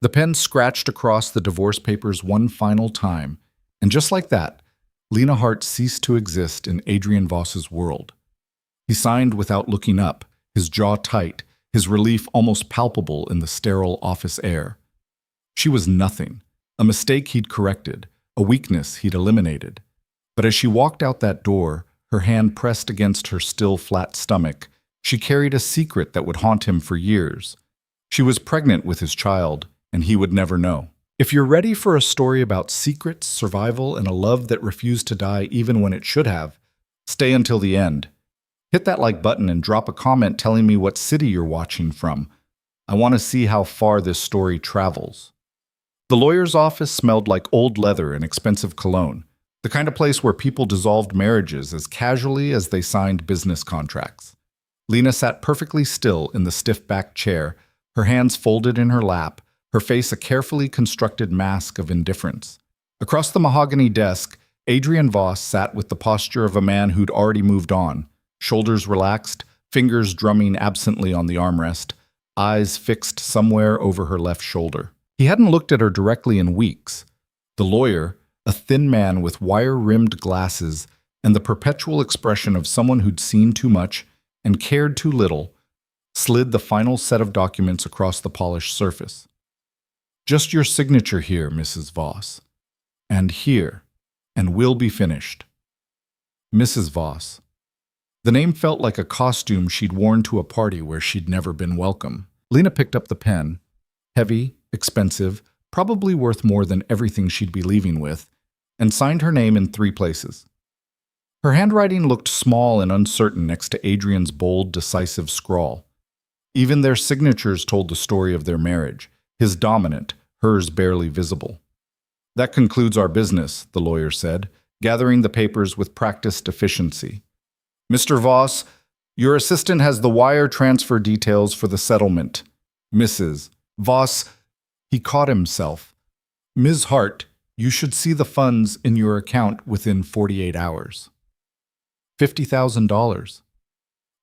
The pen scratched across the divorce papers one final time, and just like that, Lena Hart ceased to exist in Adrian Voss's world. He signed without looking up, his jaw tight, his relief almost palpable in the sterile office air. She was nothing, a mistake he'd corrected, a weakness he'd eliminated. But as she walked out that door, her hand pressed against her still flat stomach, she carried a secret that would haunt him for years. She was pregnant with his child, and he would never know. If you're ready for a story about secrets, survival, and a love that refused to die even when it should have, stay until the end. Hit that like button and drop a comment telling me what city you're watching from. I want to see how far this story travels. The lawyer's office smelled like old leather and expensive cologne, the kind of place where people dissolved marriages as casually as they signed business contracts. Lena sat perfectly still in the stiff-backed chair, her hands folded in her lap, her face a carefully constructed mask of indifference. Across the mahogany desk, Adrian Voss sat with the posture of a man who'd already moved on, shoulders relaxed, fingers drumming absently on the armrest, eyes fixed somewhere over her left shoulder. He hadn't looked at her directly in weeks. The lawyer, a thin man with wire-rimmed glasses and the perpetual expression of someone who'd seen too much and cared too little, slid the final set of documents across the polished surface. Just your signature here, Mrs. Voss. And here, and we'll be finished. Mrs. Voss. The name felt like a costume she'd worn to a party where she'd never been welcome. Lena picked up the pen, heavy, expensive, probably worth more than everything she'd be leaving with, and signed her name in 3 places. Her handwriting looked small and uncertain next to Adrian's bold, decisive scrawl. Even their signatures told the story of their marriage, his dominant, hers barely visible. That concludes our business, the lawyer said, gathering the papers with practiced efficiency. Mr. Voss, your assistant has the wire transfer details for the settlement. Mrs. Voss, he caught himself. Ms. Hart, you should see the funds in your account within 48 hours. $50,000.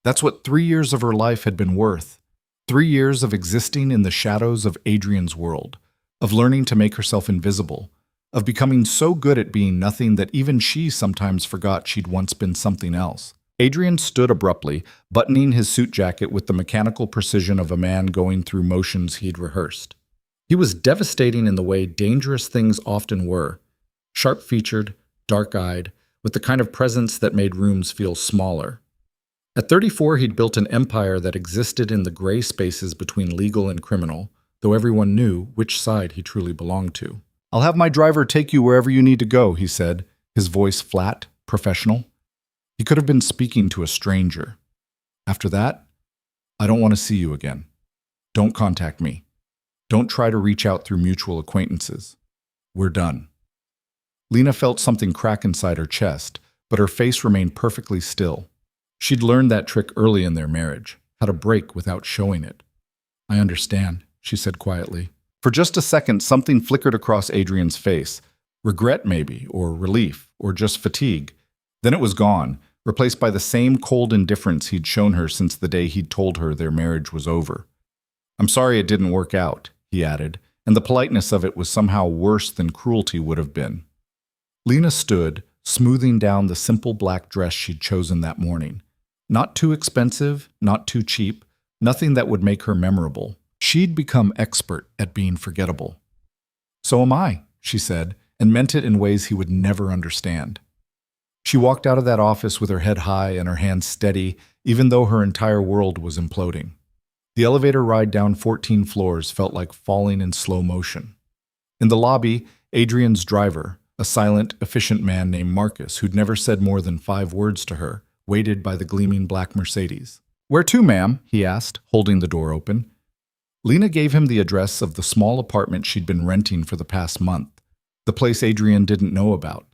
That's what 3 years of her life had been worth. 3 years of existing in the shadows of Adrian's world, of learning to make herself invisible, of becoming so good at being nothing that even she sometimes forgot she'd once been something else. Adrian stood abruptly, buttoning his suit jacket with the mechanical precision of a man going through motions he'd rehearsed. He was devastating in the way dangerous things often were, sharp-featured, dark-eyed, with the kind of presence that made rooms feel smaller. At 34, he'd built an empire that existed in the gray spaces between legal and criminal, though everyone knew which side he truly belonged to. I'll have my driver take you wherever you need to go, he said, his voice flat, professional. He could have been speaking to a stranger. After that, I don't want to see you again. Don't contact me. Don't try to reach out through mutual acquaintances. We're done. Lena felt something crack inside her chest, but her face remained perfectly still. She'd learned that trick early in their marriage, how to break without showing it. I understand, she said quietly. For just a second, something flickered across Adrian's face. Regret maybe, or relief, or just fatigue. Then it was gone, replaced by the same cold indifference he'd shown her since the day he'd told her their marriage was over. I'm sorry it didn't work out, he added, and the politeness of it was somehow worse than cruelty would have been. Lena stood, smoothing down the simple black dress she'd chosen that morning. Not too expensive, not too cheap, nothing that would make her memorable. She'd become expert at being forgettable. So am I, she said, and meant it in ways he would never understand. She walked out of that office with her head high and her hands steady, even though her entire world was imploding. The elevator ride down 14 floors felt like falling in slow motion. In the lobby, Adrian's driver, a silent, efficient man named Marcus, who'd never said more than 5 words to her, waited by the gleaming black Mercedes. Where to, ma'am? He asked, holding the door open. Lena gave him the address of the small apartment she'd been renting for the past month, the place Adrian didn't know about.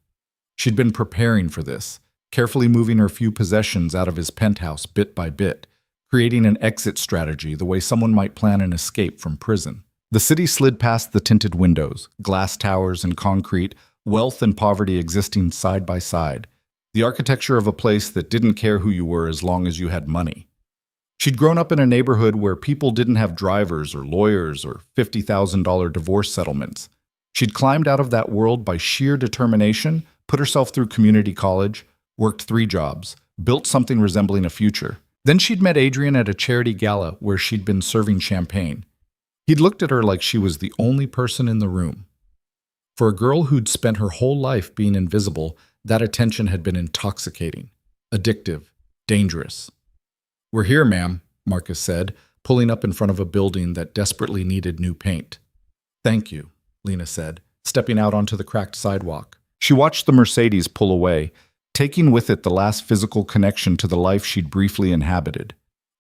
She'd been preparing for this, carefully moving her few possessions out of his penthouse bit by bit, creating an exit strategy the way someone might plan an escape from prison. The city slid past the tinted windows, glass towers and concrete, wealth and poverty existing side by side, the architecture of a place that didn't care who you were as long as you had money. She'd grown up in a neighborhood where people didn't have drivers or lawyers or $50,000 divorce settlements. She'd climbed out of that world by sheer determination, put herself through community college, worked 3 jobs, built something resembling a future. Then she'd met Adrian at a charity gala where she'd been serving champagne. He'd looked at her like she was the only person in the room. For a girl who'd spent her whole life being invisible, that attention had been intoxicating, addictive, dangerous. "We're here, ma'am," Marcus said, pulling up in front of a building that desperately needed new paint. "Thank you," Lena said, stepping out onto the cracked sidewalk. She watched the Mercedes pull away, taking with it the last physical connection to the life she'd briefly inhabited.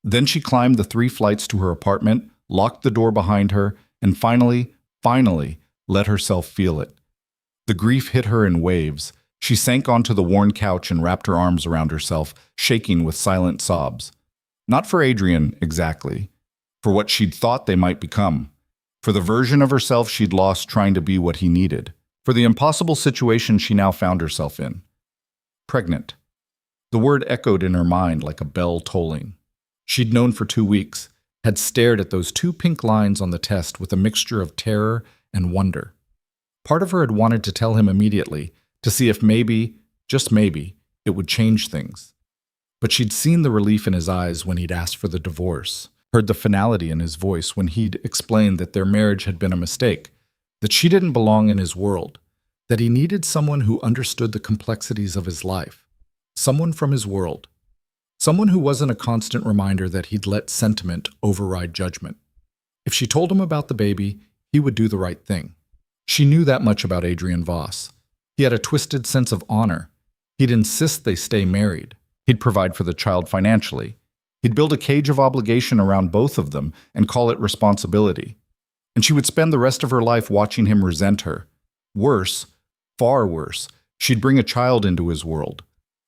Then she climbed the 3 flights to her apartment, locked the door behind her, and finally, let herself feel it. The grief hit her in waves. She sank onto the worn couch and wrapped her arms around herself, shaking with silent sobs. Not for Adrian, exactly. For what she'd thought they might become. For the version of herself she'd lost trying to be what he needed. For the impossible situation she now found herself in. Pregnant. The word echoed in her mind like a bell tolling. She'd known for 2 weeks, had stared at those 2 pink lines on the test with a mixture of terror and wonder. Part of her had wanted to tell him immediately, to see if maybe, just maybe, it would change things. But she'd seen the relief in his eyes when he'd asked for the divorce, heard the finality in his voice when he'd explained that their marriage had been a mistake, that she didn't belong in his world, that he needed someone who understood the complexities of his life, someone from his world, someone who wasn't a constant reminder that he'd let sentiment override judgment. If she told him about the baby, he would do the right thing. She knew that much about Adrian Voss. He had a twisted sense of honor. He'd insist they stay married. He'd provide for the child financially. He'd build a cage of obligation around both of them and call it responsibility. And she would spend the rest of her life watching him resent her. Worse, far worse, she'd bring a child into his world.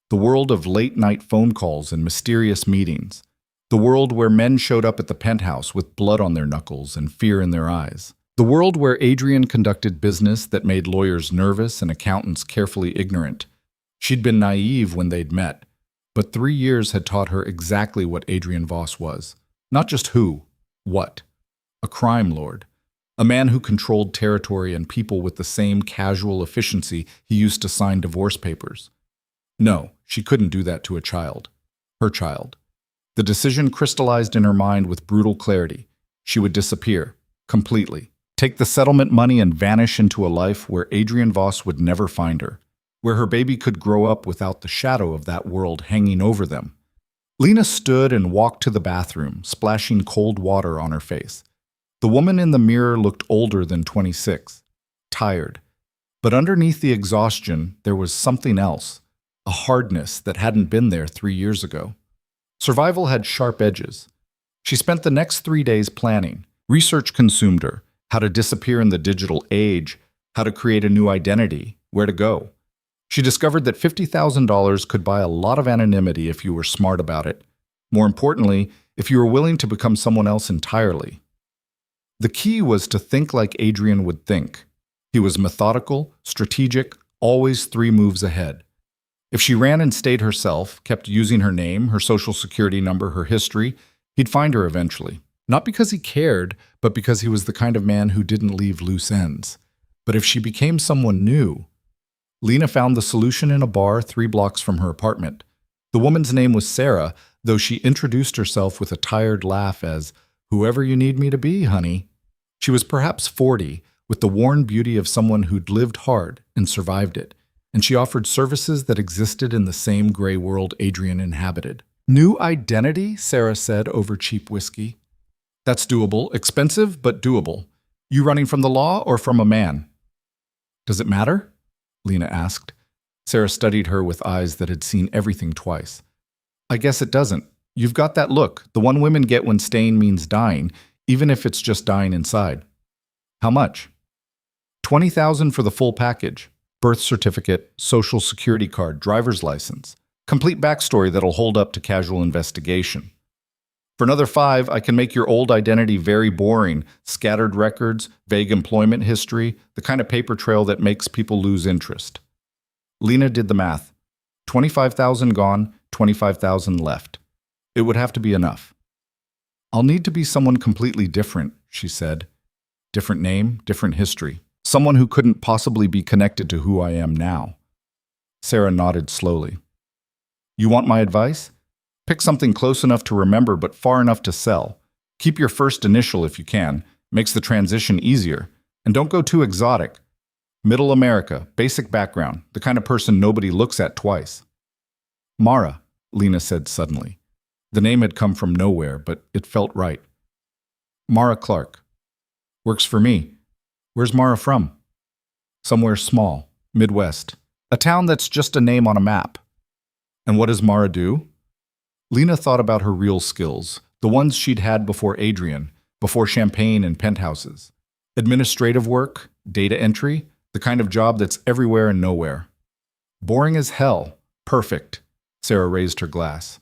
The world of late-night phone calls and mysterious meetings. The world where men showed up at the penthouse with blood on their knuckles and fear in their eyes. The world where Adrian conducted business that made lawyers nervous and accountants carefully ignorant. She'd been naive when they'd met, but 3 years had taught her exactly what Adrian Voss was. Not just who, what. A crime lord. A man who controlled territory and people with the same casual efficiency he used to sign divorce papers. No, she couldn't do that to a child. Her child. The decision crystallized in her mind with brutal clarity. She would disappear, completely. Take the settlement money and vanish into a life where Adrian Voss would never find her, where her baby could grow up without the shadow of that world hanging over them. Lena stood and walked to the bathroom, splashing cold water on her face. The woman in the mirror looked older than 26, tired. But underneath the exhaustion, there was something else, a hardness that hadn't been there 3 years ago. Survival had sharp edges. She spent the next 3 days planning. Research consumed her. How to disappear in the digital age, how to create a new identity, where to go. She discovered that $50,000 could buy a lot of anonymity if you were smart about it. More importantly, if you were willing to become someone else entirely. The key was to think like Adrian would think. He was methodical, strategic, always 3 moves ahead. If she ran and stayed herself, kept using her name, her social security number, her history, he'd find her eventually. Not because he cared, but because he was the kind of man who didn't leave loose ends. But if she became someone new... Lena found the solution in a bar 3 blocks from her apartment. The woman's name was Sarah, though she introduced herself with a tired laugh as, "Whoever you need me to be, honey." She was perhaps 40, with the worn beauty of someone who'd lived hard and survived it, and she offered services that existed in the same gray world Adrian inhabited. "New identity?" Sarah said over cheap whiskey. "That's doable. Expensive, but doable. You running from the law or from a man?" "Does it matter?" Lena asked. Sarah studied her with eyes that had seen everything twice. "I guess it doesn't. You've got that look, the one women get when staying means dying, even if it's just dying inside." "How much?" $20,000 for the full package. Birth certificate, social security card, driver's license. Complete backstory that'll hold up to casual investigation. For another 5, I can make your old identity very boring. Scattered records, vague employment history, the kind of paper trail that makes people lose interest. Lena did the math. 25,000 gone, 25,000 left. It would have to be enough. I'll need to be someone completely different, she said. Different name, different history. Someone who couldn't possibly be connected to who I am now. Sarah nodded slowly. You want my advice? Pick something close enough to remember but far enough to sell. Keep your first initial if you can. Makes the transition easier. And don't go too exotic. Middle America, basic background, the kind of person nobody looks at twice. Mara, Lena said suddenly. The name had come from nowhere, but it felt right. Mara Clark. Works for me. Where's Mara from? Somewhere small, Midwest. A town that's just a name on a map. And what does Mara do? Lena thought about her real skills, the ones she'd had before Adrian, before champagne and penthouses. Administrative work, data entry, the kind of job that's everywhere and nowhere. Boring as hell. Perfect. Sarah raised her glass.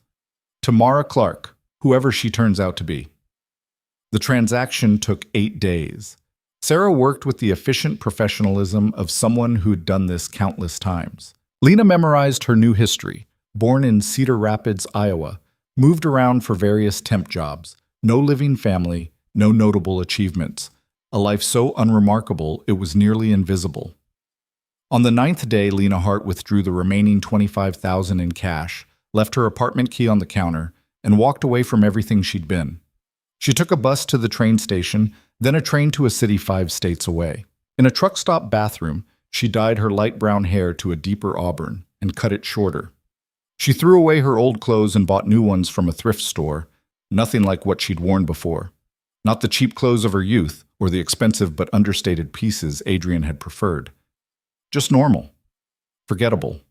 To Mara Clark, whoever she turns out to be. The transaction took 8 days. Sarah worked with the efficient professionalism of someone who'd done this countless times. Lena memorized her new history. Born in Cedar Rapids, Iowa, moved around for various temp jobs, no living family, no notable achievements, a life so unremarkable it was nearly invisible. On the 9th day, Lena Hart withdrew the remaining $25,000 in cash, left her apartment key on the counter, and walked away from everything she'd been. She took a bus to the train station, then a train to a city 5 states away. In a truck stop bathroom, she dyed her light brown hair to a deeper auburn and cut it shorter. She threw away her old clothes and bought new ones from a thrift store, nothing like what she'd worn before. Not the cheap clothes of her youth or the expensive but understated pieces Adrian had preferred. Just normal. Forgettable.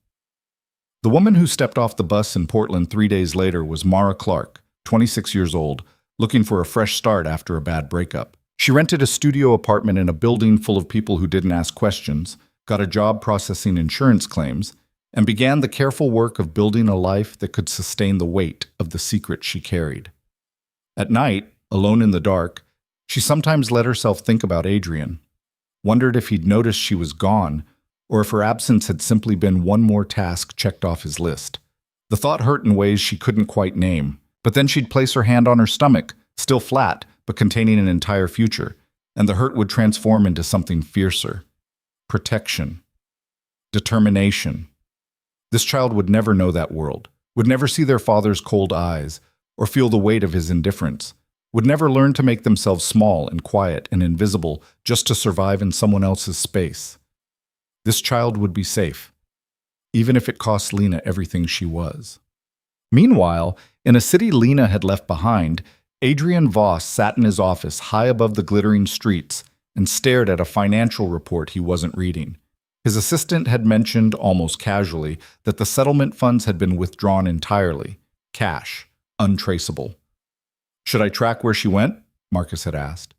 The woman who stepped off the bus in Portland 3 days later was Mara Clark, 26 years old, looking for a fresh start after a bad breakup. She rented a studio apartment in a building full of people who didn't ask questions, got a job processing insurance claims, and began the careful work of building a life that could sustain the weight of the secret she carried. At night, alone in the dark, she sometimes let herself think about Adrian, wondered if he'd noticed she was gone, or if her absence had simply been one more task checked off his list. The thought hurt in ways she couldn't quite name, but then she'd place her hand on her stomach, still flat, but containing an entire future, and the hurt would transform into something fiercer. Protection. Determination. This child would never know that world, would never see their father's cold eyes, or feel the weight of his indifference, would never learn to make themselves small and quiet and invisible just to survive in someone else's space. This child would be safe, even if it cost Lena everything she was. Meanwhile, in a city Lena had left behind, Adrian Voss sat in his office high above the glittering streets and stared at a financial report he wasn't reading. His assistant had mentioned, almost casually, that the settlement funds had been withdrawn entirely. Cash. Untraceable. Should I track where she went? Marcus had asked.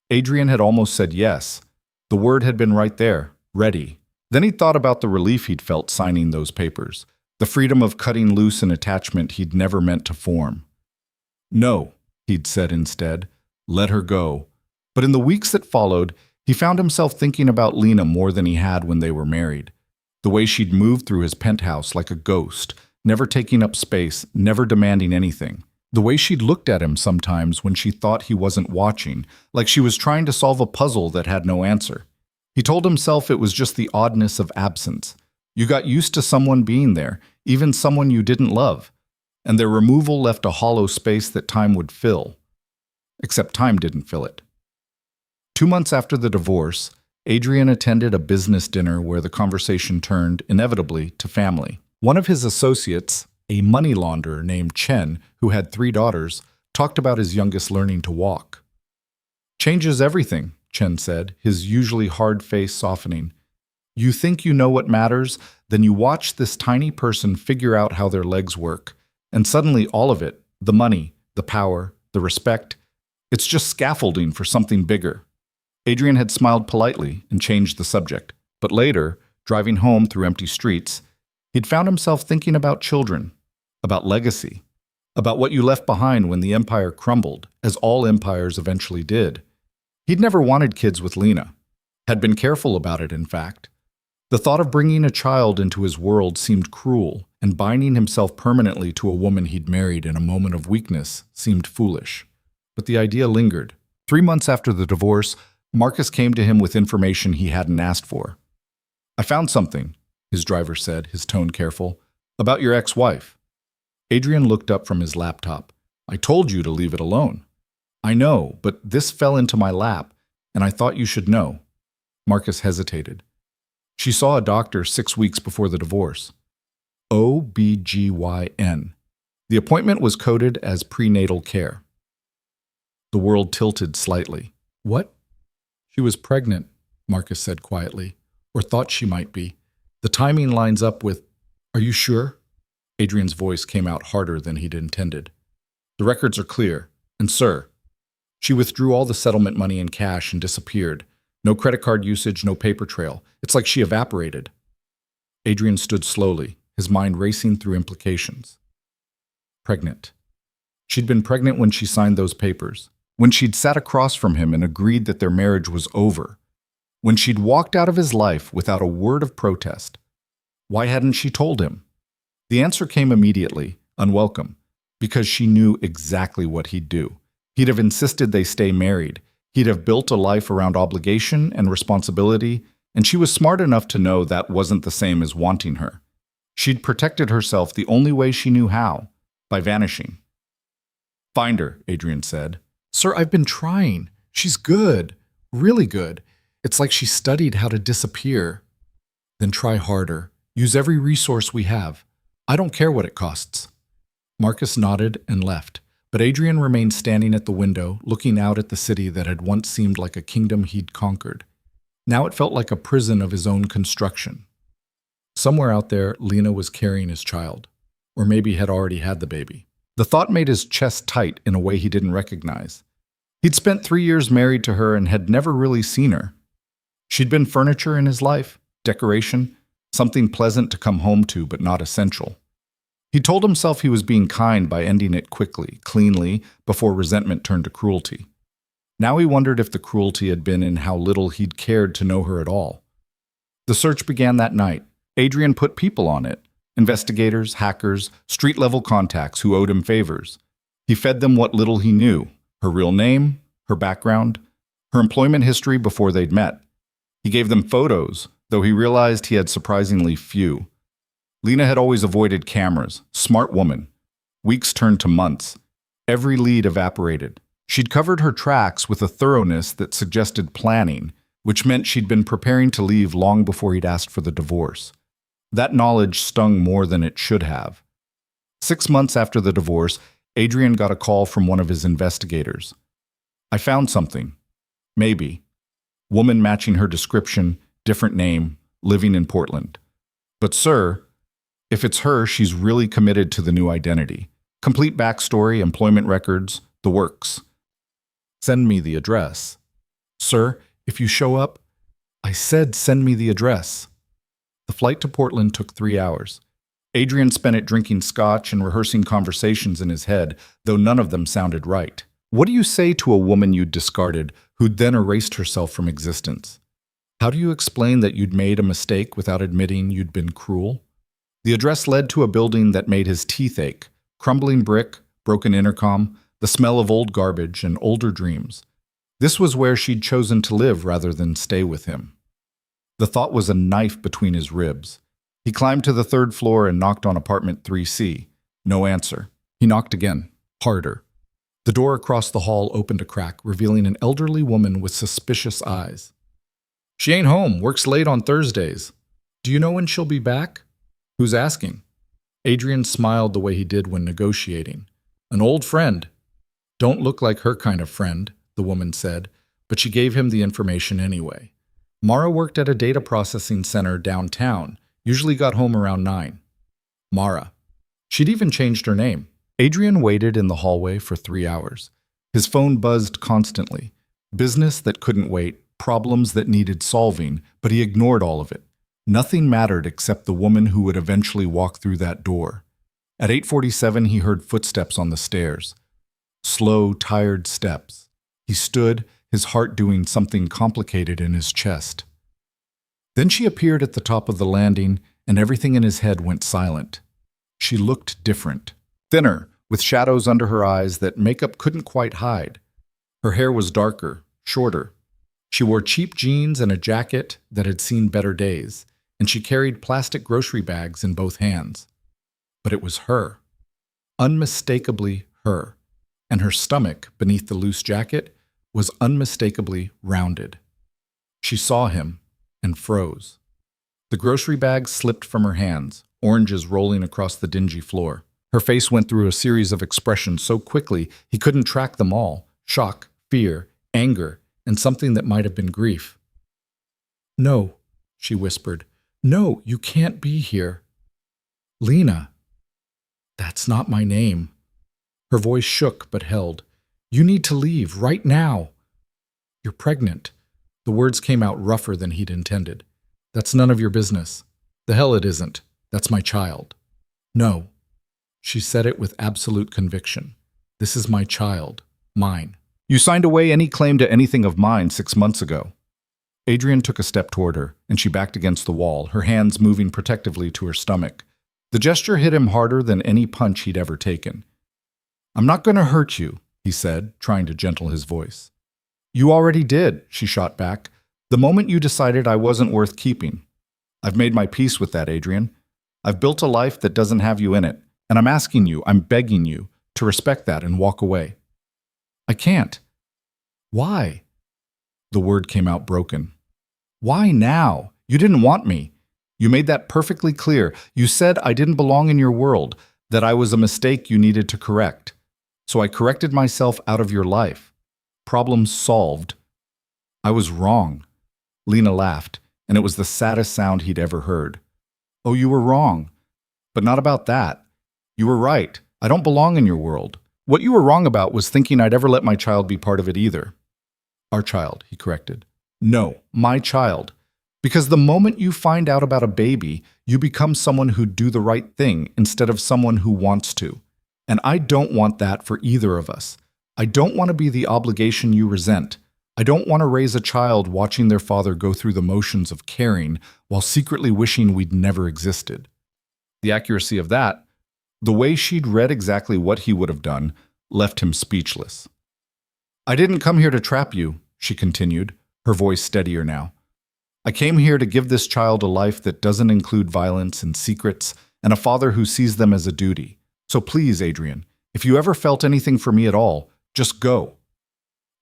Adrian had almost said yes. The word had been right there, ready. Then he thought about the relief he'd felt signing those papers, the freedom of cutting loose an attachment he'd never meant to form. No, he'd said instead. Let her go. But in the weeks that followed, he found himself thinking about Lena more than he had when they were married. The way she'd moved through his penthouse like a ghost, never taking up space, never demanding anything. The way she'd looked at him sometimes when she thought he wasn't watching, like she was trying to solve a puzzle that had no answer. He told himself it was just the oddness of absence. You got used to someone being there, even someone you didn't love, and their removal left a hollow space that time would fill. Except time didn't fill it. 2 months after the divorce, Adrian attended a business dinner where the conversation turned, inevitably, to family. One of his associates, a money launderer named Chen, who had 3 daughters, talked about his youngest learning to walk. Changes everything, Chen said, his usually hard face softening. You think you know what matters, then you watch this tiny person figure out how their legs work, and suddenly all of it, the money, the power, the respect, it's just scaffolding for something bigger. Adrian had smiled politely and changed the subject, but later, driving home through empty streets, he'd found himself thinking about children, about legacy, about what you left behind when the empire crumbled, as all empires eventually did. He'd never wanted kids with Lena, had been careful about it, in fact. The thought of bringing a child into his world seemed cruel, and binding himself permanently to a woman he'd married in a moment of weakness seemed foolish. but the idea lingered. 3 months after the divorce, Marcus came to him with information he hadn't asked for. "I found something," his driver said, his tone careful, "about your ex-wife." Adrian looked up from his laptop. "I told you to leave it alone." "I know, but this fell into my lap, and I thought you should know." Marcus hesitated. "She saw a doctor 6 weeks before the divorce." OBGYN. The appointment was coded as prenatal care. The world tilted slightly. "What?" "She was pregnant," Marcus said quietly, "or thought she might be. The timing lines up with—" "Are you sure?" Adrian's voice came out harder than he'd intended. "The records are clear. And sir, she withdrew all the settlement money in cash and disappeared. No credit card usage, no paper trail. It's like she evaporated." Adrian stood slowly, his mind racing through implications. Pregnant. She'd been pregnant when she signed those papers, when she'd sat across from him and agreed that their marriage was over, when she'd walked out of his life without a word of protest. Why hadn't she told him? The answer came immediately, unwelcome, because she knew exactly what he'd do. He'd have insisted they stay married. He'd have built a life around obligation and responsibility, and she was smart enough to know that wasn't the same as wanting her. She'd protected herself the only way she knew how, by vanishing. "Find her," Adrian said. "Sir, I've been trying. She's good, really good. It's like she studied how to disappear." "Then try harder. Use every resource we have. I don't care what it costs." Marcus nodded and left, but Adrian remained standing at the window, looking out at the city that had once seemed like a kingdom he'd conquered. Now it felt like a prison of his own construction. Somewhere out there, Lena was carrying his child, or maybe had already had the baby. The thought made his chest tight in a way he didn't recognize. He'd spent 3 years married to her and had never really seen her. She'd been furniture in his life, decoration, something pleasant to come home to but not essential. He told himself he was being kind by ending it quickly, cleanly, before resentment turned to cruelty. Now he wondered if the cruelty had been in how little he'd cared to know her at all. The search began that night. Adrian put people on it. Investigators, hackers, street-level contacts who owed him favors. He fed them what little he knew, her real name, her background, her employment history before they'd met. He gave them photos, though he realized he had surprisingly few. Lena had always avoided cameras, smart woman. Weeks turned to months. Every lead evaporated. She'd covered her tracks with a thoroughness that suggested planning, which meant she'd been preparing to leave long before he'd asked for the divorce. That knowledge stung more than it should have. 6 months after the divorce, Adrian got a call from one of his investigators. "I found something. Maybe. Woman matching her description, different name, living in Portland. But sir, if it's her, she's really committed to the new identity. Complete backstory, employment records, the works. Send me the address." "Sir, if you show up—" "I said send me the address." The flight to Portland took 3 hours. Adrian spent it drinking scotch and rehearsing conversations in his head, though none of them sounded right. What do you say to a woman you'd discarded, who'd then erased herself from existence? How do you explain that you'd made a mistake without admitting you'd been cruel? The address led to a building that made his teeth ache. Crumbling brick, broken intercom, the smell of old garbage and older dreams. This was where she'd chosen to live rather than stay with him. The thought was a knife between his ribs. He climbed to the 3rd floor and knocked on apartment 3C. No answer. He knocked again, harder. The door across the hall opened a crack, revealing an elderly woman with suspicious eyes. "She ain't home, works late on Thursdays. Do you know when she'll be back?" "Who's asking?" Adrian smiled the way he did when negotiating. "An old friend." "Don't look like her kind of friend," the woman said, but she gave him the information anyway. Mara worked at a data processing center downtown, usually got home around 9. Mara. She'd even changed her name. Adrian waited in the hallway for 3 hours. His phone buzzed constantly. Business that couldn't wait, problems that needed solving, but he ignored all of it. Nothing mattered except the woman who would eventually walk through that door. At 8:47, he heard footsteps on the stairs. Slow, tired steps. He stood, his heart doing something complicated in his chest. Then she appeared at the top of the landing, and everything in his head went silent. She looked different. Thinner, with shadows under her eyes that makeup couldn't quite hide. Her hair was darker, shorter. She wore cheap jeans and a jacket that had seen better days, and she carried plastic grocery bags in both hands. But it was her. Unmistakably her. And her stomach, beneath the loose jacket, was unmistakably rounded. She saw him and froze. The grocery bags slipped from her hands, oranges rolling across the dingy floor. Her face went through a series of expressions so quickly he couldn't track them all: shock, fear, anger, and something that might have been grief. "No," she whispered. "No, you can't be here." "Lena." "That's not my name." Her voice shook but held. "You need to leave, right now." "You're pregnant." The words came out rougher than he'd intended. "That's none of your business." "The hell it isn't. That's my child." "No." She said it with absolute conviction. "This is my child. Mine." "You signed away any claim to anything of mine 6 months ago." Adrian took a step toward her, and she backed against the wall, her hands moving protectively to her stomach. The gesture hit him harder than any punch he'd ever taken. "I'm not going to hurt you," he said, trying to gentle his voice. "You already did," she shot back, "the moment you decided I wasn't worth keeping. I've made my peace with that, Adrian. I've built a life that doesn't have you in it, and I'm asking you, I'm begging you, to respect that and walk away." "I can't." "Why?" The word came out broken. "Why now? You didn't want me. You made that perfectly clear. You said I didn't belong in your world, that I was a mistake you needed to correct. So I corrected myself out of your life. Problem solved." "I was wrong." Lena laughed, and it was the saddest sound he'd ever heard. "Oh, you were wrong. But not about that. You were right. I don't belong in your world. What you were wrong about was thinking I'd ever let my child be part of it either." "Our child," he corrected. "No, my child. Because the moment you find out about a baby, you become someone who'd do the right thing instead of someone who wants to. And I don't want that for either of us. I don't want to be the obligation you resent. I don't want to raise a child watching their father go through the motions of caring while secretly wishing we'd never existed." The accuracy of that, the way she'd read exactly what he would have done, left him speechless. "I didn't come here to trap you," she continued, her voice steadier now. "I came here to give this child a life that doesn't include violence and secrets, and a father who sees them as a duty. So please, Adrian, if you ever felt anything for me at all, just go."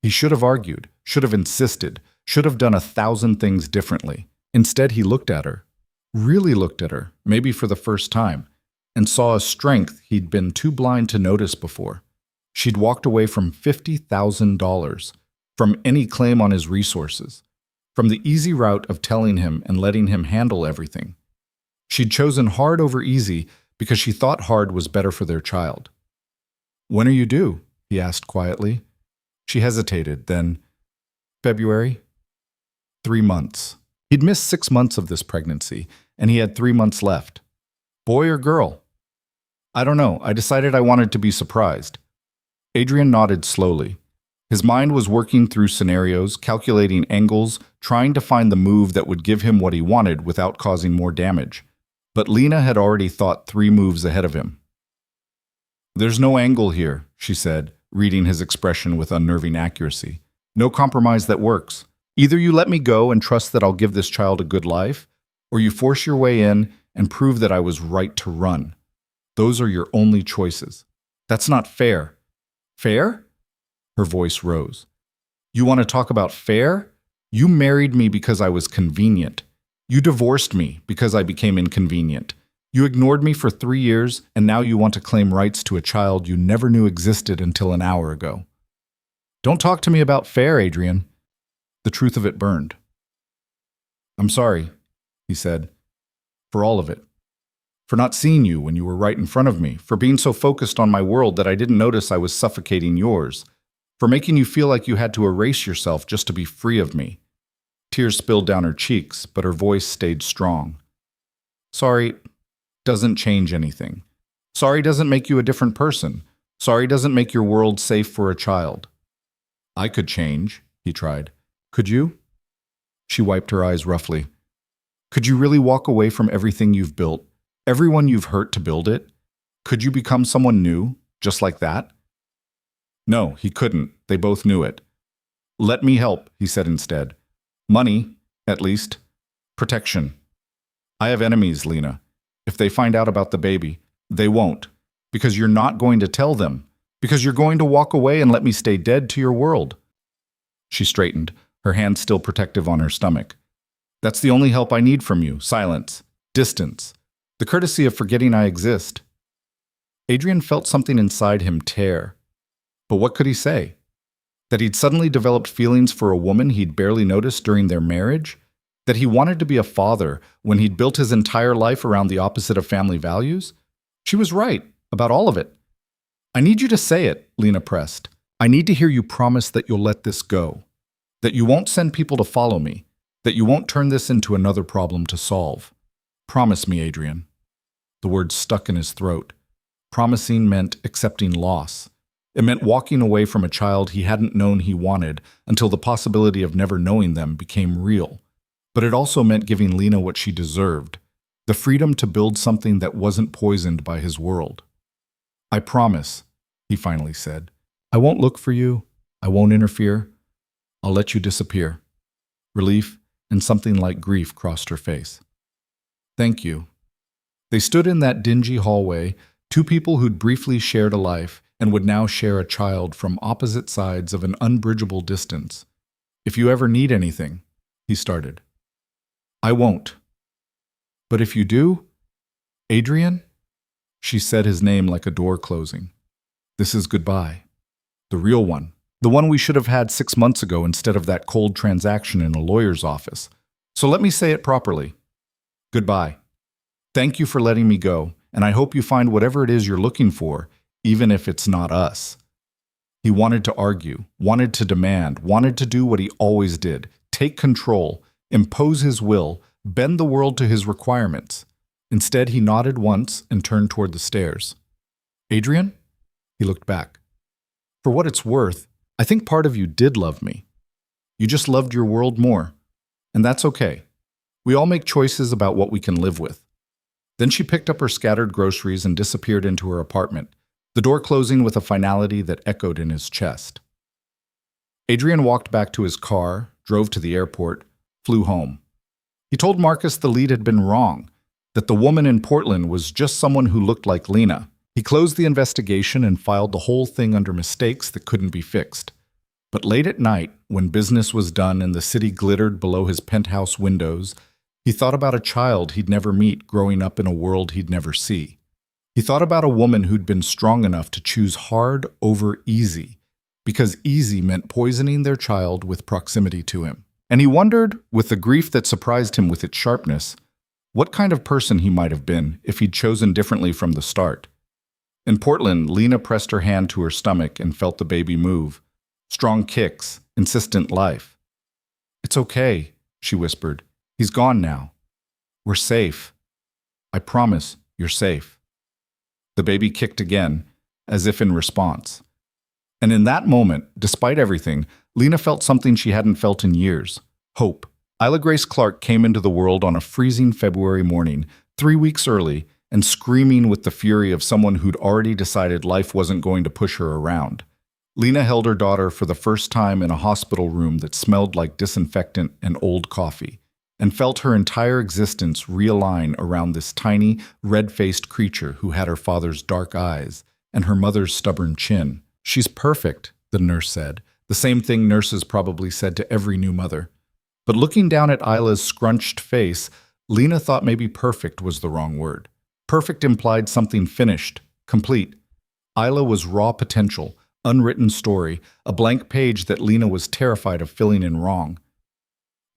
He should have argued, should have insisted, should have done 1,000 things differently. Instead, he looked at her, really looked at her, maybe for the first time, and saw a strength he'd been too blind to notice before. She'd walked away from $50,000, from any claim on his resources, from the easy route of telling him and letting him handle everything. She'd chosen hard over easy because she thought hard was better for their child. "When are you due?" he asked quietly. She hesitated, then, "February." 3 months. He'd missed 6 months of this pregnancy, and he had 3 months left. "Boy or girl?" "I don't know. I decided I wanted to be surprised." Adrian nodded slowly. His mind was working through scenarios, calculating angles, trying to find the move that would give him what he wanted without causing more damage. But Lena had already thought 3 moves ahead of him. "There's no angle here," she said, reading his expression with unnerving accuracy. "No compromise that works. Either you let me go and trust that I'll give this child a good life, or you force your way in and prove that I was right to run. Those are your only choices. That's not fair." "Fair?" Her voice rose. "You want to talk about fair? You married me because I was convenient. You divorced me because I became inconvenient. You ignored me for 3 years, and now you want to claim rights to a child you never knew existed until an hour ago. Don't talk to me about fair, Adrian." The truth of it burned. "I'm sorry," he said, "for all of it. For not seeing you when you were right in front of me, for being so focused on my world that I didn't notice I was suffocating yours, for making you feel like you had to erase yourself just to be free of me." Tears spilled down her cheeks, but her voice stayed strong. "Sorry doesn't change anything. Sorry doesn't make you a different person. Sorry doesn't make your world safe for a child." "I could change," he tried. "Could you?" She wiped her eyes roughly. "Could you really walk away from everything you've built, everyone you've hurt to build it? Could you become someone new, just like that?" No, he couldn't. They both knew it. Let me help, he said instead. Money, at least. Protection. I have enemies, Lena. If they find out about the baby, they won't. Because you're not going to tell them. Because you're going to walk away and let me stay dead to your world. She straightened, her hand still protective on her stomach. That's the only help I need from you. Silence. Distance. The courtesy of forgetting I exist. Adrian felt something inside him tear. But what could he say? That he'd suddenly developed feelings for a woman he'd barely noticed during their marriage? That he wanted to be a father when he'd built his entire life around the opposite of family values? She was right about all of it. I need you to say it, Lena pressed. I need to hear you promise that you'll let this go. That you won't send people to follow me. That you won't turn this into another problem to solve. Promise me, Adrian. The words stuck in his throat. Promising meant accepting loss. It meant walking away from a child he hadn't known he wanted until the possibility of never knowing them became real. But it also meant giving Lena what she deserved, the freedom to build something that wasn't poisoned by his world. I promise, he finally said. I won't look for you. I won't interfere. I'll let you disappear. Relief and something like grief crossed her face. Thank you. They stood in that dingy hallway, two people who'd briefly shared a life and would now share a child from opposite sides of an unbridgeable distance. If you ever need anything, he started. I won't. But if you do, Adrian? She said his name like a door closing. This is goodbye. The real one. The one we should have had 6 months ago instead of that cold transaction in a lawyer's office. So let me say it properly. Goodbye. Thank you for letting me go, and I hope you find whatever it is you're looking for, even if it's not us. He wanted to argue, wanted to demand, wanted to do what he always did, take control, impose his will, bend the world to his requirements. Instead, he nodded once and turned toward the stairs. Adrian? He looked back. For what it's worth, I think part of you did love me. You just loved your world more. And that's okay. We all make choices about what we can live with. Then she picked up her scattered groceries and disappeared into her apartment, the door closing with a finality that echoed in his chest. Adrian walked back to his car, drove to the airport, flew home. He told Marcus the lead had been wrong, that the woman in Portland was just someone who looked like Lena. He closed the investigation and filed the whole thing under mistakes that couldn't be fixed. But late at night, when business was done and the city glittered below his penthouse windows, he thought about a child he'd never meet growing up in a world he'd never see. He thought about a woman who'd been strong enough to choose hard over easy, because easy meant poisoning their child with proximity to him. And he wondered, with the grief that surprised him with its sharpness, what kind of person he might have been if he'd chosen differently from the start. In Portland, Lena pressed her hand to her stomach and felt the baby move. Strong kicks, insistent life. It's okay, she whispered. He's gone now. We're safe. I promise you're safe. The baby kicked again, as if in response. And in that moment, despite everything, Lena felt something she hadn't felt in years. Hope. Isla Grace Clark came into the world on a freezing February morning, 3 weeks early, and screaming with the fury of someone who'd already decided life wasn't going to push her around. Lena held her daughter for the first time in a hospital room that smelled like disinfectant and old coffee, and felt her entire existence realign around this tiny, red-faced creature who had her father's dark eyes and her mother's stubborn chin. She's perfect, the nurse said, the same thing nurses probably said to every new mother. But looking down at Isla's scrunched face, Lena thought maybe perfect was the wrong word. Perfect implied something finished, complete. Isla was raw potential, unwritten story, a blank page that Lena was terrified of filling in wrong.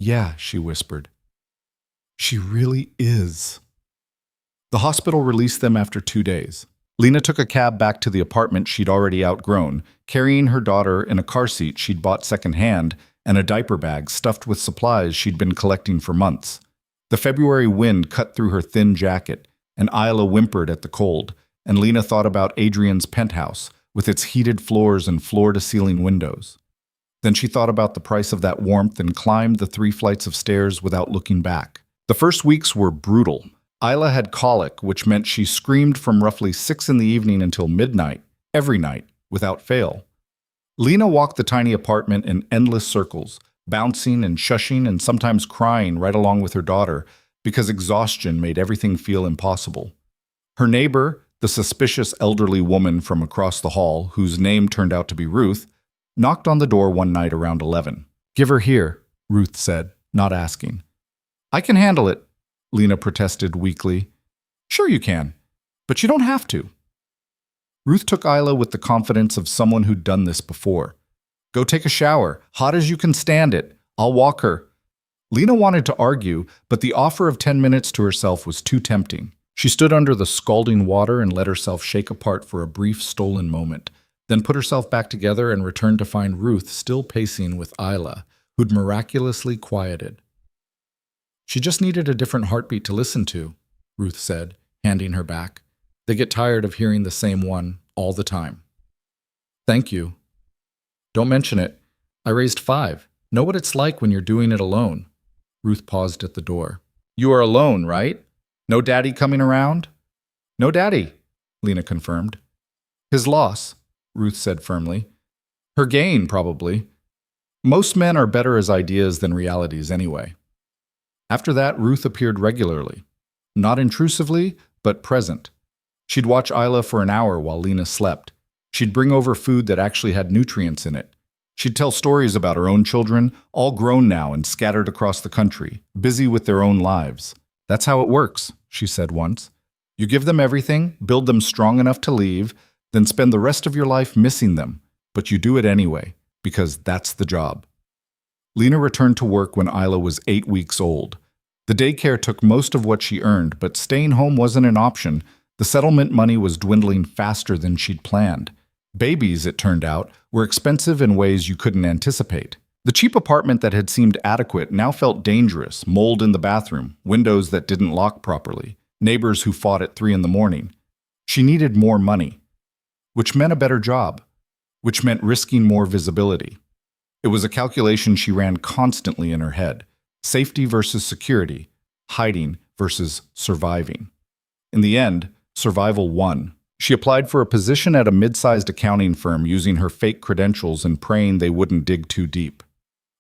Yeah, she whispered. She really is. The hospital released them after 2 days. Lena took a cab back to the apartment she'd already outgrown, carrying her daughter in a car seat she'd bought secondhand and a diaper bag stuffed with supplies she'd been collecting for months. The February wind cut through her thin jacket, and Isla whimpered at the cold, and Lena thought about Adrian's penthouse, with its heated floors and floor-to-ceiling windows. Then she thought about the price of that warmth and climbed the 3 flights of stairs without looking back. The first weeks were brutal. Isla had colic, which meant she screamed from roughly 6 in the evening until midnight, every night, without fail. Lena walked the tiny apartment in endless circles, bouncing and shushing and sometimes crying right along with her daughter because exhaustion made everything feel impossible. Her neighbor, the suspicious elderly woman from across the hall, whose name turned out to be Ruth, knocked on the door one night around 11. "Give her here," Ruth said, not asking. "I can handle it," Lena protested weakly. "Sure you can, but you don't have to." Ruth took Isla with the confidence of someone who'd done this before. "Go take a shower, hot as you can stand it. I'll walk her." Lena wanted to argue, but the offer of 10 minutes to herself was too tempting. She stood under the scalding water and let herself shake apart for a brief stolen moment, then put herself back together and returned to find Ruth still pacing with Isla, who'd miraculously quieted. "She just needed a different heartbeat to listen to," Ruth said, handing her back. "They get tired of hearing the same one all the time." "Thank you." "Don't mention it. I raised 5. Know what it's like when you're doing it alone." Ruth paused at the door. "You are alone, right? No daddy coming around?" "No daddy," Lena confirmed. "His loss," Ruth said firmly. "Her gain, probably. Most men are better as ideas than realities anyway." After that, Ruth appeared regularly. Not intrusively, but present. She'd watch Isla for an hour while Lena slept. She'd bring over food that actually had nutrients in it. She'd tell stories about her own children, all grown now and scattered across the country, busy with their own lives. "That's how it works," she said once. "You give them everything, build them strong enough to leave, then spend the rest of your life missing them. But you do it anyway, because that's the job." Lena returned to work when Isla was 8 weeks old. The daycare took most of what she earned, but staying home wasn't an option. The settlement money was dwindling faster than she'd planned. Babies, it turned out, were expensive in ways you couldn't anticipate. The cheap apartment that had seemed adequate now felt dangerous, mold in the bathroom, windows that didn't lock properly, neighbors who fought at 3 in the morning. She needed more money, which meant a better job, which meant risking more visibility. It was a calculation she ran constantly in her head. Safety versus security, hiding versus surviving. In the end, survival won. She applied for a position at a mid-sized accounting firm using her fake credentials and praying they wouldn't dig too deep.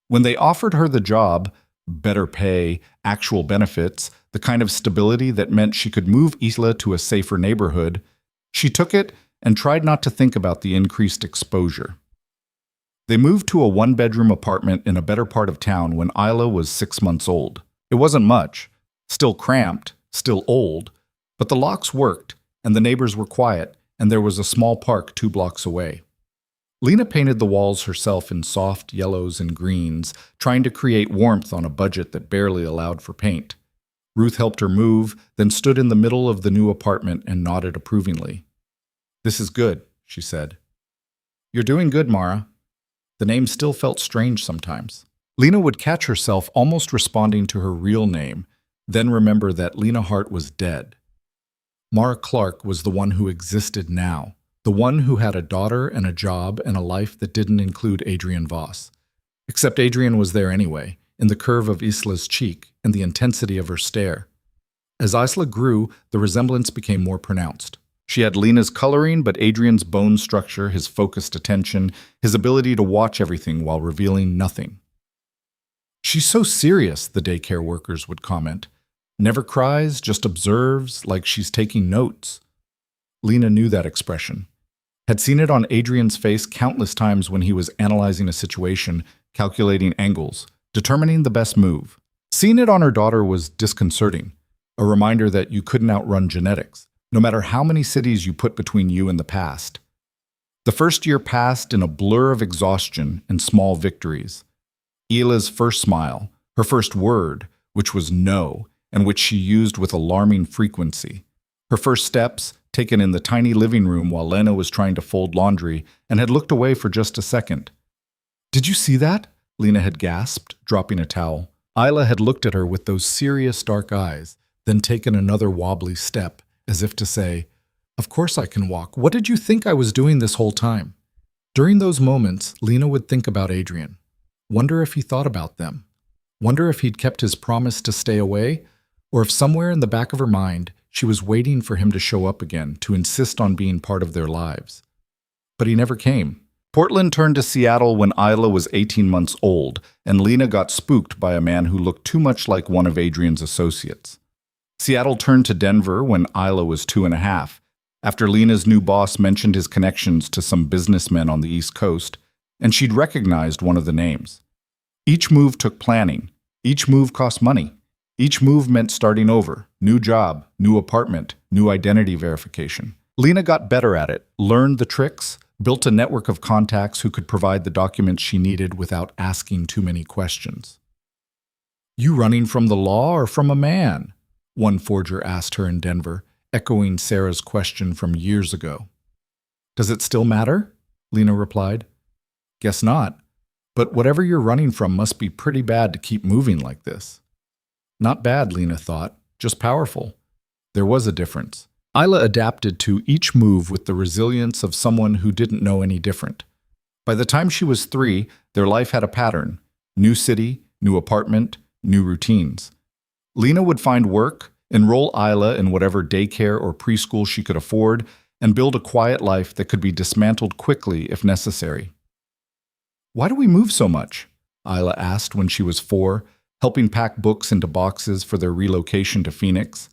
When they offered her the job, better pay, actual benefits, the kind of stability that meant she could move Isla to a safer neighborhood, she took it and tried not to think about the increased exposure. They moved to a one-bedroom apartment in a better part of town when Isla was 6 months old. It wasn't much, still cramped, still old, but the locks worked, and the neighbors were quiet, and there was a small park 2 blocks away. Lena painted the walls herself in soft yellows and greens, trying to create warmth on a budget that barely allowed for paint. Ruth helped her move, then stood in the middle of the new apartment and nodded approvingly. "This is good," she said. "You're doing good, Mara." The name still felt strange sometimes. Lena would catch herself almost responding to her real name, then remember that Lena Hart was dead. Mara Clark was the one who existed now, the one who had a daughter and a job and a life that didn't include Adrian Voss. Except Adrian was there anyway, in the curve of Isla's cheek and the intensity of her stare. As Isla grew, the resemblance became more pronounced. She had Lena's coloring, but Adrian's bone structure, his focused attention, his ability to watch everything while revealing nothing. "She's so serious," the daycare workers would comment. "Never cries, just observes, like she's taking notes." Lena knew that expression. Had seen it on Adrian's face countless times when he was analyzing a situation, calculating angles, determining the best move. Seeing it on her daughter was disconcerting, a reminder that you couldn't outrun genetics, no matter how many cities you put between you and the past. The first year passed in a blur of exhaustion and small victories. Isla's first smile, her first word, which was no, and which she used with alarming frequency. Her first steps, taken in the tiny living room while Lena was trying to fold laundry and had looked away for just a second. "Did you see that?" Lena had gasped, dropping a towel. Isla had looked at her with those serious dark eyes, then taken another wobbly step, as if to say, "Of course I can walk. What did you think I was doing this whole time?" During those moments, Lena would think about Adrian. Wonder if he thought about them. Wonder if he'd kept his promise to stay away, or if somewhere in the back of her mind, she was waiting for him to show up again, to insist on being part of their lives. But he never came. Portland turned to Seattle when Isla was 18 months old, and Lena got spooked by a man who looked too much like one of Adrian's associates. Seattle turned to Denver when Isla was 2.5, after Lena's new boss mentioned his connections to some businessmen on the East Coast, and she'd recognized one of the names. Each move took planning. Each move cost money. Each move meant starting over, new job, new apartment, new identity verification. Lena got better at it, learned the tricks, built a network of contacts who could provide the documents she needed without asking too many questions. "You running from the law or from a man?" one forger asked her in Denver, echoing Sarah's question from years ago. "Does it still matter?" Lena replied. "Guess not. But whatever you're running from must be pretty bad to keep moving like this." Not bad, Lena thought, just powerful. There was a difference. Isla adapted to each move with the resilience of someone who didn't know any different. By the time she was 3, their life had a pattern. New city, new apartment, new routines. Lena would find work, enroll Isla in whatever daycare or preschool she could afford, and build a quiet life that could be dismantled quickly if necessary. "Why do we move so much?" Isla asked when she was 4, helping pack books into boxes for their relocation to Phoenix.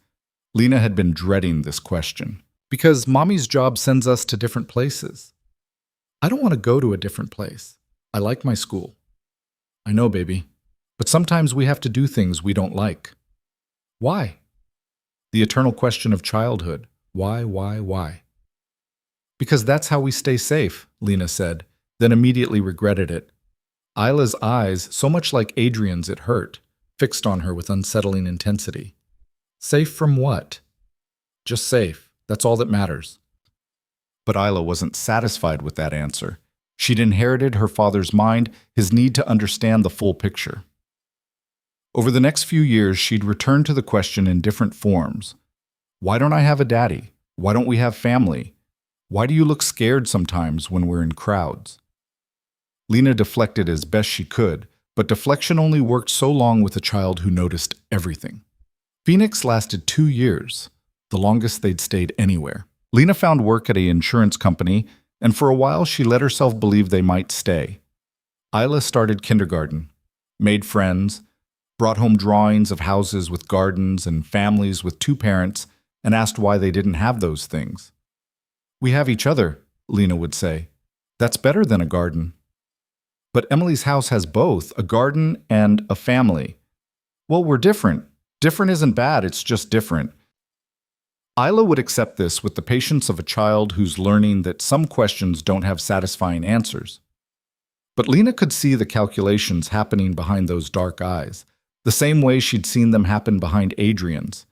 Lena had been dreading this question. "Because Mommy's job sends us to different places." "I don't want to go to a different place. I like my school." "I know, baby. But sometimes we have to do things we don't like." "Why?" The eternal question of childhood. Why? "Because that's how we stay safe," Lena said, then immediately regretted it. Isla's eyes, so much like Adrian's it hurt, fixed on her with unsettling intensity. Safe from what? Just safe. That's all that matters. But Isla wasn't satisfied with that answer. She'd inherited her father's mind, his need to understand the full picture. Over the next few years, she'd return to the question in different forms. Why don't I have a daddy? Why don't we have family? Why do you look scared sometimes when we're in crowds? Lena deflected as best she could, but deflection only worked so long with a child who noticed everything. Phoenix lasted 2 years, the longest they'd stayed anywhere. Lena found work at an insurance company, and for a while she let herself believe they might stay. Isla started kindergarten, made friends, brought home drawings of houses with gardens and families with 2 parents, and asked why they didn't have those things. "We have each other," Lena would say. "That's better than a garden." "But Emily's house has both, a garden and a family." "Well, we're different. Different isn't bad, it's just different." Isla would accept this with the patience of a child who's learning that some questions don't have satisfying answers. But Lena could see the calculations happening behind those dark eyes, the same way she'd seen them happen behind Adrian's.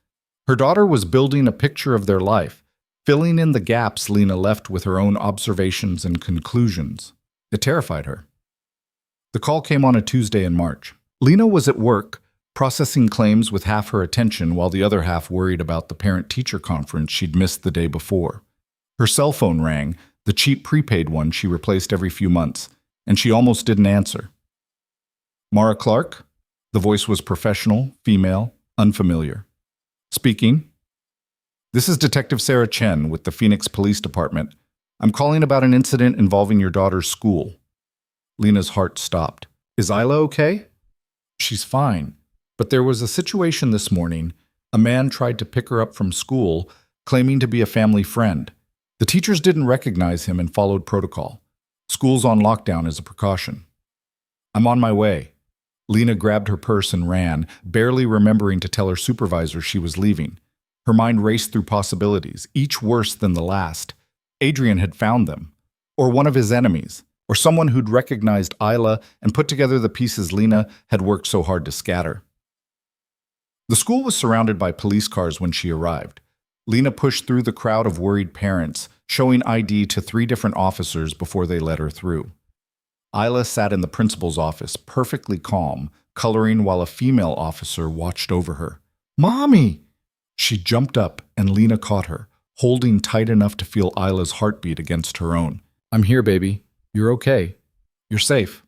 Her daughter was building a picture of their life, filling in the gaps Lena left with her own observations and conclusions. It terrified her. The call came on a Tuesday in March. Lena was at work, processing claims with half her attention while the other half worried about the parent-teacher conference she'd missed the day before. Her cell phone rang, the cheap prepaid one she replaced every few months, and she almost didn't answer. "Mara Clark?" The voice was professional, female, unfamiliar. "Speaking." "This is Detective Sarah Chen with the Phoenix Police Department. I'm calling about an incident involving your daughter's school." Lena's heart stopped. "Is Isla okay?" "She's fine. But there was a situation this morning. A man tried to pick her up from school, claiming to be a family friend. The teachers didn't recognize him and followed protocol. School's on lockdown as a precaution." "I'm on my way." Lena grabbed her purse and ran, barely remembering to tell her supervisor she was leaving. Her mind raced through possibilities, each worse than the last. Adrian had found them, or one of his enemies, or someone who'd recognized Isla and put together the pieces Lena had worked so hard to scatter. The school was surrounded by police cars when she arrived. Lena pushed through the crowd of worried parents, showing ID to 3 different officers before they let her through. Isla sat in the principal's office, perfectly calm, coloring while a female officer watched over her. "Mommy!" She jumped up, and Lena caught her, holding tight enough to feel Isla's heartbeat against her own. "I'm here, baby. You're okay. You're safe."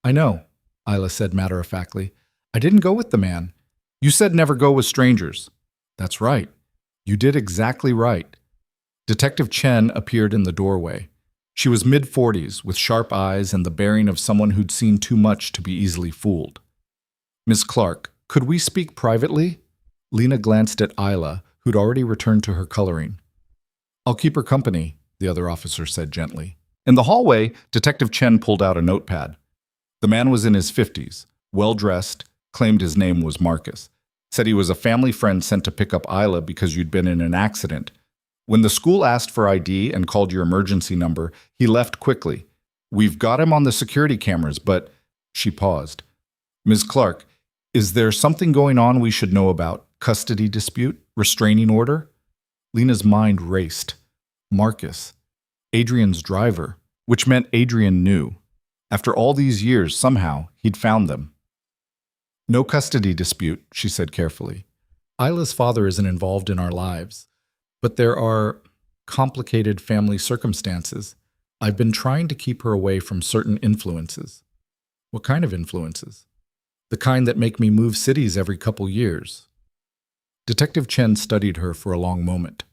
"I know," Isla said matter-of-factly. "I didn't go with the man. You said never go with strangers." "That's right. You did exactly right." Detective Chen appeared in the doorway. She was mid-40s, with sharp eyes and the bearing of someone who'd seen too much to be easily fooled. "Miss Clark, could we speak privately?" Lena glanced at Isla, who'd already returned to her coloring. "I'll keep her company," the other officer said gently. In the hallway, Detective Chen pulled out a notepad. The man was in his 50s, well-dressed, claimed his name was Marcus. Said he was a family friend sent to pick up Isla because you'd been in an accident. When the school asked for ID and called your emergency number, he left quickly. "We've got him on the security cameras, but—" She paused. "Ms. Clark, is there something going on we should know about? Custody dispute? Restraining order?" Lena's mind raced. Marcus. Adrian's driver, which meant Adrian knew. After all these years, somehow, he'd found them. "No custody dispute," she said carefully. "Isla's father isn't involved in our lives, but there are complicated family circumstances. I've been trying to keep her away from certain influences." "What kind of influences?" "The kind that make me move cities every couple years." Detective Chen studied her for a long moment.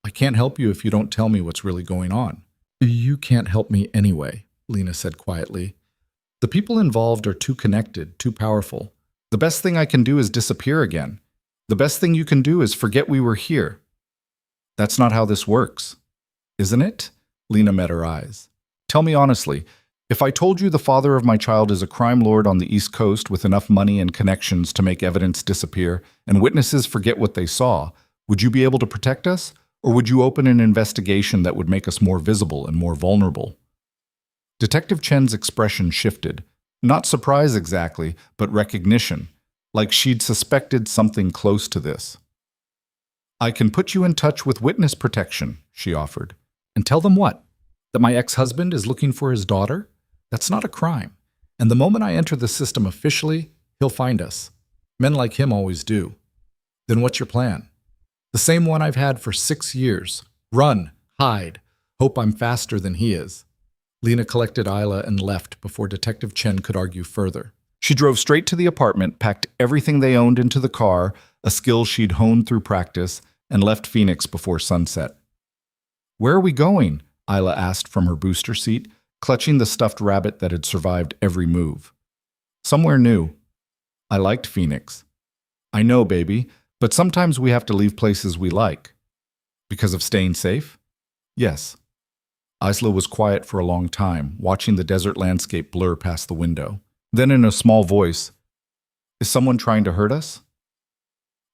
"I can't help you if you don't tell me what's really going on." "You can't help me anyway," Lena said quietly. "The people involved are too connected, too powerful. The best thing I can do is disappear again. The best thing you can do is forget we were here." "That's not how this works." "Isn't it?" Lena met her eyes. "Tell me honestly, if I told you the father of my child is a crime lord on the East Coast with enough money and connections to make evidence disappear and witnesses forget what they saw, would you be able to protect us? Or would you open an investigation that would make us more visible and more vulnerable?" Detective Chen's expression shifted. Not surprise exactly, but recognition, like she'd suspected something close to this. "I can put you in touch with witness protection," she offered. "And tell them what? That my ex-husband is looking for his daughter? That's not a crime. And the moment I enter the system officially, he'll find us. Men like him always do." "Then what's your plan?" "The same one I've had for 6 years. Run, hide, hope I'm faster than he is." Lena collected Isla and left before Detective Chen could argue further. She drove straight to the apartment, packed everything they owned into the car, a skill she'd honed through practice, and left Phoenix before sunset. "Where are we going?" Isla asked from her booster seat, clutching the stuffed rabbit that had survived every move. "Somewhere new." "I liked Phoenix." "I know, baby, but sometimes we have to leave places we like." "Because of staying safe?" "Yes." Isla was quiet for a long time, watching the desert landscape blur past the window. Then in a small voice, "Is someone trying to hurt us?"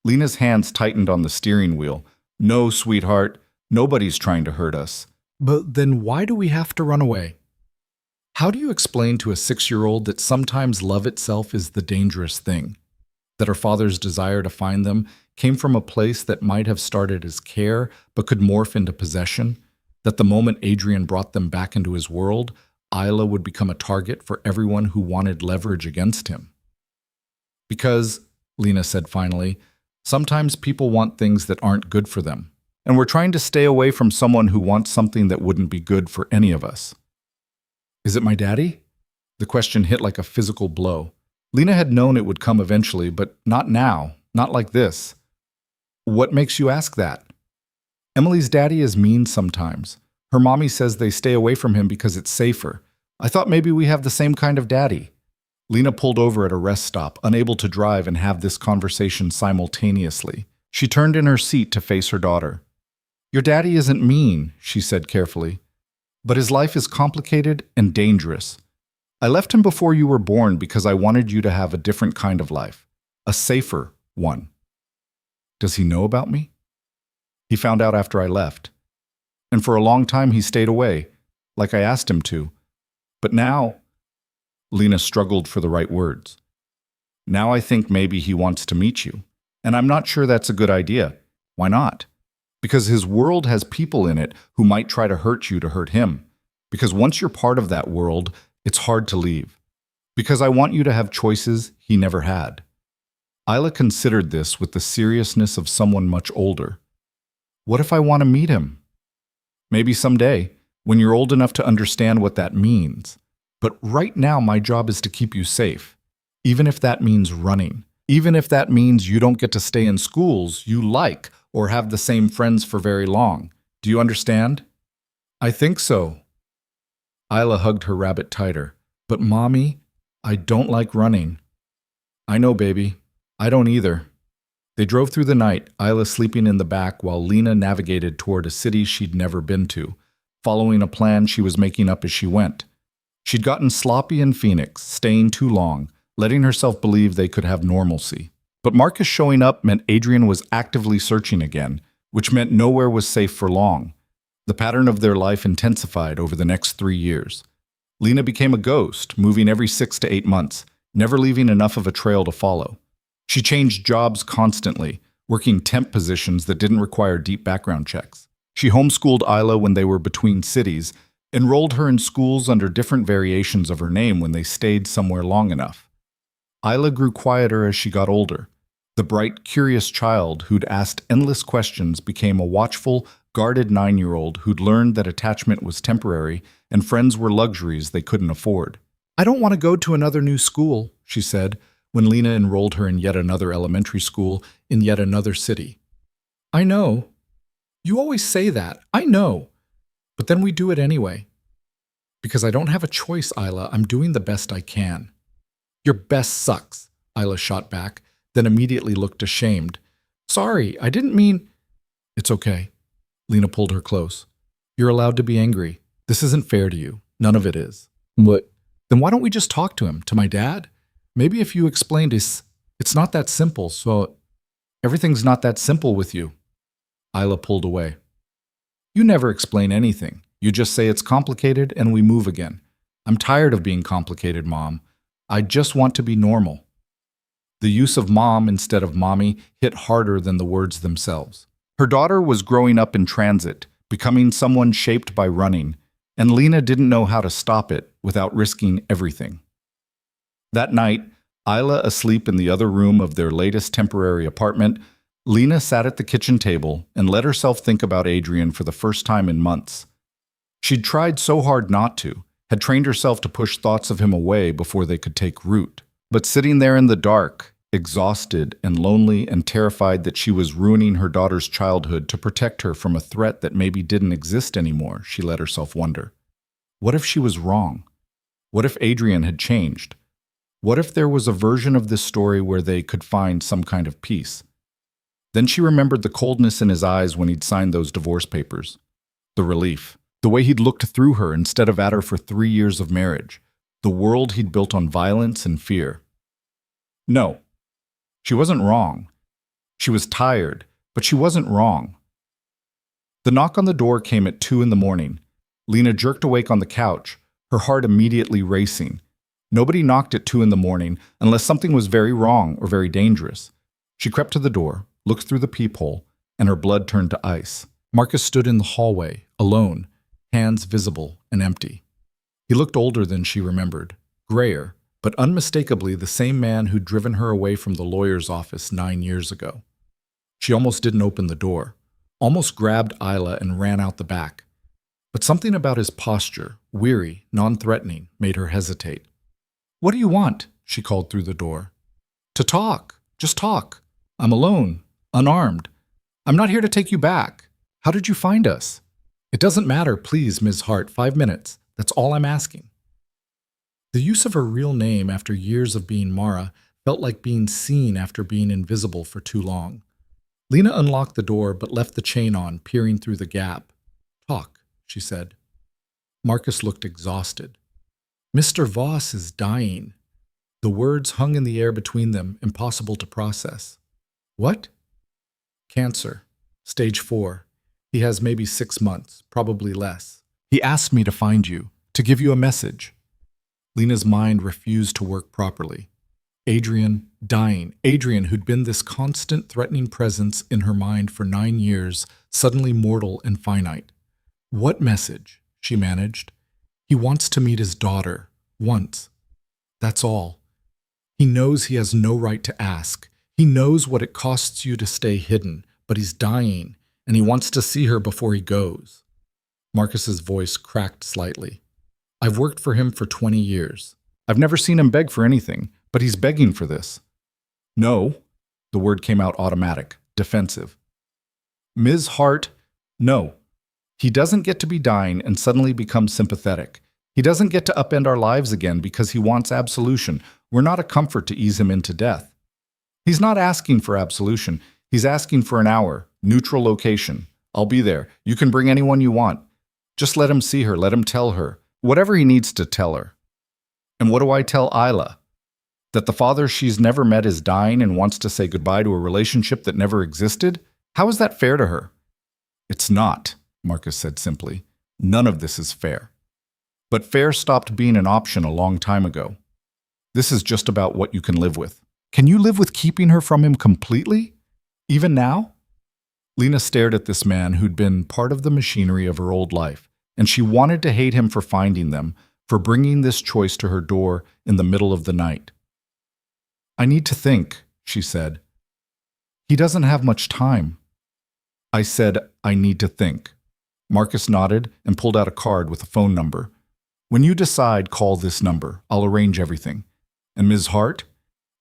Lena's hands tightened on the steering wheel. "No, sweetheart, nobody's trying to hurt us." "But then why do we have to run away?" How do you explain to a 6-year-old that sometimes love itself is the dangerous thing? That her father's desire to find them came from a place that might have started as care but could morph into possession? That the moment Adrian brought them back into his world, Isla would become a target for everyone who wanted leverage against him? "Because," Lena said finally, "sometimes people want things that aren't good for them. And we're trying to stay away from someone who wants something that wouldn't be good for any of us." "Is it my daddy?" The question hit like a physical blow. Lena had known it would come eventually, but not now, not like this. "What makes you ask that?" "Emily's daddy is mean sometimes. Her mommy says they stay away from him because it's safer. I thought maybe we have the same kind of daddy." Lena pulled over at a rest stop, unable to drive and have this conversation simultaneously. She turned in her seat to face her daughter. "Your daddy isn't mean," she said carefully, "but his life is complicated and dangerous. I left him before you were born because I wanted you to have a different kind of life, a safer one." "Does he know about me?" "He found out after I left. And for a long time he stayed away, like I asked him to. But now—" Lena struggled for the right words. "Now I think maybe he wants to meet you. And I'm not sure that's a good idea. Why not? Because his world has people in it who might try to hurt you to hurt him. Because once you're part of that world, it's hard to leave. Because I want you to have choices he never had." Isla considered this with the seriousness of someone much older. "What if I want to meet him?" "Maybe someday, when you're old enough to understand what that means. But right now my job is to keep you safe, even if that means running. Even if that means you don't get to stay in schools you like or have the same friends for very long. Do you understand?" "I think so." Isla hugged her rabbit tighter. But Mommy, I don't like running. I know, baby. I don't either. They drove through the night, Isla sleeping in the back while Lena navigated toward a city she'd never been to, following a plan she was making up as she went. She'd gotten sloppy in Phoenix, staying too long, letting herself believe they could have normalcy. But Marcus showing up meant Adrian was actively searching again, which meant nowhere was safe for long. The pattern of their life intensified over the next 3 years. Lena became a ghost, moving every 6 to 8 months, never leaving enough of a trail to follow. She changed jobs constantly, working temp positions that didn't require deep background checks. She homeschooled Isla when they were between cities, enrolled her in schools under different variations of her name when they stayed somewhere long enough. Isla grew quieter as she got older. The bright, curious child who'd asked endless questions became a watchful, guarded 9-year-old who'd learned that attachment was temporary and friends were luxuries they couldn't afford. "I don't want to go to another new school," she said, when Lena enrolled her in yet another elementary school in yet another city. "I know. You always say that. I know. But then we do it anyway. Because I don't have a choice, Isla. I'm doing the best I can." "Your best sucks," Isla shot back, then immediately looked ashamed. "Sorry, I didn't mean—" "It's okay." Lena pulled her close. "You're allowed to be angry. This isn't fair to you. None of it is." "What?" "Then why don't we just talk to him? To my dad? Maybe if you explained it's not that simple, so everything's not that simple with you." Isla pulled away. "You never explain anything. You just say it's complicated and we move again. I'm tired of being complicated, Mom. I just want to be normal." The use of mom instead of mommy hit harder than the words themselves. Her daughter was growing up in transit, becoming someone shaped by running, and Lena didn't know how to stop it without risking everything. That night, Isla asleep in the other room of their latest temporary apartment, Lena sat at the kitchen table and let herself think about Adrian for the first time in months. She'd tried so hard not to, had trained herself to push thoughts of him away before they could take root. But sitting there in the dark, exhausted and lonely and terrified that she was ruining her daughter's childhood to protect her from a threat that maybe didn't exist anymore, she let herself wonder. What if she was wrong? What if Adrian had changed? What if there was a version of this story where they could find some kind of peace? Then she remembered the coldness in his eyes when he'd signed those divorce papers. The relief. The way he'd looked through her instead of at her for 3 years of marriage. The world he'd built on violence and fear. No. She wasn't wrong. She was tired, but she wasn't wrong. The knock on the door came at 2 in the morning. Lena jerked awake on the couch, her heart immediately racing. Nobody knocked at 2 in the morning unless something was very wrong or very dangerous. She crept to the door, looked through the peephole, and her blood turned to ice. Marcus stood in the hallway, alone, hands visible and empty. He looked older than she remembered, grayer, but unmistakably the same man who'd driven her away from the lawyer's office 9 years ago. She almost didn't open the door, almost grabbed Isla and ran out the back. But something about his posture, weary, non-threatening, made her hesitate. "What do you want?" she called through the door. "To talk. Just talk. I'm alone, unarmed. I'm not here to take you back. How did you find us?" "It doesn't matter, please, Ms. Hart. 5 minutes. That's all I'm asking." The use of her real name after years of being Mara felt like being seen after being invisible for too long. Lena unlocked the door but left the chain on, peering through the gap. "Talk," she said. Marcus looked exhausted. "Mr. Voss is dying." The words hung in the air between them, impossible to process. "What?" "Cancer. Stage 4. He has maybe 6 months, probably less. He asked me to find you, to give you a message." Lena's mind refused to work properly. Adrian, dying. Adrian, who'd been this constant, threatening presence in her mind for 9 years, suddenly mortal and finite. "What message?" she managed. "He wants to meet his daughter. Once. That's all. He knows he has no right to ask. He knows what it costs you to stay hidden, but he's dying, and he wants to see her before he goes." Marcus's voice cracked slightly. "I've worked for him for 20 years. I've never seen him beg for anything, but he's begging for this." "No." The word came out automatic, defensive. "Ms. Hart, no. He doesn't get to be dying and suddenly become sympathetic. He doesn't get to upend our lives again because he wants absolution. We're not a comfort to ease him into death. He's not asking for absolution. He's asking for an hour, neutral location. I'll be there. You can bring anyone you want. Just let him see her. Let him tell her. Whatever he needs to tell her. And what do I tell Isla? That the father she's never met is dying and wants to say goodbye to a relationship that never existed? How is that fair to her? It's not, Marcus said simply. None of this is fair. But fair stopped being an option a long time ago. This is just about what you can live with. Can you live with keeping her from him completely? Even now? Lena stared at this man who'd been part of the machinery of her old life, and she wanted to hate him for finding them, for bringing this choice to her door in the middle of the night. I need to think, she said. He doesn't have much time. I said, I need to think. Marcus nodded and pulled out a card with a phone number. When you decide, call this number. I'll arrange everything. And Ms. Hart?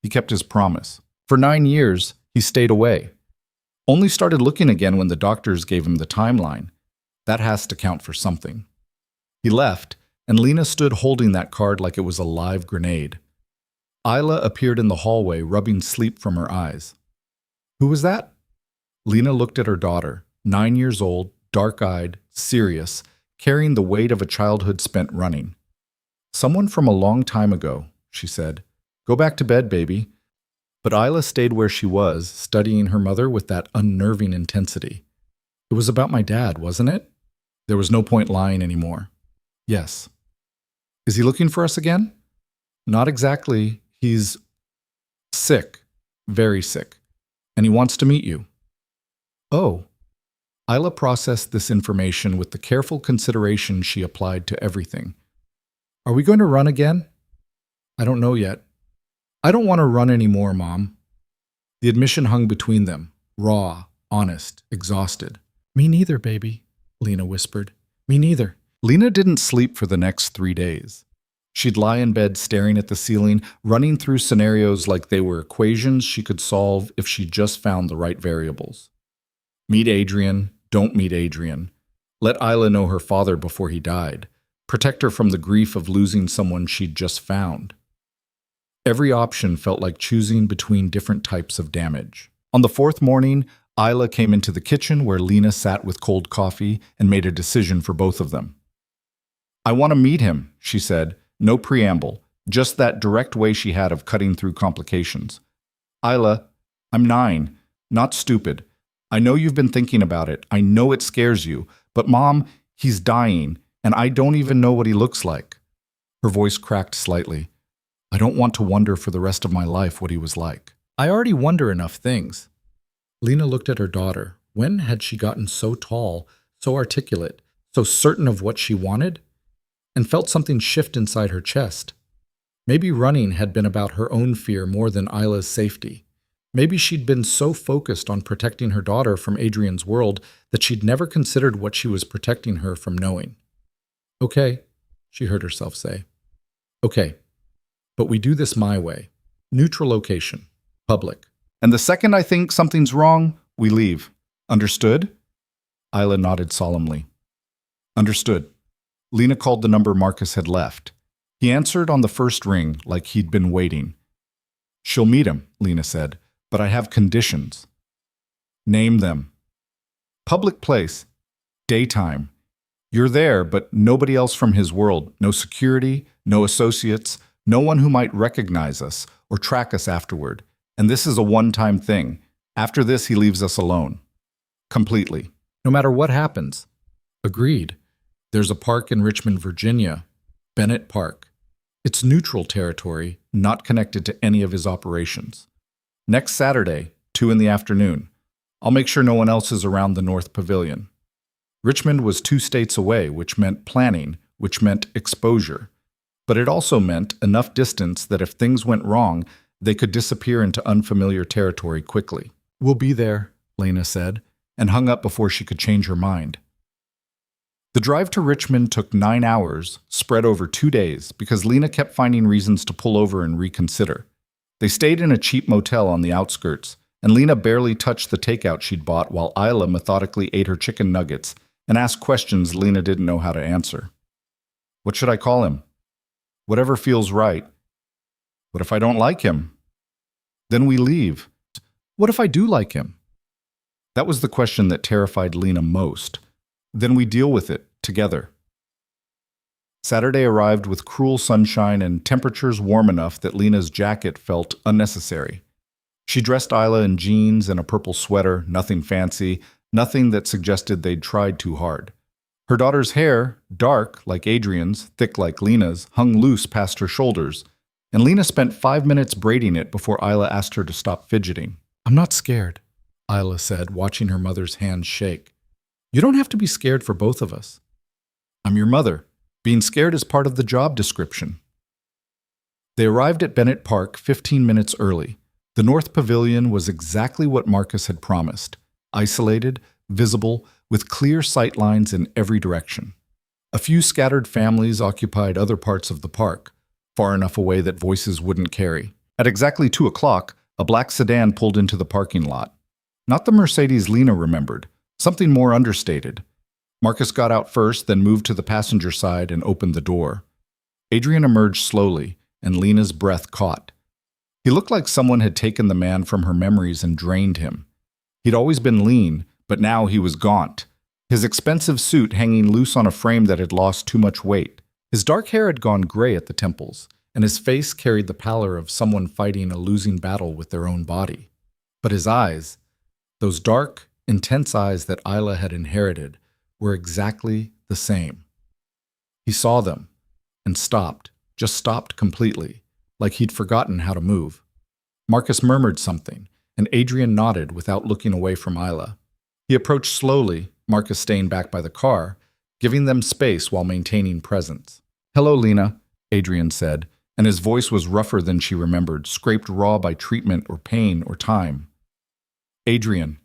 He kept his promise. For 9 years, he stayed away. Only started looking again when the doctors gave him the timeline. That has to count for something. He left, and Lena stood holding that card like it was a live grenade. Isla appeared in the hallway, rubbing sleep from her eyes. Who was that? Lena looked at her daughter, 9 years old, dark-eyed, serious, carrying the weight of a childhood spent running. Someone from a long time ago, she said. Go back to bed, baby. But Isla stayed where she was, studying her mother with that unnerving intensity. It was about my dad, wasn't it? There was no point lying anymore. Yes. Is he looking for us again? Not exactly. He's sick, very sick, and he wants to meet you. Oh. Isla processed this information with the careful consideration she applied to everything. Are we going to run again? I don't know yet. I don't want to run anymore, Mom. The admission hung between them, raw, honest, exhausted. Me neither, baby, Lena whispered. Me neither. Lena didn't sleep for the next 3 days. She'd lie in bed staring at the ceiling, running through scenarios like they were equations she could solve if she just found the right variables. Meet Adrian, don't meet Adrian. Let Isla know her father before he died. Protect her from the grief of losing someone she'd just found. Every option felt like choosing between different types of damage. On the 4th morning, Isla came into the kitchen where Lena sat with cold coffee and made a decision for both of them. I want to meet him, she said, no preamble, just that direct way she had of cutting through complications. Isla, I'm 9, not stupid. I know you've been thinking about it. I know it scares you. But Mom, he's dying, and I don't even know what he looks like. Her voice cracked slightly. I don't want to wonder for the rest of my life what he was like. I already wonder enough things. Lena looked at her daughter. When had she gotten so tall, so articulate, so certain of what she wanted? And felt something shift inside her chest. Maybe running had been about her own fear more than Isla's safety. Maybe she'd been so focused on protecting her daughter from Adrian's world that she'd never considered what she was protecting her from knowing. Okay, she heard herself say. Okay, but we do this my way. Neutral location. Public. And the second I think something's wrong, we leave. Understood? Isla nodded solemnly. Understood. Lena called the number Marcus had left. He answered on the first ring like he'd been waiting. She'll meet him, Lena said, but I have conditions. Name them. Public place. Daytime. You're there, but nobody else from his world. No security, no associates, no one who might recognize us or track us afterward. And this is a one-time thing. After this, he leaves us alone. Completely. No matter what happens. Agreed. There's a park in Richmond, Virginia. Bennett Park. It's neutral territory, not connected to any of his operations. Next Saturday, 2 in the afternoon. I'll make sure no one else is around the North Pavilion. Richmond was 2 states away, which meant planning, which meant exposure. But it also meant enough distance that if things went wrong, they could disappear into unfamiliar territory quickly. We'll be there, Lena said, and hung up before she could change her mind. The drive to Richmond took 9 hours, spread over 2 days, because Lena kept finding reasons to pull over and reconsider. They stayed in a cheap motel on the outskirts, and Lena barely touched the takeout she'd bought while Isla methodically ate her chicken nuggets and asked questions Lena didn't know how to answer. What should I call him? Whatever feels right. What if I don't like him? Then we leave. What if I do like him? That was the question that terrified Lena most. Then we deal with it, together. Saturday arrived with cruel sunshine and temperatures warm enough that Lena's jacket felt unnecessary. She dressed Isla in jeans and a purple sweater, nothing fancy, nothing that suggested they'd tried too hard. Her daughter's hair, dark like Adrian's, thick like Lena's, hung loose past her shoulders, and Lena spent 5 minutes braiding it before Isla asked her to stop fidgeting. "I'm not scared," Isla said, watching her mother's hands shake. "You don't have to be scared for both of us. I'm your mother. Being scared is part of the job description." They arrived at Bennett Park 15 minutes early. The North Pavilion was exactly what Marcus had promised: isolated, visible, with clear sight lines in every direction. A few scattered families occupied other parts of the park, far enough away that voices wouldn't carry. At exactly 2 o'clock, a black sedan pulled into the parking lot. Not the Mercedes Lena remembered, something more understated. Marcus got out first, then moved to the passenger side and opened the door. Adrian emerged slowly, and Lena's breath caught. He looked like someone had taken the man from her memories and drained him. He'd always been lean, but now he was gaunt, his expensive suit hanging loose on a frame that had lost too much weight. His dark hair had gone gray at the temples, and his face carried the pallor of someone fighting a losing battle with their own body. But his eyes, those dark, intense eyes that Isla had inherited, were exactly the same. He saw them and stopped, just stopped completely, like he'd forgotten how to move. Marcus murmured something, and Adrian nodded without looking away from Isla. He approached slowly, Marcus staying back by the car, giving them space while maintaining presence. "Hello, Lena," Adrian said, and his voice was rougher than she remembered, scraped raw by treatment or pain or time. "Adrian."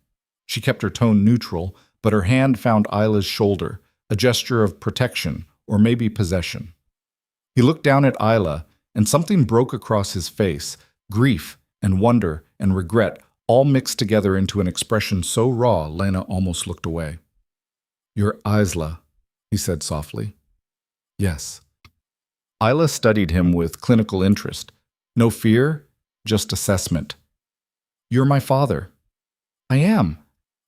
She kept her tone neutral, but her hand found Isla's shoulder, a gesture of protection or maybe possession. He looked down at Isla, and something broke across his face, grief and wonder and regret all mixed together into an expression so raw Lena almost looked away. "You're Isla," he said softly. "Yes." Isla studied him with clinical interest. No fear, just assessment. "You're my father." "I am.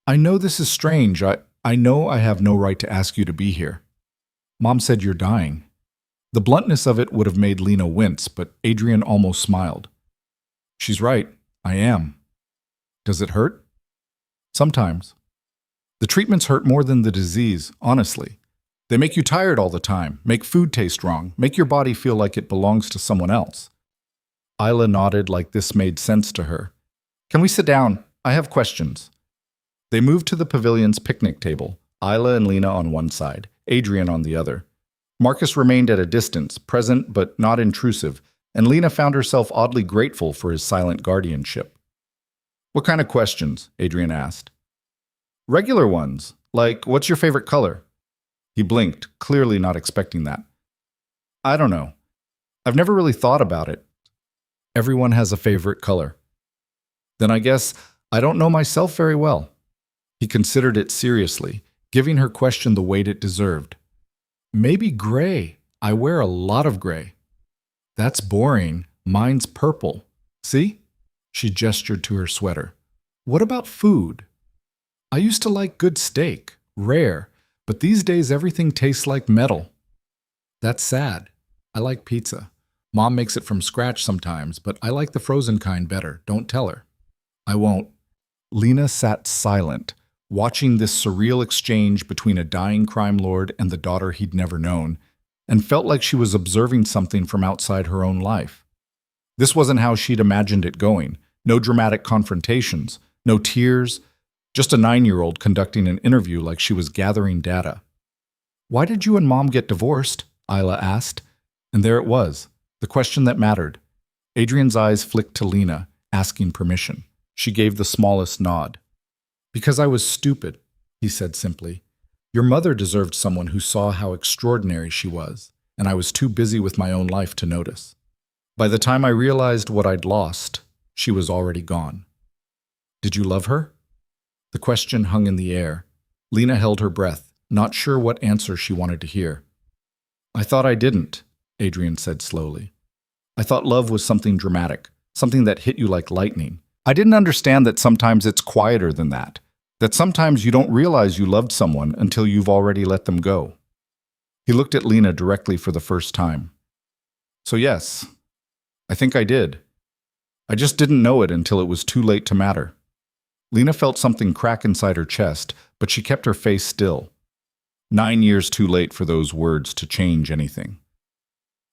I know this is strange. I know I have no right to ask you to be here. Mom said you're dying." The bluntness of it would have made Lena wince, but Adrian almost smiled. "She's right. I am." "Does it hurt?" "Sometimes. The treatments hurt more than the disease, honestly. They make you tired all the time, make food taste wrong, make your body feel like it belongs to someone else." Isla nodded like this made sense to her. "Can we sit down? I have questions." They moved to the pavilion's picnic table, Isla and Lena on one side, Adrian on the other. Marcus remained at a distance, present but not intrusive, and Lena found herself oddly grateful for his silent guardianship. "What kind of questions?" Adrian asked. "Regular ones, like what's your favorite color?" He blinked, clearly not expecting that. "I don't know. I've never really thought about it. Everyone has a favorite color." "Then I guess I don't know myself very well." He considered it seriously, giving her question the weight it deserved. "Maybe gray. I wear a lot of gray." "That's boring. Mine's purple. See?" She gestured to her sweater. "What about food?" "I used to like good steak, rare, but these days everything tastes like metal." "That's sad. I like pizza. Mom makes it from scratch sometimes, but I like the frozen kind better. Don't tell her." "I won't." Lena sat silent, watching this surreal exchange between a dying crime lord and the daughter he'd never known, and felt like she was observing something from outside her own life. This wasn't how she'd imagined it going. No dramatic confrontations, no tears, just a 9-year-old conducting an interview like she was gathering data. "Why did you and Mom get divorced?" Isla asked. And there it was, the question that mattered. Adrian's eyes flicked to Lena, asking permission. She gave the smallest nod. "Because I was stupid," he said simply. "Your mother deserved someone who saw how extraordinary she was, and I was too busy with my own life to notice. By the time I realized what I'd lost, she was already gone." "Did you love her?" The question hung in the air. Lena held her breath, not sure what answer she wanted to hear. I thought I didn't, Adrian said slowly. I thought love was something dramatic, something that hit you like lightning. I didn't understand that sometimes it's quieter than that sometimes you don't realize you loved someone until you've already let them go. He looked at Lena directly for the first time. So yes, I think I did. I just didn't know it until it was too late to matter. Lena felt something crack inside her chest, but she kept her face still. 9 years too late for those words to change anything.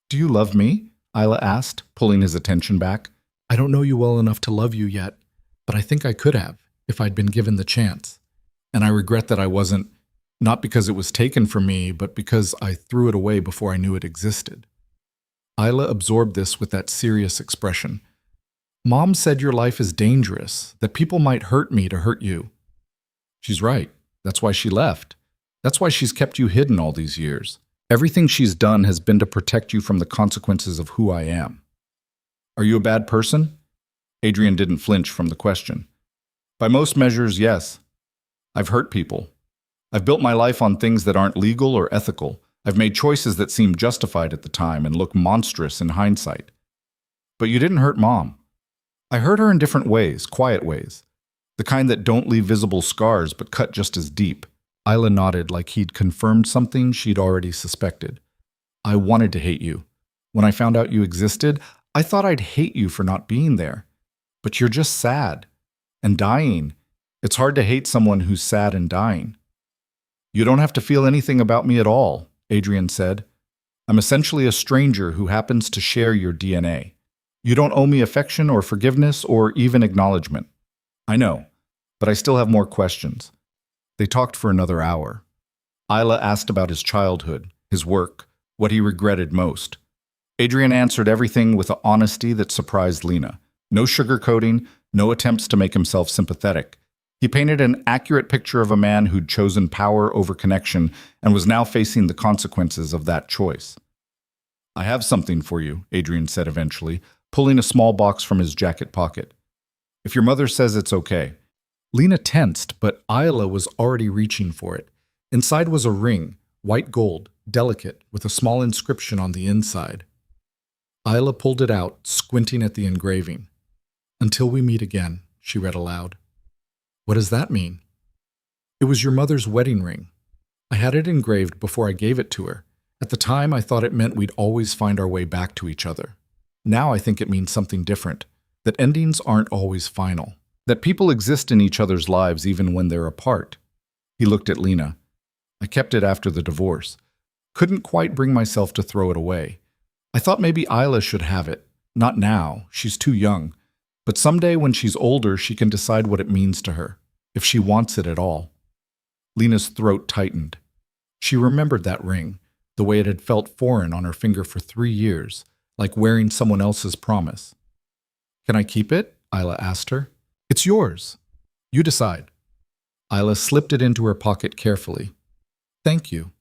Do you love me? Isla asked, pulling his attention back. I don't know you well enough to love you yet, but I think I could have, if I'd been given the chance. And I regret that I wasn't, not because it was taken from me, but because I threw it away before I knew it existed. Isla absorbed this with that serious expression. Mom said your life is dangerous, that people might hurt me to hurt you. She's right. That's why she left. That's why she's kept you hidden all these years. Everything she's done has been to protect you from the consequences of who I am. Are you a bad person? Adrian didn't flinch from the question. By most measures, yes. I've hurt people. I've built my life on things that aren't legal or ethical. I've made choices that seemed justified at the time and look monstrous in hindsight. But you didn't hurt Mom. I hurt her in different ways, quiet ways. The kind that don't leave visible scars but cut just as deep. Isla nodded like he'd confirmed something she'd already suspected. I wanted to hate you. When I found out you existed, I thought I'd hate you for not being there. But you're just sad. And dying. It's hard to hate someone who's sad and dying. You don't have to feel anything about me at all, Adrian said. I'm essentially a stranger who happens to share your DNA. You don't owe me affection or forgiveness or even acknowledgement. I know, but I still have more questions. They talked for another hour. Isla asked about his childhood, his work, what he regretted most. Adrian answered everything with an honesty that surprised Lena. No sugarcoating, no attempts to make himself sympathetic. He painted an accurate picture of a man who'd chosen power over connection and was now facing the consequences of that choice. I have something for you, Adrian said eventually, pulling a small box from his jacket pocket. If your mother says it's okay. Lena tensed, but Isla was already reaching for it. Inside was a ring, white gold, delicate, with a small inscription on the inside. Isla pulled it out, squinting at the engraving. Until we meet again, she read aloud. What does that mean? It was your mother's wedding ring. I had it engraved before I gave it to her. At the time, I thought it meant we'd always find our way back to each other. Now I think it means something different, that endings aren't always final, that people exist in each other's lives even when they're apart. He looked at Lena. I kept it after the divorce. Couldn't quite bring myself to throw it away. I thought maybe Isla should have it. Not now, she's too young. But someday when she's older, she can decide what it means to her, if she wants it at all. Lena's throat tightened. She remembered that ring, the way it had felt foreign on her finger for 3 years, like wearing someone else's promise. Can I keep it? Isla asked her. It's yours. You decide. Isla slipped it into her pocket carefully. Thank you.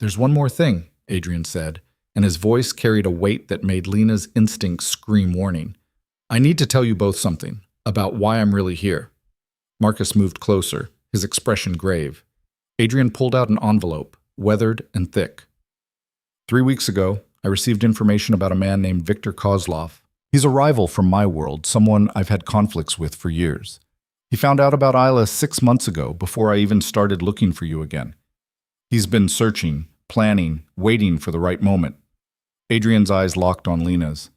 There's one more thing, Adrian said, and his voice carried a weight that made Lena's instincts scream warning. I need to tell you both something, about why I'm really here. Marcus moved closer, his expression grave. Adrian pulled out an envelope, weathered and thick. 3 weeks ago, I received information about a man named Victor Kozlov. He's a rival from my world, someone I've had conflicts with for years. He found out about Isla 6 months ago, before I even started looking for you again. He's been searching, planning, waiting for the right moment. Adrian's eyes locked on Lena's.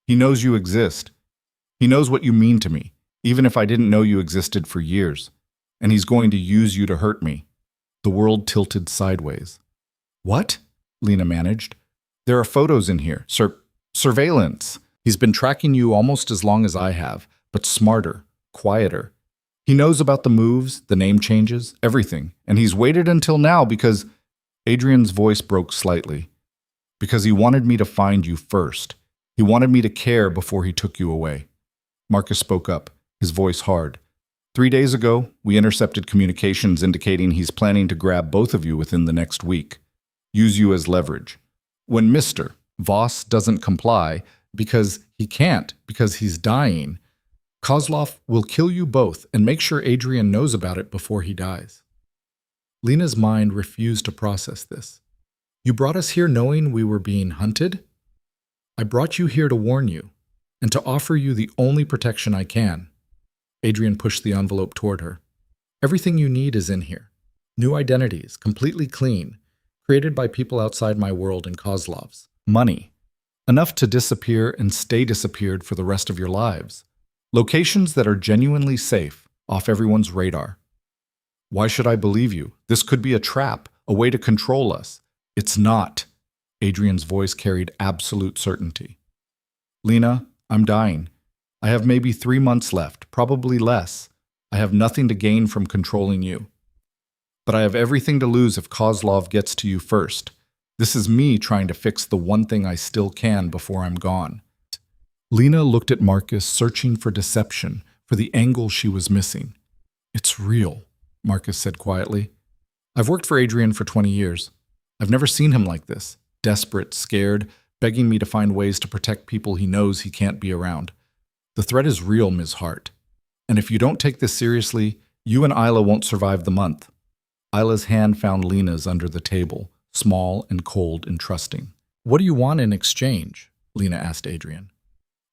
He knows you exist. He knows what you mean to me, even if I didn't know you existed for years. And he's going to use you to hurt me. The world tilted sideways. What? Lena managed. There are photos in here. Surveillance. He's been tracking you almost as long as I have, but smarter, quieter. He knows about the moves, the name changes, everything. And he's waited until now because... Adrian's voice broke slightly. Because he wanted me to find you first. He wanted me to care before he took you away. Marcus spoke up, his voice hard. 3 days ago, we intercepted communications indicating he's planning to grab both of you within the next week. Use you as leverage. When Mr. Voss doesn't comply, because he can't, because he's dying, Kozlov will kill you both and make sure Adrian knows about it before he dies. Lena's mind refused to process this. You brought us here knowing we were being hunted? I brought you here to warn you, and to offer you the only protection I can. Adrian pushed the envelope toward her. Everything you need is in here. New identities, completely clean, created by people outside my world and Kozlov's. Money. Enough to disappear and stay disappeared for the rest of your lives. Locations that are genuinely safe, off everyone's radar. Why should I believe you? This could be a trap, a way to control us. It's not. Adrian's voice carried absolute certainty. Lena, I'm dying. I have maybe 3 months left, probably less. I have nothing to gain from controlling you. But I have everything to lose if Kozlov gets to you first. This is me trying to fix the one thing I still can before I'm gone. Lena looked at Marcus, searching for deception, for the angle she was missing. It's real, Marcus said quietly. I've worked for Adrian for 20 years. I've never seen him like this, desperate, scared, begging me to find ways to protect people he knows he can't be around. The threat is real, Ms. Hart. And if you don't take this seriously, you and Isla won't survive the month. Isla's hand found Lena's under the table, small and cold and trusting. What do you want in exchange? Lena asked Adrian.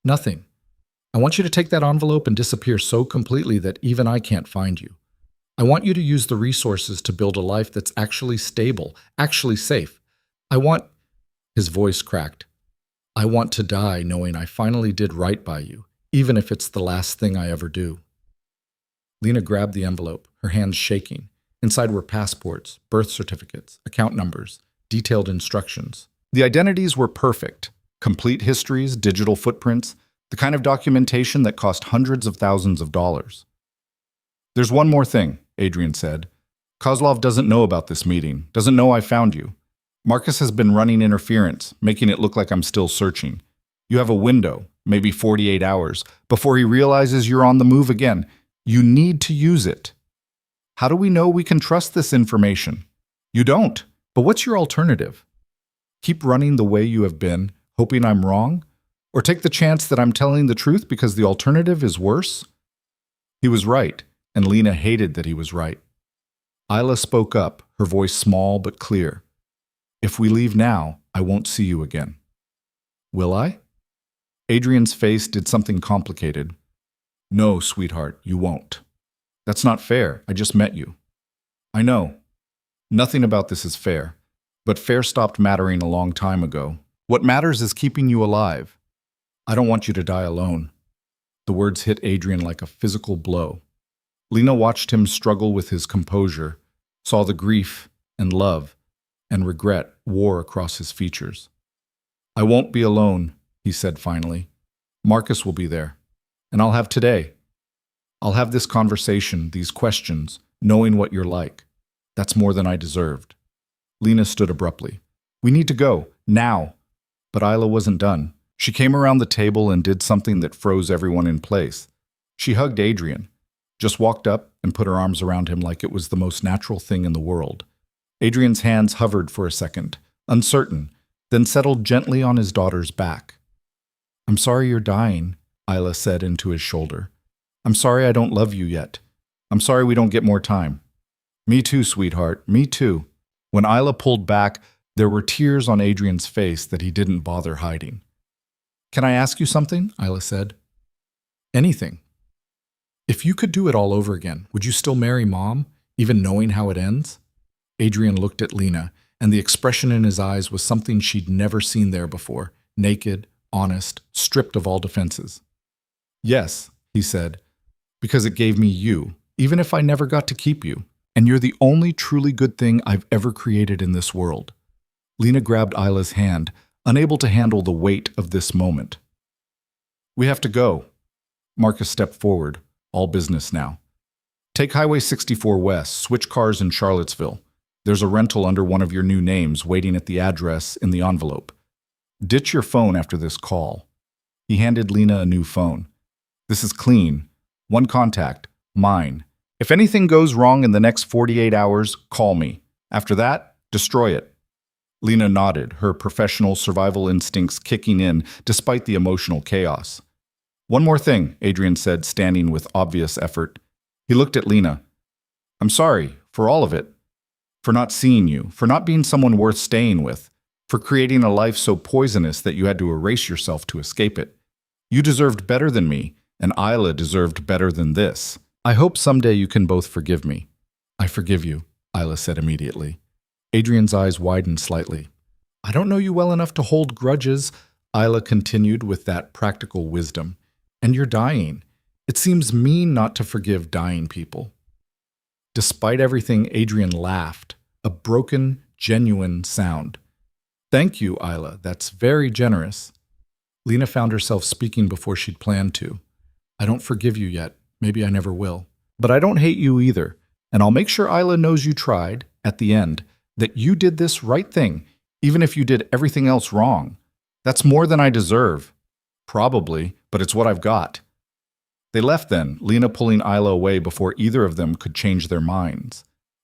Nothing. I want you to take that envelope and disappear so completely that even I can't find you. I want you to use the resources to build a life that's actually stable, actually safe. His voice cracked. I want to die knowing I finally did right by you, even if it's the last thing I ever do. Lena grabbed the envelope, her hands shaking. Inside were passports, birth certificates, account numbers, detailed instructions. The identities were perfect. Complete histories, digital footprints, the kind of documentation that cost hundreds of thousands of dollars. There's one more thing, Adrian said. Kozlov doesn't know about this meeting, doesn't know I found you. Marcus has been running interference, making it look like I'm still searching. You have a window, maybe 48 hours, before he realizes you're on the move again. You need to use it. How do we know we can trust this information? You don't. But what's your alternative? Keep running the way you have been, hoping I'm wrong? Or take the chance that I'm telling the truth because the alternative is worse? He was right, and Lena hated that he was right. Isla spoke up, her voice small but clear. If we leave now, I won't see you again. Will I? Adrian's face did something complicated. No, sweetheart, you won't. That's not fair. I just met you. I know. Nothing about this is fair. But fair stopped mattering a long time ago. What matters is keeping you alive. I don't want you to die alone. The words hit Adrian like a physical blow. Lena watched him struggle with his composure, saw the grief and love and regret war across his features. I won't be alone, he said finally. Marcus will be there. And I'll have today. I'll have this conversation, these questions, knowing what you're like. That's more than I deserved. Lena stood abruptly. We need to go, now. But Isla wasn't done. She came around the table and did something that froze everyone in place. She hugged Adrian, just walked up and put her arms around him like it was the most natural thing in the world. Adrian's hands hovered for a second, uncertain, then settled gently on his daughter's back. I'm sorry you're dying, Isla said into his shoulder. I'm sorry I don't love you yet. I'm sorry we don't get more time. Me too, sweetheart, me too. When Isla pulled back, there were tears on Adrian's face that he didn't bother hiding. Can I ask you something? Isla said. Anything. If you could do it all over again, would you still marry Mom, even knowing how it ends? Adrian looked at Lena, and the expression in his eyes was something she'd never seen there before, naked, honest, stripped of all defenses. Yes, he said, because it gave me you, even if I never got to keep you, and you're the only truly good thing I've ever created in this world. Lena grabbed Isla's hand, unable to handle the weight of this moment. We have to go. Marcus stepped forward, all business now. Take Highway 64 West, switch cars in Charlottesville. There's a rental under one of your new names waiting at the address in the envelope. Ditch your phone after this call. He handed Lena a new phone. This is clean. One contact, mine. If anything goes wrong in the next 48 hours, call me. After that, destroy it. Lena nodded, her professional survival instincts kicking in despite the emotional chaos. One more thing, Adrian said, standing with obvious effort. He looked at Lena. I'm sorry for all of it. for not seeing you, for not being someone worth staying with, for creating a life so poisonous that you had to erase yourself to escape it. You deserved better than me, and Isla deserved better than this. I hope someday you can both forgive me." "I forgive you," Isla said immediately. Adrian's eyes widened slightly. "I don't know you well enough to hold grudges," Isla continued with that practical wisdom. "And you're dying. It seems mean not to forgive dying people." Despite everything, Adrian laughed, a broken, genuine sound. "Thank you, Isla. That's very generous." Lena found herself speaking before she'd planned to. "I don't forgive you yet. Maybe I never will. But I don't hate you either. And I'll make sure Isla knows you tried, at the end, that you did this right thing, even if you did everything else wrong. That's more than I deserve. Probably, but it's what I've got." They left then, Lena pulling Isla away before either of them could change their minds.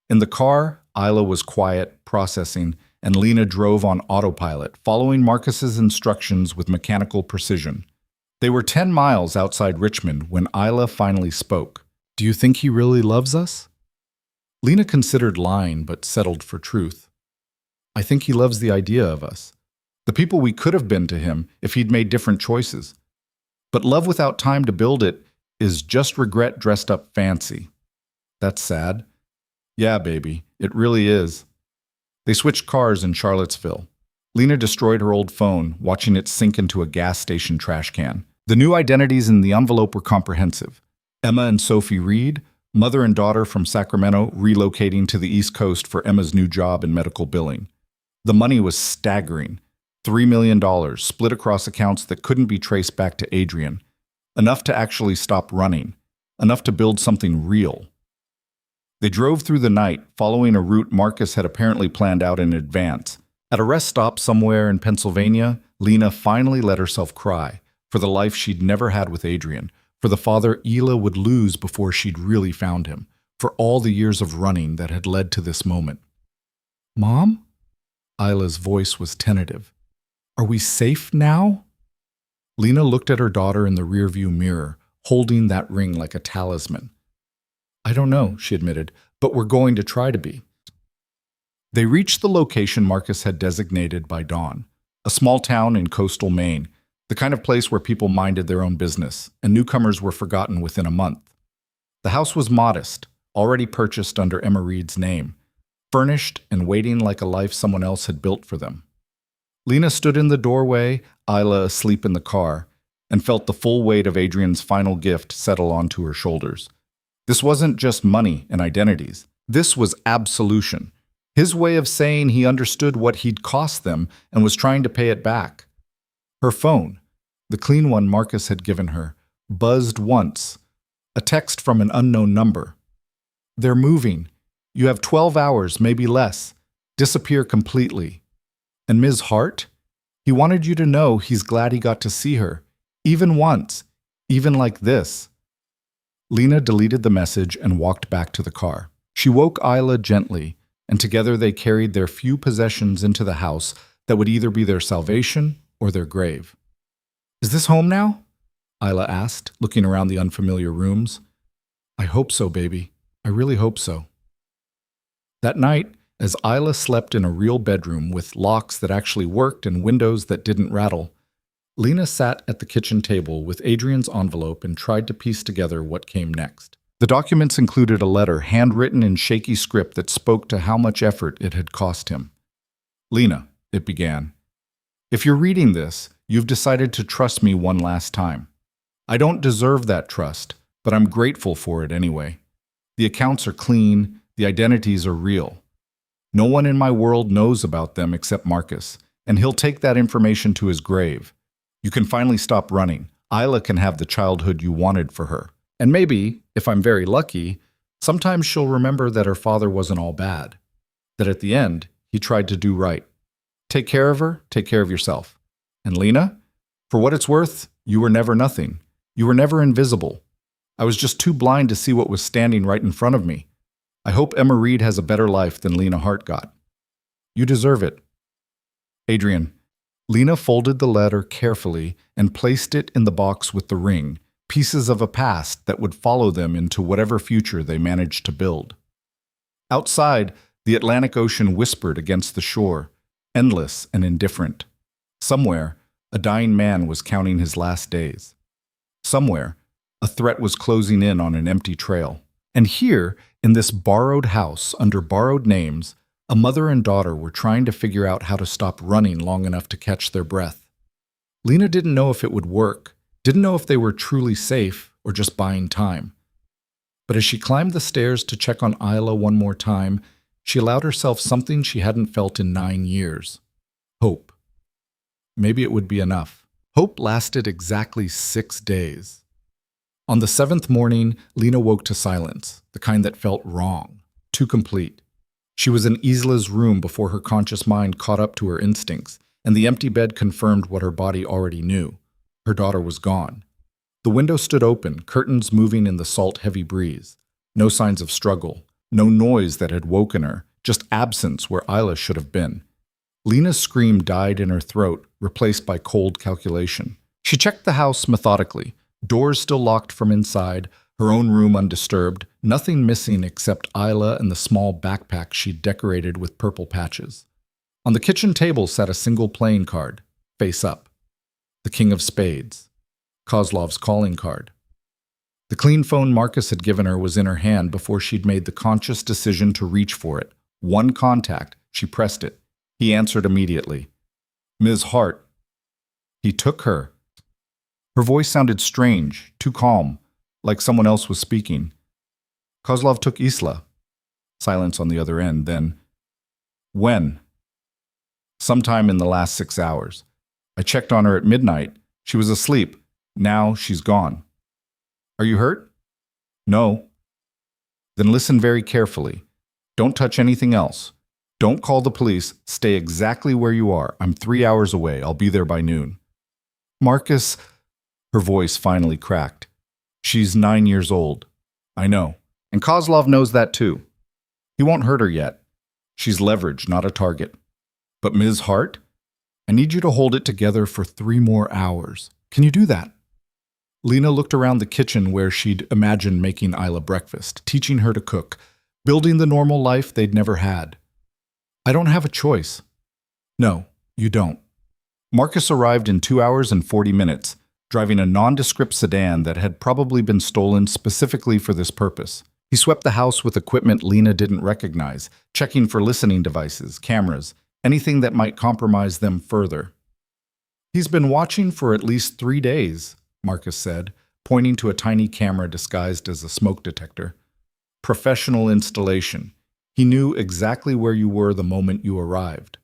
In the car, Isla was quiet, processing, and Lena drove on autopilot, following Marcus's instructions with mechanical precision. They were 10 miles outside Richmond when Isla finally spoke. "Do you think he really loves us?" Lena considered lying, but settled for truth. "I think he loves the idea of us. The people we could have been to him if he'd made different choices. But love without time to build it is just regret dressed up fancy." "That's sad." "Yeah, baby, it really is." They switched cars in Charlottesville. Lena destroyed her old phone, watching it sink into a gas station trash can. The new identities in the envelope were comprehensive. Emma and Sophie Reed, mother and daughter from Sacramento, relocating to the East Coast for Emma's new job in medical billing. The money was staggering. $3 million split across accounts that couldn't be traced back to Adrian. Enough to actually stop running. Enough to build something real. They drove through the night, following a route Marcus had apparently planned out in advance. At a rest stop somewhere in Pennsylvania, Lena finally let herself cry, for the life she'd never had with Adrian, for the father Ela would lose before she'd really found him, for all the years of running that had led to this moment. "Mom?" Isla's voice was tentative. "Are we safe now?" Lena looked at her daughter in the rearview mirror, holding that ring like a talisman. "I don't know," she admitted, "but we're going to try to be." They reached the location Marcus had designated by dawn, a small town in coastal Maine, the kind of place where people minded their own business, and newcomers were forgotten within a month. The house was modest, already purchased under Emma Reed's name, furnished and waiting like a life someone else had built for them. Lena stood in the doorway, Isla asleep in the car, and felt the full weight of Adrian's final gift settle onto her shoulders. This wasn't just money and identities. This was absolution. His way of saying he understood what he'd cost them and was trying to pay it back. Her phone, the clean one Marcus had given her, buzzed once. A text from an unknown number. "They're moving. You have 12 hours, maybe less. Disappear completely." And Ms. Hart? He wanted you to know he's glad he got to see her. Even once. Even like this. Lena deleted the message and walked back to the car. She woke Isla gently, and together they carried their few possessions into the house that would either be their salvation or their grave. "Is this home now?" Isla asked, looking around the unfamiliar rooms. "I hope so, baby. I really hope so." That night, as Isla slept in a real bedroom with locks that actually worked and windows that didn't rattle, Lena sat at the kitchen table with Adrian's envelope and tried to piece together what came next. The documents included a letter handwritten in shaky script that spoke to how much effort it had cost him. "Lena," it began, "if you're reading this, you've decided to trust me one last time. I don't deserve that trust, but I'm grateful for it anyway. The accounts are clean, the identities are real. No one in my world knows about them except Marcus, and he'll take that information to his grave. You can finally stop running. Isla can have the childhood you wanted for her. And maybe, if I'm very lucky, sometimes she'll remember that her father wasn't all bad. That at the end, he tried to do right. Take care of her, take care of yourself. And Lena, for what it's worth, you were never nothing. You were never invisible. I was just too blind to see what was standing right in front of me. I hope Emma Reed has a better life than Lena Hart got. You deserve it. Adrian." Lena folded the letter carefully and placed it in the box with the ring, pieces of a past that would follow them into whatever future they managed to build. Outside, The Atlantic Ocean whispered against the shore, endless and indifferent. Somewhere, a dying man was counting his last days. Somewhere, a threat was closing in on an empty trail. And here, in this borrowed house under borrowed names, a mother and daughter were trying to figure out how to stop running long enough to catch their breath. Lena didn't know if it would work, didn't know if they were truly safe or just buying time. But as she climbed the stairs to check on Isla one more time, she allowed herself something she hadn't felt in 9 years. Hope. Maybe it would be enough. Hope lasted exactly 6 days. On the 7th morning, Lena woke to silence, the kind that felt wrong, too complete. She was in Isla's room before her conscious mind caught up to her instincts, and the empty bed confirmed what her body already knew. Her daughter was gone. The window stood open, curtains moving in the salt-heavy breeze. No signs of struggle, no noise that had woken her, just absence where Isla should have been. Lena's scream died in her throat, replaced by cold calculation. She checked the house methodically, doors still locked from inside, her own room undisturbed, nothing missing except Isla and the small backpack she'd decorated with purple patches. On the kitchen table sat a single playing card, face up. The King of Spades. Kozlov's calling card. The clean phone Marcus had given her was in her hand before she'd made the conscious decision to reach for it. One contact, she pressed it. He answered immediately. Ms. Hart. He took her. Her voice sounded strange, too calm, like someone else was speaking. Kozlov took Isla. Silence on the other end, then. When? Sometime in the last 6 hours. I checked on her at midnight. She was asleep. Now she's gone. Are you hurt? No. Then listen very carefully. Don't touch anything else. Don't call the police. Stay exactly where you are. I'm 3 hours away. I'll be there by noon. Marcus, her voice finally cracked. She's 9 years old. I know. And Kozlov knows that too. He won't hurt her yet. She's leverage, not a target. But Ms. Hart, I need you to hold it together for 3 more hours. Can you do that? Lena looked around the kitchen where she'd imagined making Isla breakfast, teaching her to cook, building the normal life they'd never had. I don't have a choice. No, you don't. Marcus arrived in 2 hours and 40 minutes, driving a nondescript sedan that had probably been stolen specifically for this purpose. He swept the house with equipment Lena didn't recognize, checking for listening devices, cameras, anything that might compromise them further. He's been watching for at least 3 days, Marcus said, pointing to a tiny camera disguised as a smoke detector. Professional installation. He knew exactly where you were the moment you arrived.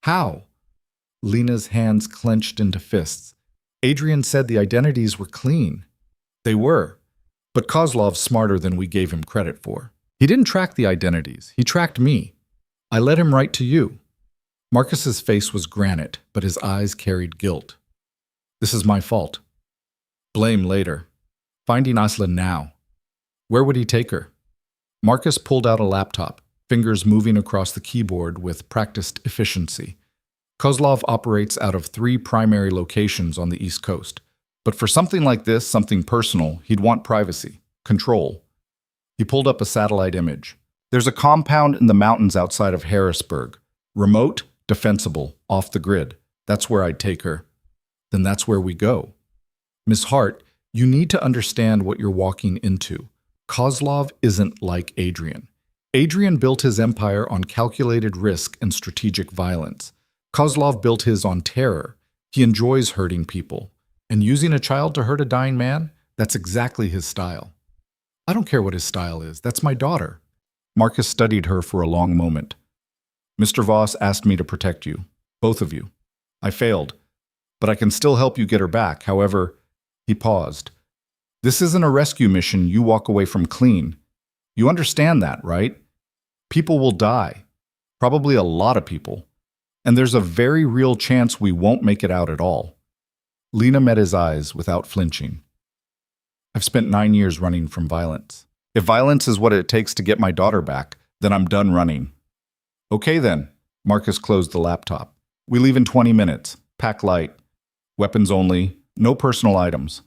How? Lena's hands clenched into fists. Adrian said the identities were clean. They were. But Kozlov's smarter than we gave him credit for. He didn't track the identities. He tracked me. I led him right to you. Marcus's face was granite, but his eyes carried guilt. This is my fault. Blame later. Finding Isla now. Where would he take her? Marcus pulled out a laptop, fingers moving across the keyboard with practiced efficiency. Kozlov operates out of 3 primary locations on the East Coast. But for something like this, something personal, he'd want privacy, control. He pulled up a satellite image. There's a compound in the mountains outside of Harrisburg. Remote, defensible, off the grid. That's where I'd take her. Then that's where we go. Ms. Hart, you need to understand what you're walking into. Kozlov isn't like Adrian. Adrian built his empire on calculated risk and strategic violence. Kozlov built his on terror. He enjoys hurting people. And using a child to hurt a dying man? That's exactly his style. I don't care what his style is. That's my daughter. Marcus studied her for a long moment. Mr. Voss asked me to protect you. Both of you. I failed. But I can still help you get her back. However, he paused. This isn't a rescue mission you walk away from clean. You understand that, right? People will die. Probably a lot of people. And there's a very real chance we won't make it out at all. Lena met his eyes without flinching. I've spent 9 years running from violence. If violence is what it takes to get my daughter back, then I'm done running. Okay then. Marcus closed the laptop. We leave in 20 minutes. Pack light. Weapons only. No personal items.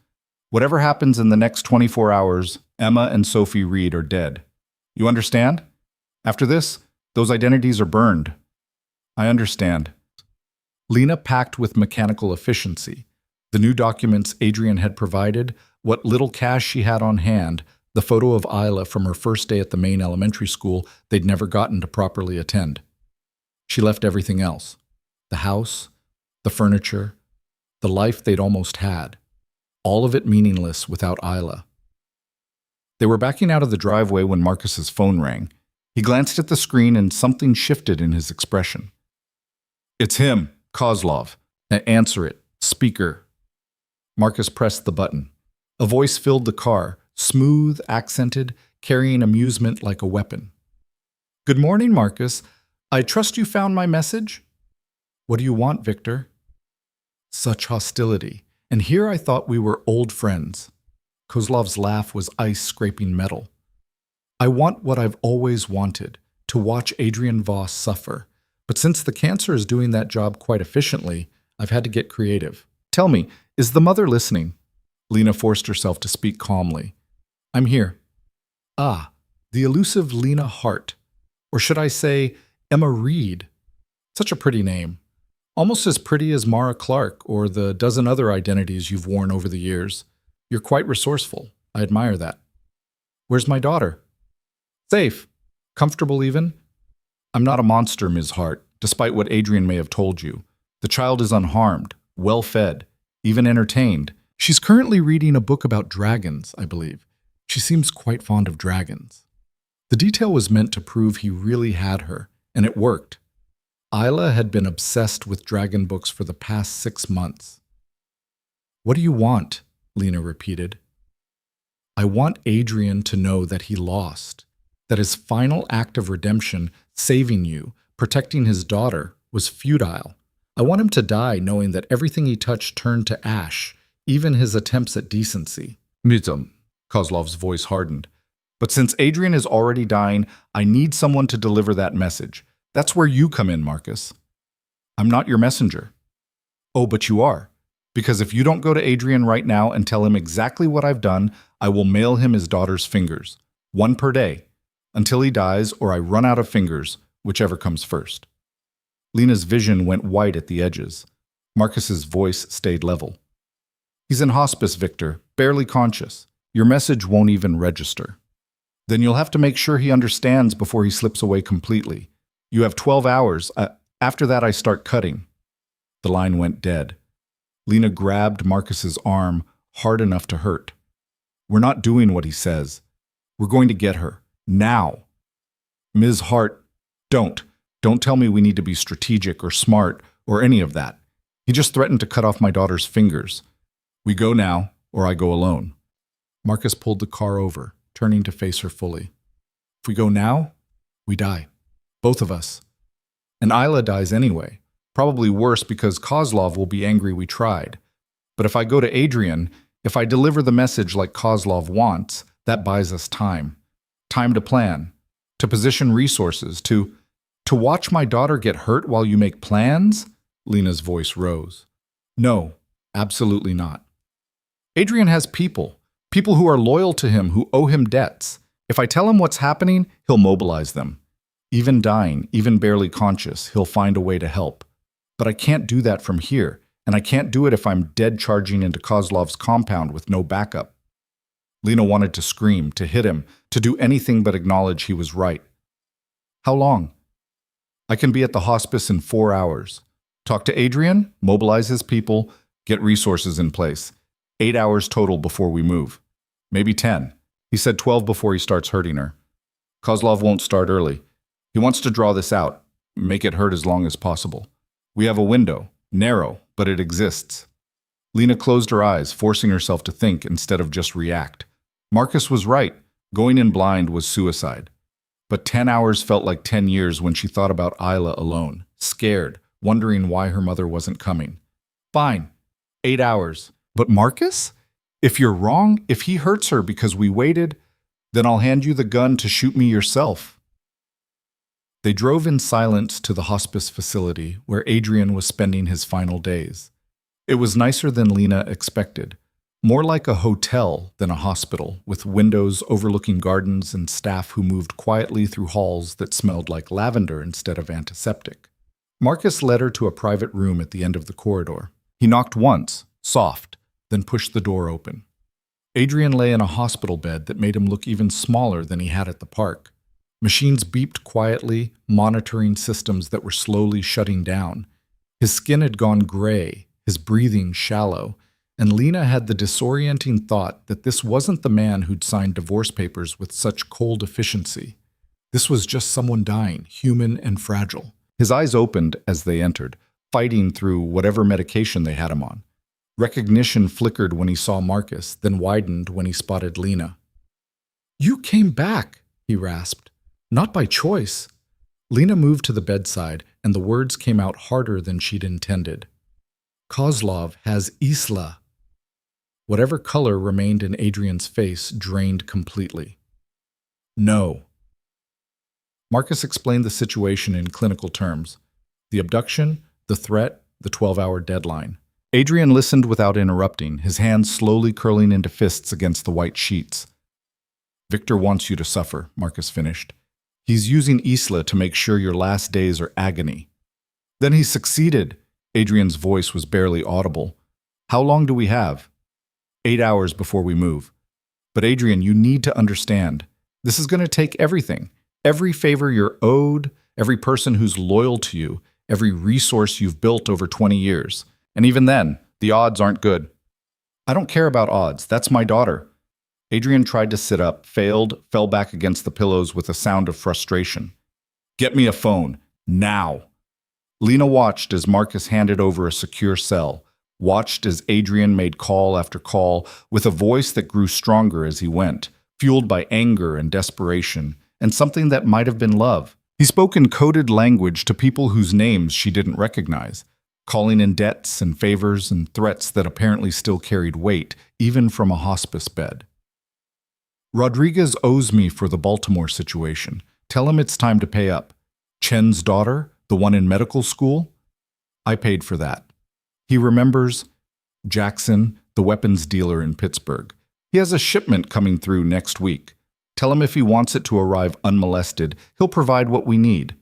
Whatever happens in the next 24 hours, Emma and Sophie Reed are dead. You understand? After this, Those identities are burned. I understand. Lena packed with mechanical efficiency. The new documents Adrian had provided, what little cash she had on hand, the photo of Isla from her first day at the main elementary school they'd never gotten to properly attend. She left everything else. The house, the furniture, the life they'd almost had. All of it meaningless without Isla. They were backing out of the driveway when Marcus's phone rang. He glanced at the screen and something shifted in his expression. It's him, Kozlov. Answer it. Speaker. Marcus pressed the button. A voice filled the car, smooth, accented, carrying amusement like a weapon. Good morning, Marcus. I trust you found my message? What do you want, Victor? Such hostility. And here I thought we were old friends. Kozlov's laugh was ice scraping metal. I want what I've always wanted, to watch Adrian Voss suffer. But since the cancer is doing that job quite efficiently, I've had to get creative. Tell me, is the mother listening? Lena forced herself to speak calmly. I'm here. Ah, the elusive Lena Hart. Or should I say, Emma Reed? Such a pretty name. Almost as pretty as Mara Clark or the dozen other identities you've worn over the years. You're quite resourceful. I admire that. Where's my daughter? Safe. Comfortable even? I'm not a monster, Ms. Hart, despite what Adrian may have told you. The child is unharmed, well-fed, even entertained. She's currently reading a book about dragons, I believe. She seems quite fond of dragons. The detail was meant to prove he really had her, and it worked. Isla had been obsessed with dragon books for the past 6 months. What do you want? Lena repeated. I want Adrian to know that he lost, that his final act of redemption, saving you, protecting his daughter, was futile. I want him to die knowing that everything he touched turned to ash, even his attempts at decency. Midzum, Kozlov's voice hardened. But since Adrian is already dying, I need someone to deliver that message. That's where you come in, Marcus. I'm not your messenger. Oh, but you are. Because if you don't go to Adrian right now and tell him exactly what I've done, I will mail him his daughter's fingers. 1 per day. Until he dies or I run out of fingers, whichever comes first. Lena's vision went white at the edges. Marcus's voice stayed level. He's in hospice, Victor, barely conscious. Your message won't even register. Then you'll have to make sure he understands before he slips away completely. You have 12 hours. After that, I start cutting. The line went dead. Lena grabbed Marcus's arm hard enough to hurt. We're not doing what he says. We're going to get her. Now. Ms. Hart, don't. Don't tell me we need to be strategic or smart or any of that. He just threatened to cut off my daughter's fingers. We go now, or I go alone. Marcus pulled the car over, turning to face her fully. If we go now, we die. Both of us. And Isla dies anyway. Probably worse because Kozlov will be angry we tried. But if I go to Adrian, if I deliver the message like Kozlov wants, that buys us time. Time to plan, to position resources, to watch my daughter get hurt while you make plans? Lena's voice rose. No, absolutely not. Adrian has people who are loyal to him, who owe him debts. If I tell him what's happening, he'll mobilize them. Even dying, even barely conscious, he'll find a way to help. But I can't do that from here, and I can't do it if I'm dead charging into Kozlov's compound with no backup. Lena wanted to scream, to hit him, to do anything but acknowledge he was right. How long? I can be at the hospice in 4 hours. Talk to Adrian, mobilize his people, get resources in place. 8 hours total before we move. Maybe 10. He said 12 before he starts hurting her. Kozlov won't start early. He wants to draw this out, make it hurt as long as possible. We have a window, narrow, but it exists. Lena closed her eyes, forcing herself to think instead of just react. Marcus was right. Going in blind was suicide. But 10 hours felt like 10 years when she thought about Isla alone, scared, wondering why her mother wasn't coming. Fine, 8 hours. But Marcus? If you're wrong, if he hurts her because we waited, then I'll hand you the gun to shoot me yourself. They drove in silence to the hospice facility where Adrian was spending his final days. It was nicer than Lena expected. More like a hotel than a hospital, with windows overlooking gardens and staff who moved quietly through halls that smelled like lavender instead of antiseptic. Marcus led her to a private room at the end of the corridor. He knocked once, soft, then pushed the door open. Adrian lay in a hospital bed that made him look even smaller than he had at the park. Machines beeped quietly, monitoring systems that were slowly shutting down. His skin had gone gray, his breathing shallow, and Lena had the disorienting thought that this wasn't the man who'd signed divorce papers with such cold efficiency. This was just someone dying, human and fragile. His eyes opened as they entered, fighting through whatever medication they had him on. Recognition flickered when he saw Marcus, then widened when he spotted Lena. "You came back," he rasped. "Not by choice." Lena moved to the bedside, and the words came out harder than she'd intended. "Kozlov has Isla." Whatever color remained in Adrian's face drained completely. "No." Marcus explained the situation in clinical terms. The abduction, the threat, the 12-hour deadline. Adrian listened without interrupting, his hands slowly curling into fists against the white sheets. "Victor wants you to suffer," Marcus finished. "He's using Isla to make sure your last days are agony." "Then he succeeded." Adrian's voice was barely audible. "How long do we have?" 8 hours before we move. But Adrian, you need to understand. This is going to take everything. Every favor you're owed, every person who's loyal to you, every resource you've built over 20 years. And even then, the odds aren't good. "I don't care about odds. That's my daughter." Adrian tried to sit up, failed, fell back against the pillows with a sound of frustration. "Get me a phone. Now." Lena watched as Marcus handed over a secure cell, watched as Adrian made call after call with a voice that grew stronger as he went, fueled by anger and desperation, and something that might have been love. He spoke in coded language to people whose names she didn't recognize, calling in debts and favors and threats that apparently still carried weight, even from a hospice bed. "Rodriguez owes me for the Baltimore situation. Tell him it's time to pay up. Chen's daughter, the one in medical school? I paid for that. He remembers Jackson, the weapons dealer in Pittsburgh. He has a shipment coming through next week. Tell him if he wants it to arrive unmolested, he'll provide what we need."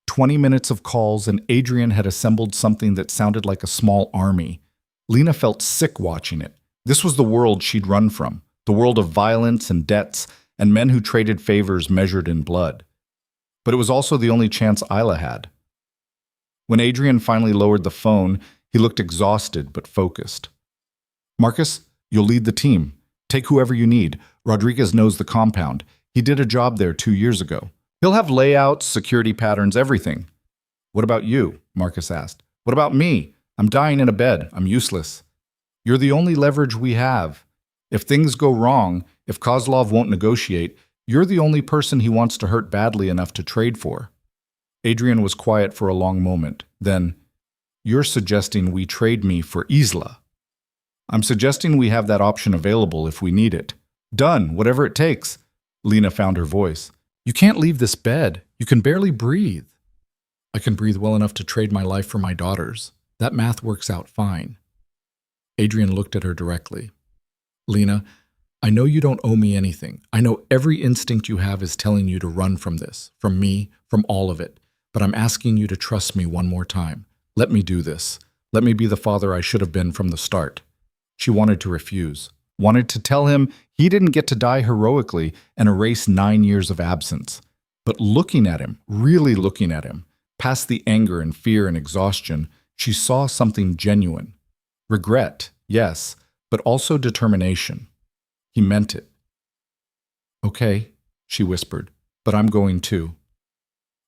20 minutes of calls, and Adrian had assembled something that sounded like a small army. Lena felt sick watching it. This was the world she'd run from, the world of violence and debts, and men who traded favors measured in blood. But it was also the only chance Isla had. When Adrian finally lowered the phone, he looked exhausted but focused. "Marcus, you'll lead the team. Take whoever you need. Rodriguez knows the compound. He did a job there 2 years ago. He'll have layouts, security patterns, everything." "What about you?" Marcus asked. "What about me? I'm dying in a bed. I'm useless." "You're the only leverage we have. If things go wrong, if Kozlov won't negotiate, you're the only person he wants to hurt badly enough to trade for." Adrian was quiet for a long moment. Then, "You're suggesting we trade me for Isla." "I'm suggesting we have that option available if we need it." "Done, whatever it takes." Lena found her voice. "You can't leave this bed. You can barely breathe." "I can breathe well enough to trade my life for my daughter's. That math works out fine." Adrian looked at her directly. "Lena, I know you don't owe me anything. I know every instinct you have is telling you to run from this, from me, from all of it. But I'm asking you to trust me one more time. Let me do this. Let me be the father I should have been from the start." She wanted to refuse, wanted to tell him he didn't get to die heroically and erase 9 years of absence. But looking at him, really looking at him, past the anger and fear and exhaustion, she saw something genuine. Regret, yes, but also determination. He meant it. "Okay," she whispered, "but I'm going too."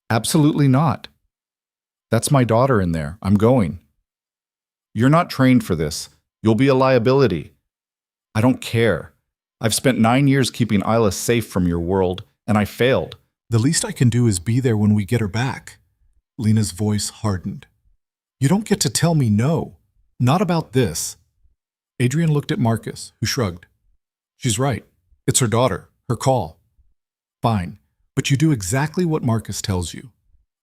"Absolutely not." "That's my daughter in there. I'm going." "You're not trained for this. You'll be a liability." "I don't care. I've spent 9 years keeping Isla safe from your world, and I failed." "The least I can do is be there when we get her back." Lena's voice hardened. "You don't get to tell me no. Not about this." Adrian looked at Marcus, who shrugged. "She's right. It's her daughter, her call." "Fine, but you do exactly what Marcus tells you.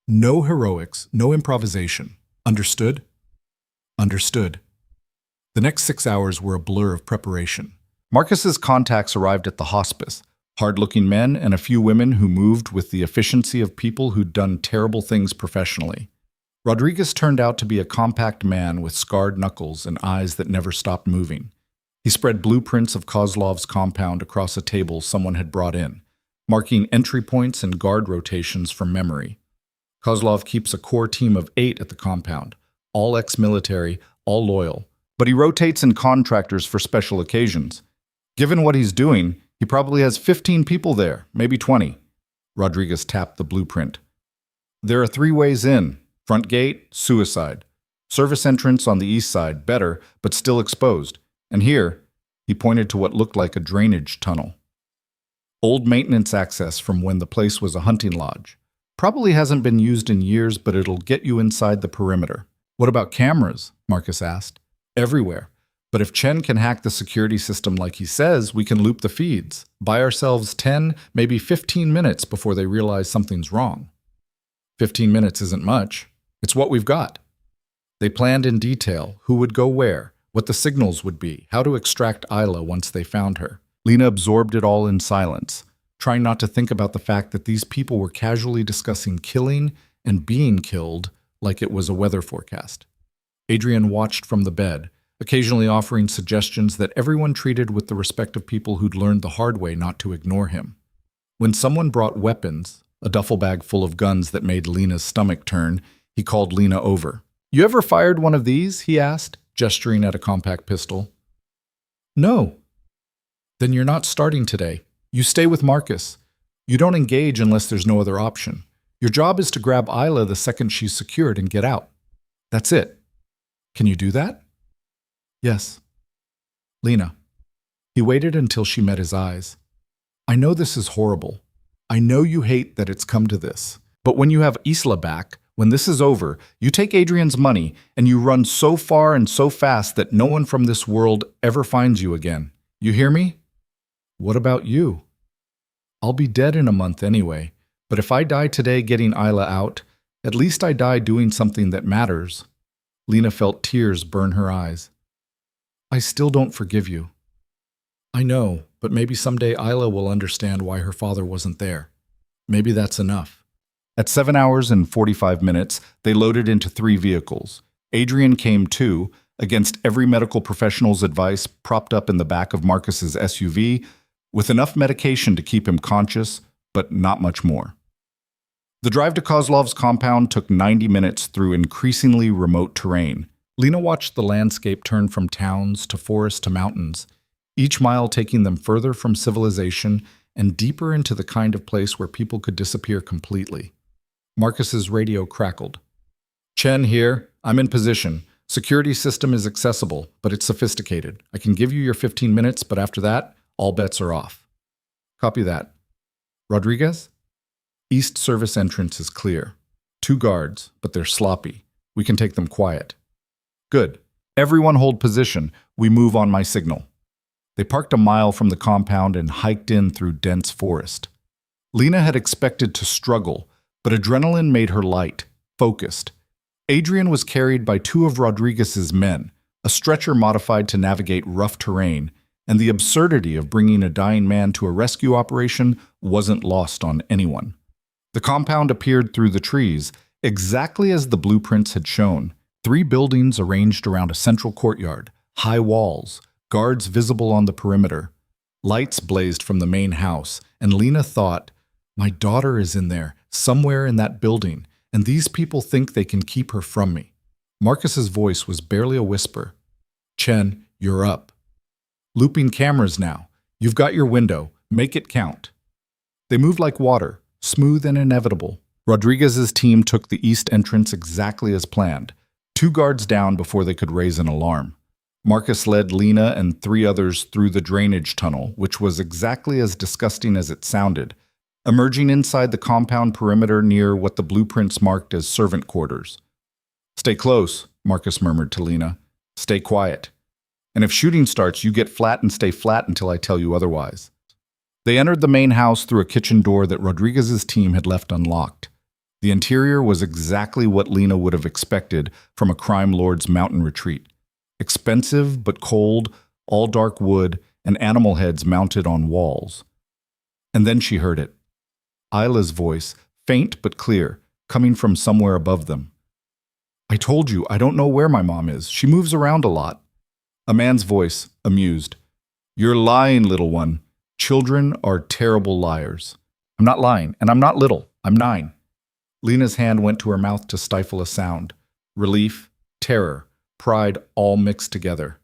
No heroics, no improvisation. Understood?" "Understood." The next 6 hours were a blur of preparation. Marcus's contacts arrived at the hospice, hard-looking men and a few women who moved with the efficiency of people who'd done terrible things professionally. Rodriguez turned out to be a compact man with scarred knuckles and eyes that never stopped moving. He spread blueprints of Kozlov's compound across a table someone had brought in, marking entry points and guard rotations from memory. Kozlov keeps a core team of 8 at the compound, all ex-military, all loyal, but he rotates in contractors for special occasions. Given what he's doing, he probably has 15 people there, maybe 20. Rodriguez tapped the blueprint. There are 3 ways in. Front gate, suicide. Service entrance on the east side, better, but still exposed. And here, he pointed to what looked like a drainage tunnel. Old maintenance access from when the place was a hunting lodge. Probably hasn't been used in years, but it'll get you inside the perimeter. What about cameras? Marcus asked. Everywhere. But if Chen can hack the security system like he says, we can loop the feeds. Buy ourselves 10, maybe 15 minutes before they realize something's wrong. 15 minutes isn't much. It's what we've got. They planned in detail who would go where, what the signals would be, how to extract Isla once they found her. Lena absorbed it all in silence, trying not to think about the fact that these people were casually discussing killing and being killed like it was a weather forecast. Adrian watched from the bed, occasionally offering suggestions that everyone treated with the respect of people who'd learned the hard way not to ignore him. When someone brought weapons, a duffel bag full of guns that made Lena's stomach turn, he called Lena over. "You ever fired one of these?" he asked, gesturing at a compact pistol. "No." "Then you're not starting today. You stay with Marcus. You don't engage unless there's no other option. Your job is to grab Isla the second she's secured and get out. That's it. Can you do that?" "Yes." "Lena." He waited until she met his eyes. "I know this is horrible. I know you hate that it's come to this. But when you have Isla back, when this is over, you take Adrian's money and you run so far and so fast that no one from this world ever finds you again. You hear me?" "What about you?" "I'll be dead in a month anyway, but if I die today getting Isla out, at least I die doing something that matters." Lena felt tears burn her eyes. "I still don't forgive you." "I know, but maybe someday Isla will understand why her father wasn't there. Maybe that's enough." At 7 hours and 45 minutes, they loaded into 3 vehicles. Adrian came too, against every medical professional's advice, propped up in the back of Marcus's SUV, with enough medication to keep him conscious, but not much more. The drive to Kozlov's compound took 90 minutes through increasingly remote terrain. Lena watched the landscape turn from towns to forest to mountains, each mile taking them further from civilization and deeper into the kind of place where people could disappear completely. Marcus's radio crackled. "Chen here. I'm in position. Security system is accessible, but it's sophisticated. I can give you your 15 minutes, but after that, all bets are off." "Copy that." "Rodriguez?" "East service entrance is clear. 2 guards, but they're sloppy. We can take them quiet." "Good. Everyone hold position. We move on my signal." They parked a mile from the compound and hiked in through dense forest. Lena had expected to struggle, but adrenaline made her light, focused. Adrian was carried by 2 of Rodriguez's men, a stretcher modified to navigate rough terrain, and the absurdity of bringing a dying man to a rescue operation wasn't lost on anyone. The compound appeared through the trees, exactly as the blueprints had shown. 3 buildings arranged around a central courtyard, high walls, guards visible on the perimeter. Lights blazed from the main house, and Lena thought, "My daughter is in there, somewhere in that building, and these people think they can keep her from me." Marcus's voice was barely a whisper. "Chen, you're up. Looping cameras now. You've got your window. Make it count." They moved like water, smooth and inevitable. Rodriguez's team took the east entrance exactly as planned, 2 guards down before they could raise an alarm. Marcus led Lena and 3 others through the drainage tunnel, which was exactly as disgusting as it sounded, emerging inside the compound perimeter near what the blueprints marked as servant quarters. "Stay close," Marcus murmured to Lena. "Stay quiet. And if shooting starts, you get flat and stay flat until I tell you otherwise." They entered the main house through a kitchen door that Rodriguez's team had left unlocked. The interior was exactly what Lena would have expected from a crime lord's mountain retreat. Expensive but cold, all dark wood, and animal heads mounted on walls. And then she heard it. Isla's voice, faint but clear, coming from somewhere above them. I told you, I don't know where my mom is. She moves around a lot. A man's voice, amused. You're lying, little one. Children are terrible liars. I'm not lying, and I'm not little. I'm 9. Lena's hand went to her mouth to stifle a sound. Relief, terror, pride all mixed together.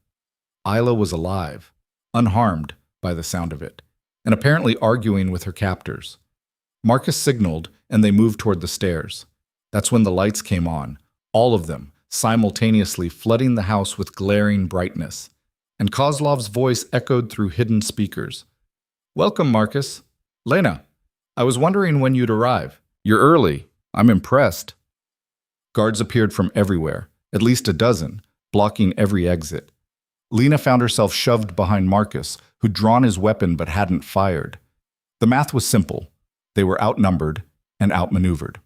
Isla was alive, unharmed by the sound of it, and apparently arguing with her captors. Marcus signaled, and they moved toward the stairs. That's when the lights came on, all of them, simultaneously flooding the house with glaring brightness, and Kozlov's voice echoed through hidden speakers. Welcome, Marcus. Lena, I was wondering when you'd arrive. You're early. I'm impressed. Guards appeared from everywhere, at least a dozen, blocking every exit. Lena found herself shoved behind Marcus, who'd drawn his weapon but hadn't fired. The math was simple. They were outnumbered and outmaneuvered.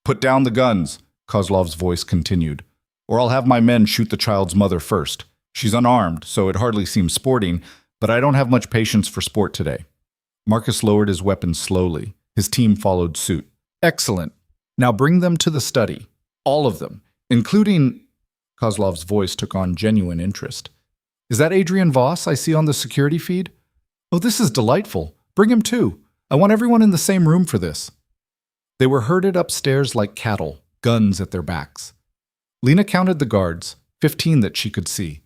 Put down the guns, Kozlov's voice continued, or I'll have my men shoot the child's mother first. She's unarmed, so it hardly seems sporting, but I don't have much patience for sport today. Marcus lowered his weapon slowly. His team followed suit. Excellent. Now bring them to the study. All of them, including... Kozlov's voice took on genuine interest. Is that Adrian Voss I see on the security feed? Oh, this is delightful. Bring him too. I want everyone in the same room for this. They were herded upstairs like cattle, guns at their backs. Lena counted the guards, 15 that she could see,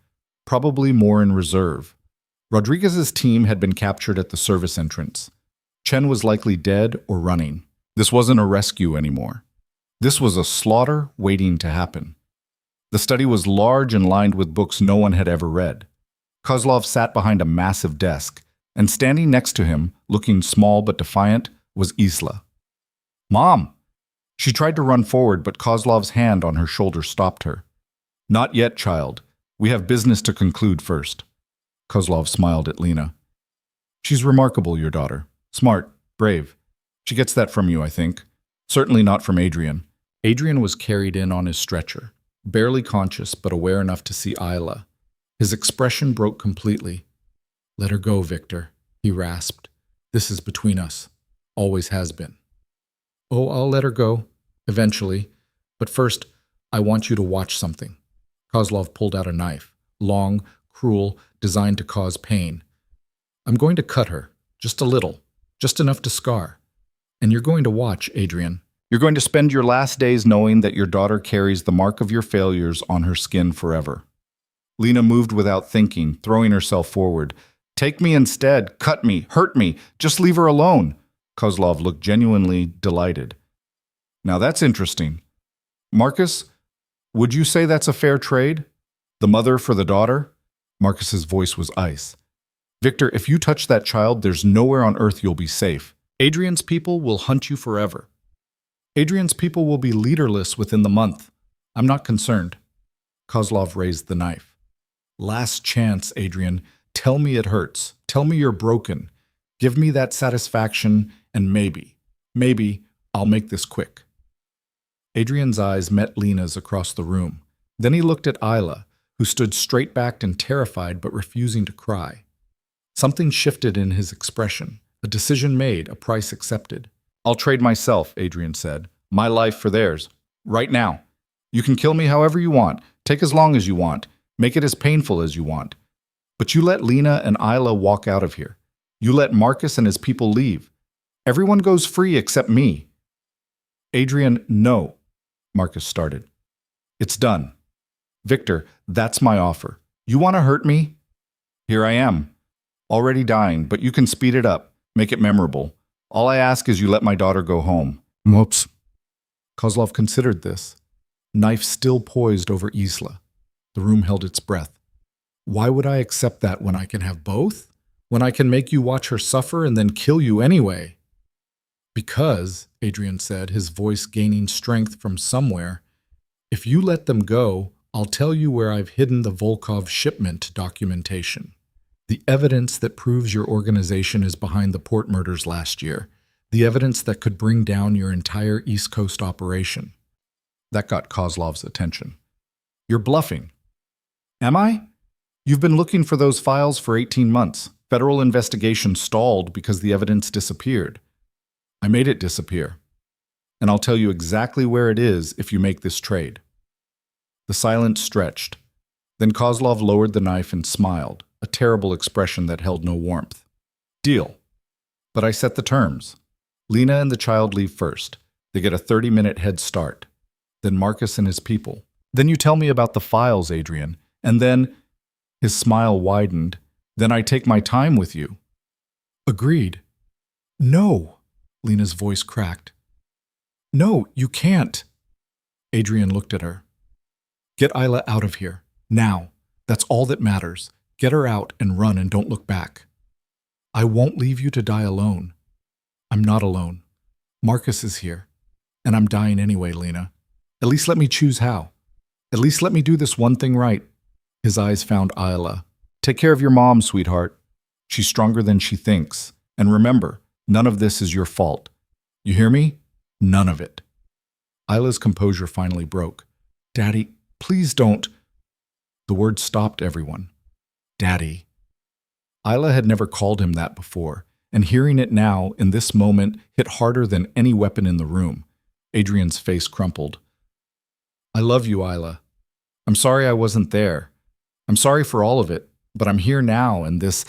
probably more in reserve. Rodriguez's team had been captured at the service entrance. Chen was likely dead or running. This wasn't a rescue anymore. This was a slaughter waiting to happen. The study was large and lined with books no one had ever read. Kozlov sat behind a massive desk, and standing next to him, looking small but defiant, was Isla. Mom! She tried to run forward, but Kozlov's hand on her shoulder stopped her. Not yet, child. We have business to conclude first. Kozlov smiled at Lena. She's remarkable, your daughter. Smart, brave. She gets that from you, I think. Certainly not from Adrian. Adrian was carried in on his stretcher, barely conscious but aware enough to see Isla. His expression broke completely. Let her go, Victor, he rasped. This is between us. Always has been. Oh, I'll let her go, eventually. But first, I want you to watch something. Kozlov pulled out a knife, long, cruel, designed to cause pain. I'm going to cut her, just a little, just enough to scar. And you're going to watch, Adrian. You're going to spend your last days knowing that your daughter carries the mark of your failures on her skin forever. Lena moved without thinking, throwing herself forward. Take me instead, cut me, hurt me, just leave her alone. Kozlov looked genuinely delighted. Now that's interesting. Marcus, would you say that's a fair trade? The mother for the daughter? Marcus's voice was ice. Victor, if you touch that child, there's nowhere on earth you'll be safe. Adrian's people will hunt you forever. Adrian's people will be leaderless within the month. I'm not concerned. Kozlov raised the knife. Last chance, Adrian. Tell me it hurts. Tell me you're broken. Give me that satisfaction, and maybe, I'll make this quick. Adrian's eyes met Lena's across the room. Then he looked at Isla, who stood straight-backed and terrified but refusing to cry. Something shifted in his expression. A decision made, a price accepted. I'll trade myself, Adrian said. My life for theirs. Right now. You can kill me however you want. Take as long as you want. Make it as painful as you want. But you let Lena and Isla walk out of here. You let Marcus and his people leave. Everyone goes free except me. Adrian, no, Marcus started. It's done. Victor, that's my offer. You want to hurt me? Here I am. Already dying, but you can speed it up. Make it memorable. All I ask is you let my daughter go home. Whoops. Kozlov considered this. Knife still poised over Isla. The room held its breath. Why would I accept that when I can have both? When I can make you watch her suffer and then kill you anyway? Because, Adrian said, his voice gaining strength from somewhere, if you let them go, I'll tell you where I've hidden the Volkov shipment documentation. The evidence that proves your organization is behind the port murders last year. The evidence that could bring down your entire East Coast operation. That got Kozlov's attention. You're bluffing. Am I? You've been looking for those files for 18 months. Federal investigation stalled because the evidence disappeared. I made it disappear. And I'll tell you exactly where it is if you make this trade. The silence stretched. Then Kozlov lowered the knife and smiled, a terrible expression that held no warmth. Deal. But I set the terms. Lena and the child leave first. They get a 30-minute head start. Then Marcus and his people. Then you tell me about the files, Adrian. And then, his smile widened, then I take my time with you. Agreed. No, Lena's voice cracked. No, you can't. Adrian looked at her. Get Isla out of here, now. That's all that matters. Get her out and run and don't look back. I won't leave you to die alone. I'm not alone. Marcus is here. And I'm dying anyway, Lena. At least let me choose how. At least let me do this one thing right. His eyes found Isla. Take care of your mom, sweetheart. She's stronger than she thinks. And remember, none of this is your fault. You hear me? None of it. Isla's composure finally broke. Daddy, please don't. The word stopped everyone. Daddy. Isla had never called him that before, and hearing it now, in this moment, hit harder than any weapon in the room. Adrian's face crumpled. I love you, Isla. I'm sorry I wasn't there. I'm sorry for all of it, but I'm here now, and this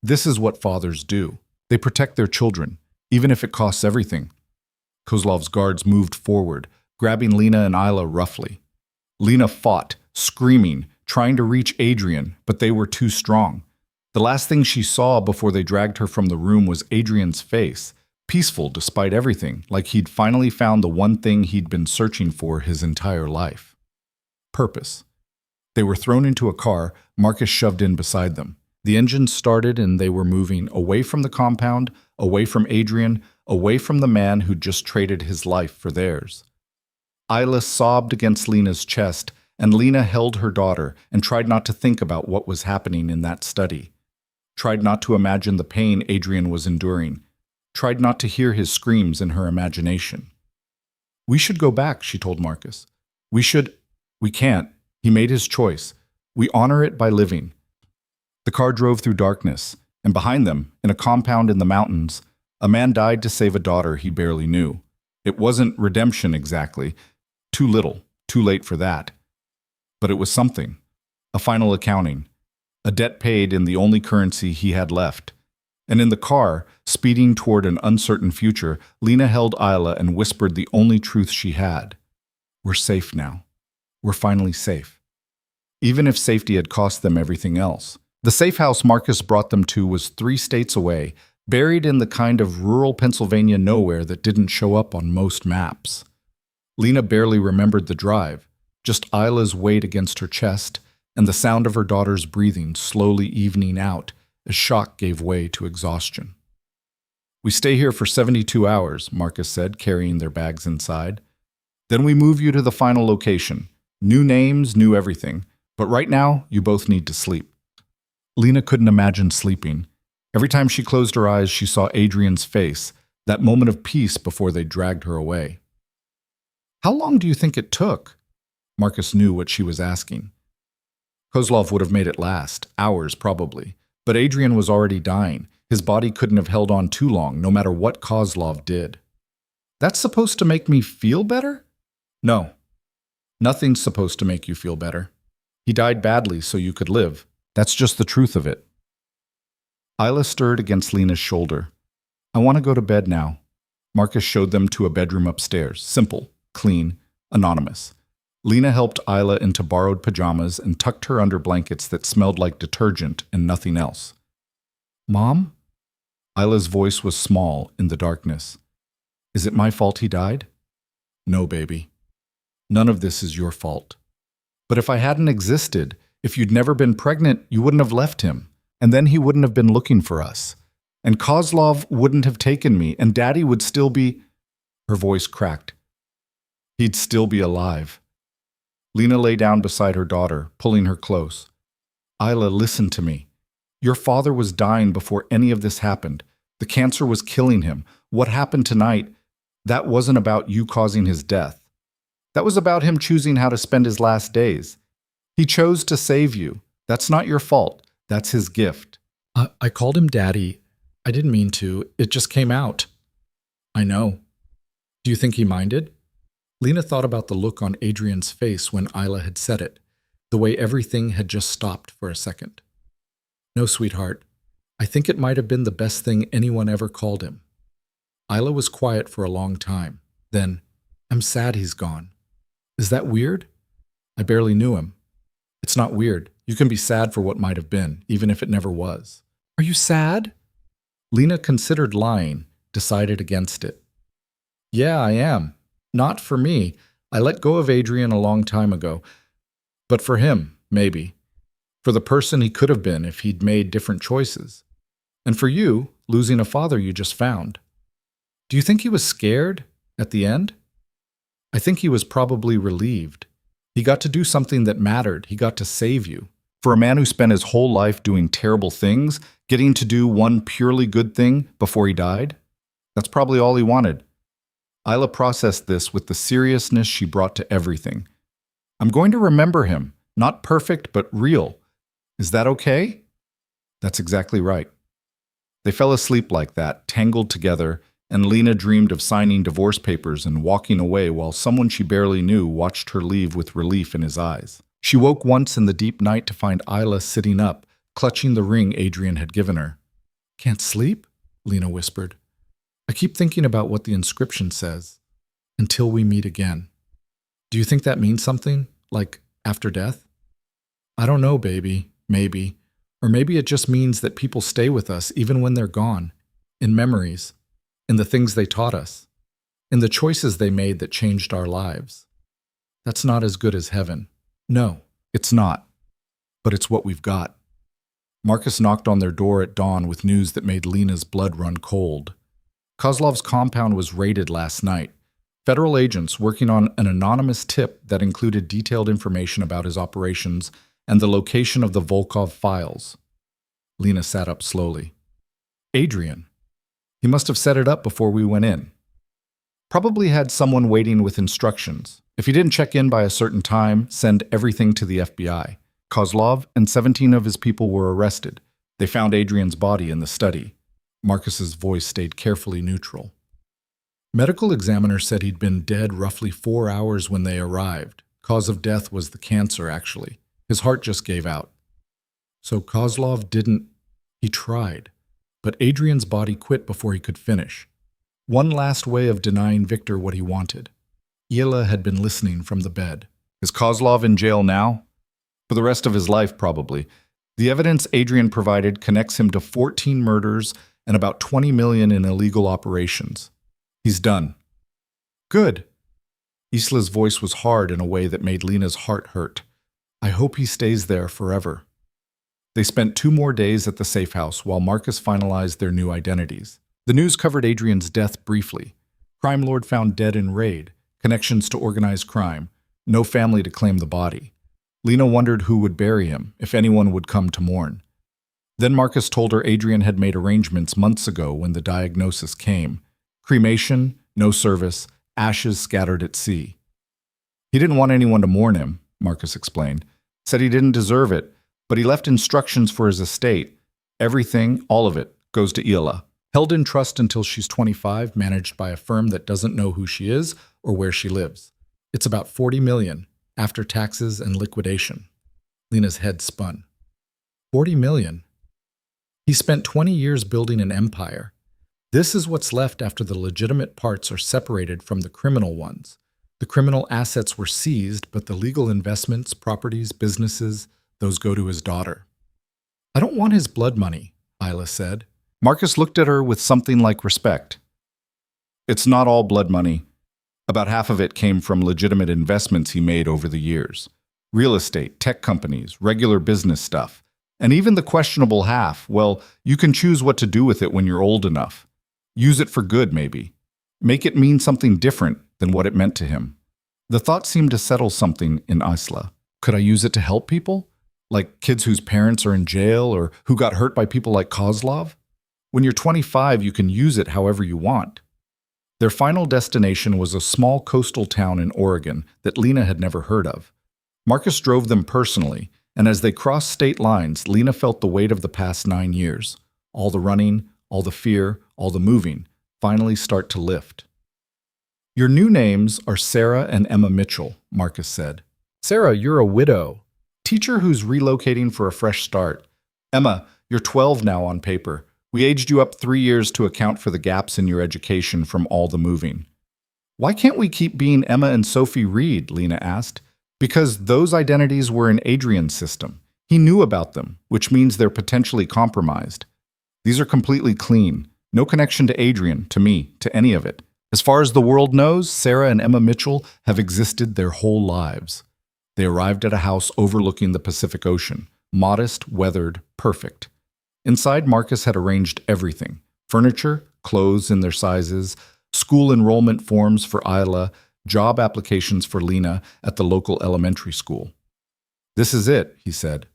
is what fathers do. They protect their children, even if it costs everything. Kozlov's guards moved forward, grabbing Lena and Isla roughly. Lena fought, screaming, trying to reach Adrian, but they were too strong. The last thing she saw before they dragged her from the room was Adrian's face, peaceful despite everything, like he'd finally found the one thing he'd been searching for his entire life. Purpose. They were thrown into a car, Marcus shoved in beside them. The engine started and they were moving away from the compound, away from Adrian, away from the man who'd just traded his life for theirs. Isla sobbed against Lena's chest, and Lena held her daughter and tried not to think about what was happening in that study. Tried not to imagine the pain Adrian was enduring. Tried not to hear his screams in her imagination. We should go back, she told Marcus. We can't. He made his choice. We honor it by living. The car drove through darkness, and behind them, in a compound in the mountains, a man died to save a daughter he barely knew. It wasn't redemption exactly. Too little, too late for that. But it was something. A final accounting. A debt paid in the only currency he had left. And in the car, speeding toward an uncertain future, Lena held Isla and whispered the only truth she had. We're safe now. We're finally safe. Even if safety had cost them everything else. The safe house Marcus brought them to was 3 states away, buried in the kind of rural Pennsylvania nowhere that didn't show up on most maps. Lena barely remembered the drive, just Isla's weight against her chest and the sound of her daughter's breathing slowly evening out as shock gave way to exhaustion. We stay here for 72 hours, Marcus said, carrying their bags inside. Then we move you to the final location. New names, new everything. But right now, you both need to sleep. Lena couldn't imagine sleeping. Every time she closed her eyes, she saw Adrian's face, that moment of peace before they dragged her away. How long do you think it took? Marcus knew what she was asking. Kozlov would have made it last, hours probably. But Adrian was already dying. His body couldn't have held on too long, no matter what Kozlov did. That's supposed to make me feel better? No. Nothing's supposed to make you feel better. He died badly so you could live. That's just the truth of it. Isla stirred against Lena's shoulder. I want to go to bed now. Marcus showed them to a bedroom upstairs. Simple, clean, anonymous. Lena helped Isla into borrowed pajamas and tucked her under blankets that smelled like detergent and nothing else. Mom? Isla's voice was small in the darkness. Is it my fault he died? No, baby. None of this is your fault. But if I hadn't existed, if you'd never been pregnant, you wouldn't have left him. And then he wouldn't have been looking for us. And Kozlov wouldn't have taken me, and Daddy would still be... Her voice cracked. He'd still be alive. Lena lay down beside her daughter, pulling her close. Isla, listen to me. Your father was dying before any of this happened. The cancer was killing him. What happened tonight, that wasn't about you causing his death. That was about him choosing how to spend his last days. He chose to save you. That's not your fault. That's his gift. I called him Daddy. I didn't mean to. It just came out. I know. Do you think he minded? Lena thought about the look on Adrian's face when Isla had said it, the way everything had just stopped for a second. No, sweetheart. I think it might have been the best thing anyone ever called him. Isla was quiet for a long time. Then, I'm sad he's gone. Is that weird? I barely knew him. It's not weird. You can be sad for what might have been, even if it never was. Are you sad? Lena considered lying, decided against it. Yeah, I am. Not for me. I let go of Adrian a long time ago. But for him, maybe. For the person he could have been if he'd made different choices. And for you, losing a father you just found. Do you think he was scared at the end? I think he was probably relieved. He got to do something that mattered. He got to save you. For a man who spent his whole life doing terrible things, getting to do one purely good thing before he died, that's probably all he wanted. Isla processed this with the seriousness she brought to everything. I'm going to remember him, not perfect, but real. Is that okay? That's exactly right. They fell asleep like that, tangled together, and Lena dreamed of signing divorce papers and walking away while someone she barely knew watched her leave with relief in his eyes. She woke once in the deep night to find Isla sitting up, clutching the ring Adrian had given her. Can't sleep? Lena whispered. I keep thinking about what the inscription says. Until we meet again. Do you think that means something? Like after death? I don't know, baby. Maybe. Or maybe it just means that people stay with us even when they're gone. In memories. In the things they taught us. In the choices they made that changed our lives. That's not as good as heaven. No, it's not. But it's what we've got. Marcus knocked on their door at dawn with news that made Lena's blood run cold. Kozlov's compound was raided last night. Federal agents working on an anonymous tip that included detailed information about his operations and the location of the Volkov files. Lena sat up slowly. Adrian. He must have set it up before we went in. Probably had someone waiting with instructions. If he didn't check in by a certain time, send everything to the FBI. Kozlov and 17 of his people were arrested. They found Adrian's body in the study. Marcus's voice stayed carefully neutral. Medical examiner said he'd been dead roughly 4 hours when they arrived. Cause of death was the cancer, actually. His heart just gave out. So Kozlov didn't... He tried. But Adrian's body quit before he could finish. One last way of denying Victor what he wanted. Ila had been listening from the bed. Is Kozlov in jail now? For the rest of his life, probably. The evidence Adrian provided connects him to 14 murders and about 20 million in illegal operations. He's done. Good. Isla's voice was hard in a way that made Lena's heart hurt. I hope he stays there forever. They spent 2 more days at the safe house while Marcus finalized their new identities. The news covered Adrian's death briefly. Crime lord found dead in raid, connections to organized crime, no family to claim the body. Lena wondered who would bury him, if anyone would come to mourn. Then Marcus told her Adrian had made arrangements months ago when the diagnosis came. Cremation, no service, ashes scattered at sea. He didn't want anyone to mourn him, Marcus explained. Said he didn't deserve it, but he left instructions for his estate. Everything, all of it, goes to Ila. Held in trust until she's 25, managed by a firm that doesn't know who she is or where she lives. It's about 40 million, after taxes and liquidation. Lena's head spun. 40 million? He spent 20 years building an empire. This is what's left after the legitimate parts are separated from the criminal ones. The criminal assets were seized, but the legal investments, properties, businesses, those go to his daughter. I don't want his blood money, Isla said. Marcus looked at her with something like respect. It's not all blood money. About half of it came from legitimate investments he made over the years. Real estate, tech companies, regular business stuff. And even the questionable half, well, you can choose what to do with it when you're old enough. Use it for good, maybe. Make it mean something different than what it meant to him. The thought seemed to settle something in Isla. Could I use it to help people? Like kids whose parents are in jail or who got hurt by people like Kozlov? When you're 25, you can use it however you want. Their final destination was a small coastal town in Oregon that Lena had never heard of. Marcus drove them personally, and as they crossed state lines, Lena felt the weight of the past 9 years. All the running, all the fear, all the moving, finally start to lift. Your new names are Sarah and Emma Mitchell, Marcus said. Sarah, you're a widow. Teacher who's relocating for a fresh start. Emma, you're 12 now on paper. We aged you up 3 years to account for the gaps in your education from all the moving. Why can't we keep being Emma and Sophie Reed? Lena asked. Because those identities were in Adrian's system. He knew about them, which means they're potentially compromised. These are completely clean. No connection to Adrian, to me, to any of it. As far as the world knows, Sarah and Emma Mitchell have existed their whole lives. They arrived at a house overlooking the Pacific Ocean, modest, weathered, perfect. Inside, Marcus had arranged everything: furniture, clothes in their sizes, school enrollment forms for Isla, job applications for Lena at the local elementary school. This is it, he said.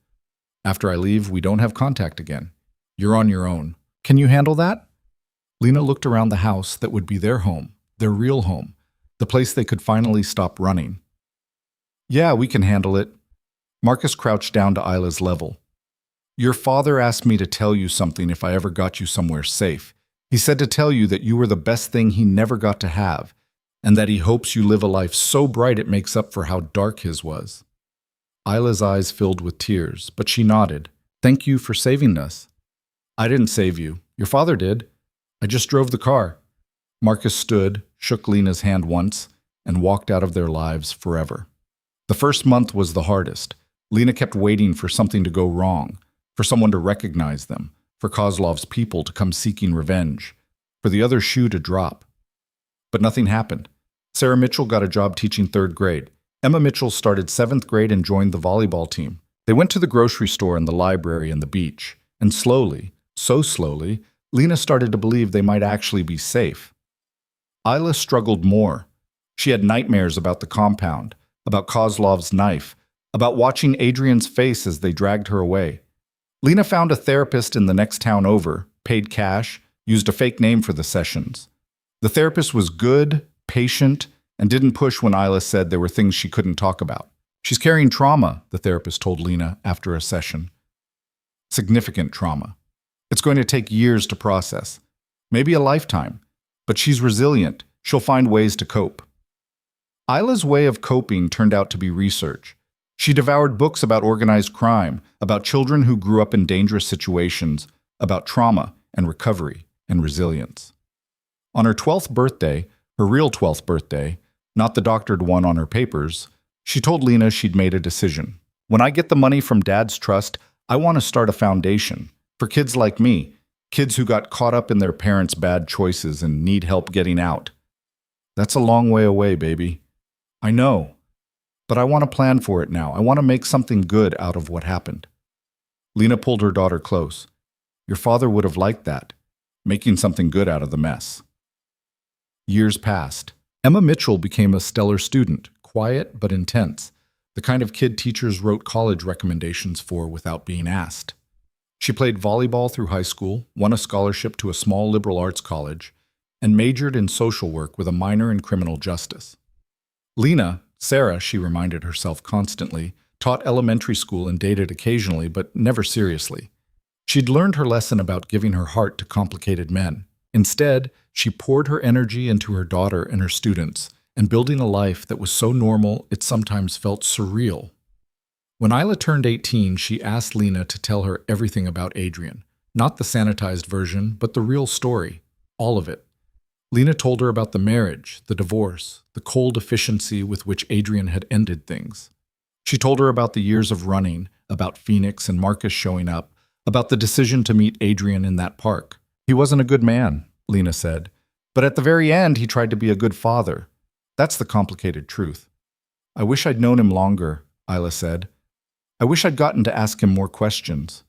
After I leave, we don't have contact again. You're on your own. Can you handle that? Lena looked around the house that would be their home, their real home, the place they could finally stop running. Yeah, we can handle it. Marcus crouched down to Isla's level. Your father asked me to tell you something if I ever got you somewhere safe. He said to tell you that you were the best thing he never got to have, and that he hopes you live a life so bright it makes up for how dark his was. Isla's eyes filled with tears, but she nodded. Thank you for saving us. I didn't save you. Your father did. I just drove the car. Marcus stood, shook Lena's hand once, and walked out of their lives forever. The first month was the hardest. Lena kept waiting for something to go wrong, for someone to recognize them, for Kozlov's people to come seeking revenge, for the other shoe to drop. But nothing happened. Sarah Mitchell got a job teaching 3rd grade. Emma Mitchell started 7th grade and joined the volleyball team. They went to the grocery store and the library and the beach. And slowly, so slowly, Lena started to believe they might actually be safe. Isla struggled more. She had nightmares about the compound, about Kozlov's knife, about watching Adrian's face as they dragged her away. Lena found a therapist in the next town over, paid cash, used a fake name for the sessions. The therapist was good, patient, and didn't push when Isla said there were things she couldn't talk about. She's carrying trauma, the therapist told Lena after a session. Significant trauma. It's going to take years to process, maybe a lifetime, but she's resilient. She'll find ways to cope. Isla's way of coping turned out to be research. She devoured books about organized crime, about children who grew up in dangerous situations, about trauma and recovery and resilience. On her 12th birthday, her real 12th birthday, not the doctored one on her papers, she told Lena she'd made a decision. When I get the money from Dad's trust, I want to start a foundation for kids like me, kids who got caught up in their parents' bad choices and need help getting out. That's a long way away, baby. I know, but I want to plan for it now. I want to make something good out of what happened. Lena pulled her daughter close. Your father would have liked that, making something good out of the mess. Years passed. Emma Mitchell became a stellar student, quiet but intense, the kind of kid teachers wrote college recommendations for without being asked. She played volleyball through high school, won a scholarship to a small liberal arts college, and majored in social work with a minor in criminal justice. Lena, Sarah, she reminded herself constantly, taught elementary school and dated occasionally, but never seriously. She'd learned her lesson about giving her heart to complicated men. Instead, she poured her energy into her daughter and her students, and building a life that was so normal it sometimes felt surreal. When Isla turned 18, she asked Lena to tell her everything about Adrian. Not the sanitized version, but the real story. All of it. Lena told her about the marriage, the divorce, the cold efficiency with which Adrian had ended things. She told her about the years of running, about Phoenix and Marcus showing up, about the decision to meet Adrian in that park. He wasn't a good man, Lena said, but at the very end he tried to be a good father. That's the complicated truth. I wish I'd known him longer, Isla said. I wish I'd gotten to ask him more questions.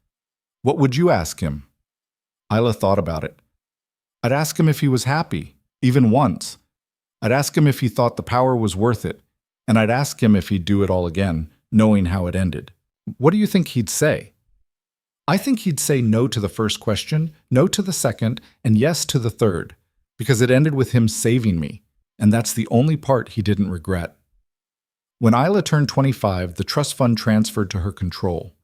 What would you ask him? Isla thought about it. I'd ask him if he was happy, even once. I'd ask him if he thought the power was worth it, and I'd ask him if he'd do it all again, knowing how it ended. What do you think he'd say? I think he'd say no to the first question, no to the second, and yes to the third, because it ended with him saving me, and that's the only part he didn't regret. When Isla turned 25, the trust fund transferred to her control.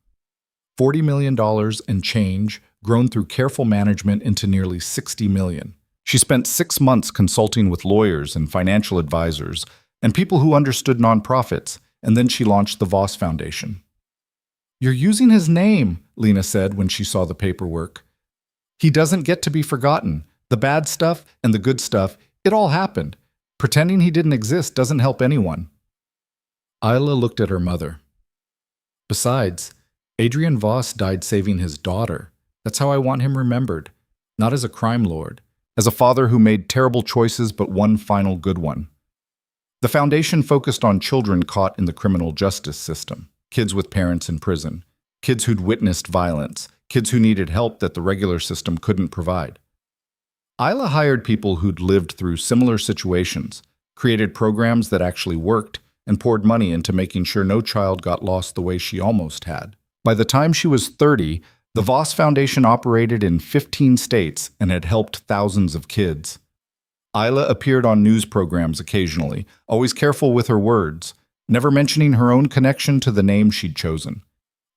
$40 million and change, grown through careful management into nearly $60 million. She spent 6 months consulting with lawyers and financial advisors and people who understood nonprofits, and then she launched the Voss Foundation. "You're using his name," Lena said when she saw the paperwork. "He doesn't get to be forgotten. The bad stuff and the good stuff, it all happened. Pretending he didn't exist doesn't help anyone." Isla looked at her mother. "Besides, Adrian Voss died saving his daughter. That's how I want him remembered. Not as a crime lord, as a father who made terrible choices but one final good one." The foundation focused on children caught in the criminal justice system, kids with parents in prison, kids who'd witnessed violence, kids who needed help that the regular system couldn't provide. Isla hired people who'd lived through similar situations, created programs that actually worked, and poured money into making sure no child got lost the way she almost had. By the time she was 30, the Voss Foundation operated in 15 states and had helped thousands of kids. Isla appeared on news programs occasionally, always careful with her words, never mentioning her own connection to the name she'd chosen.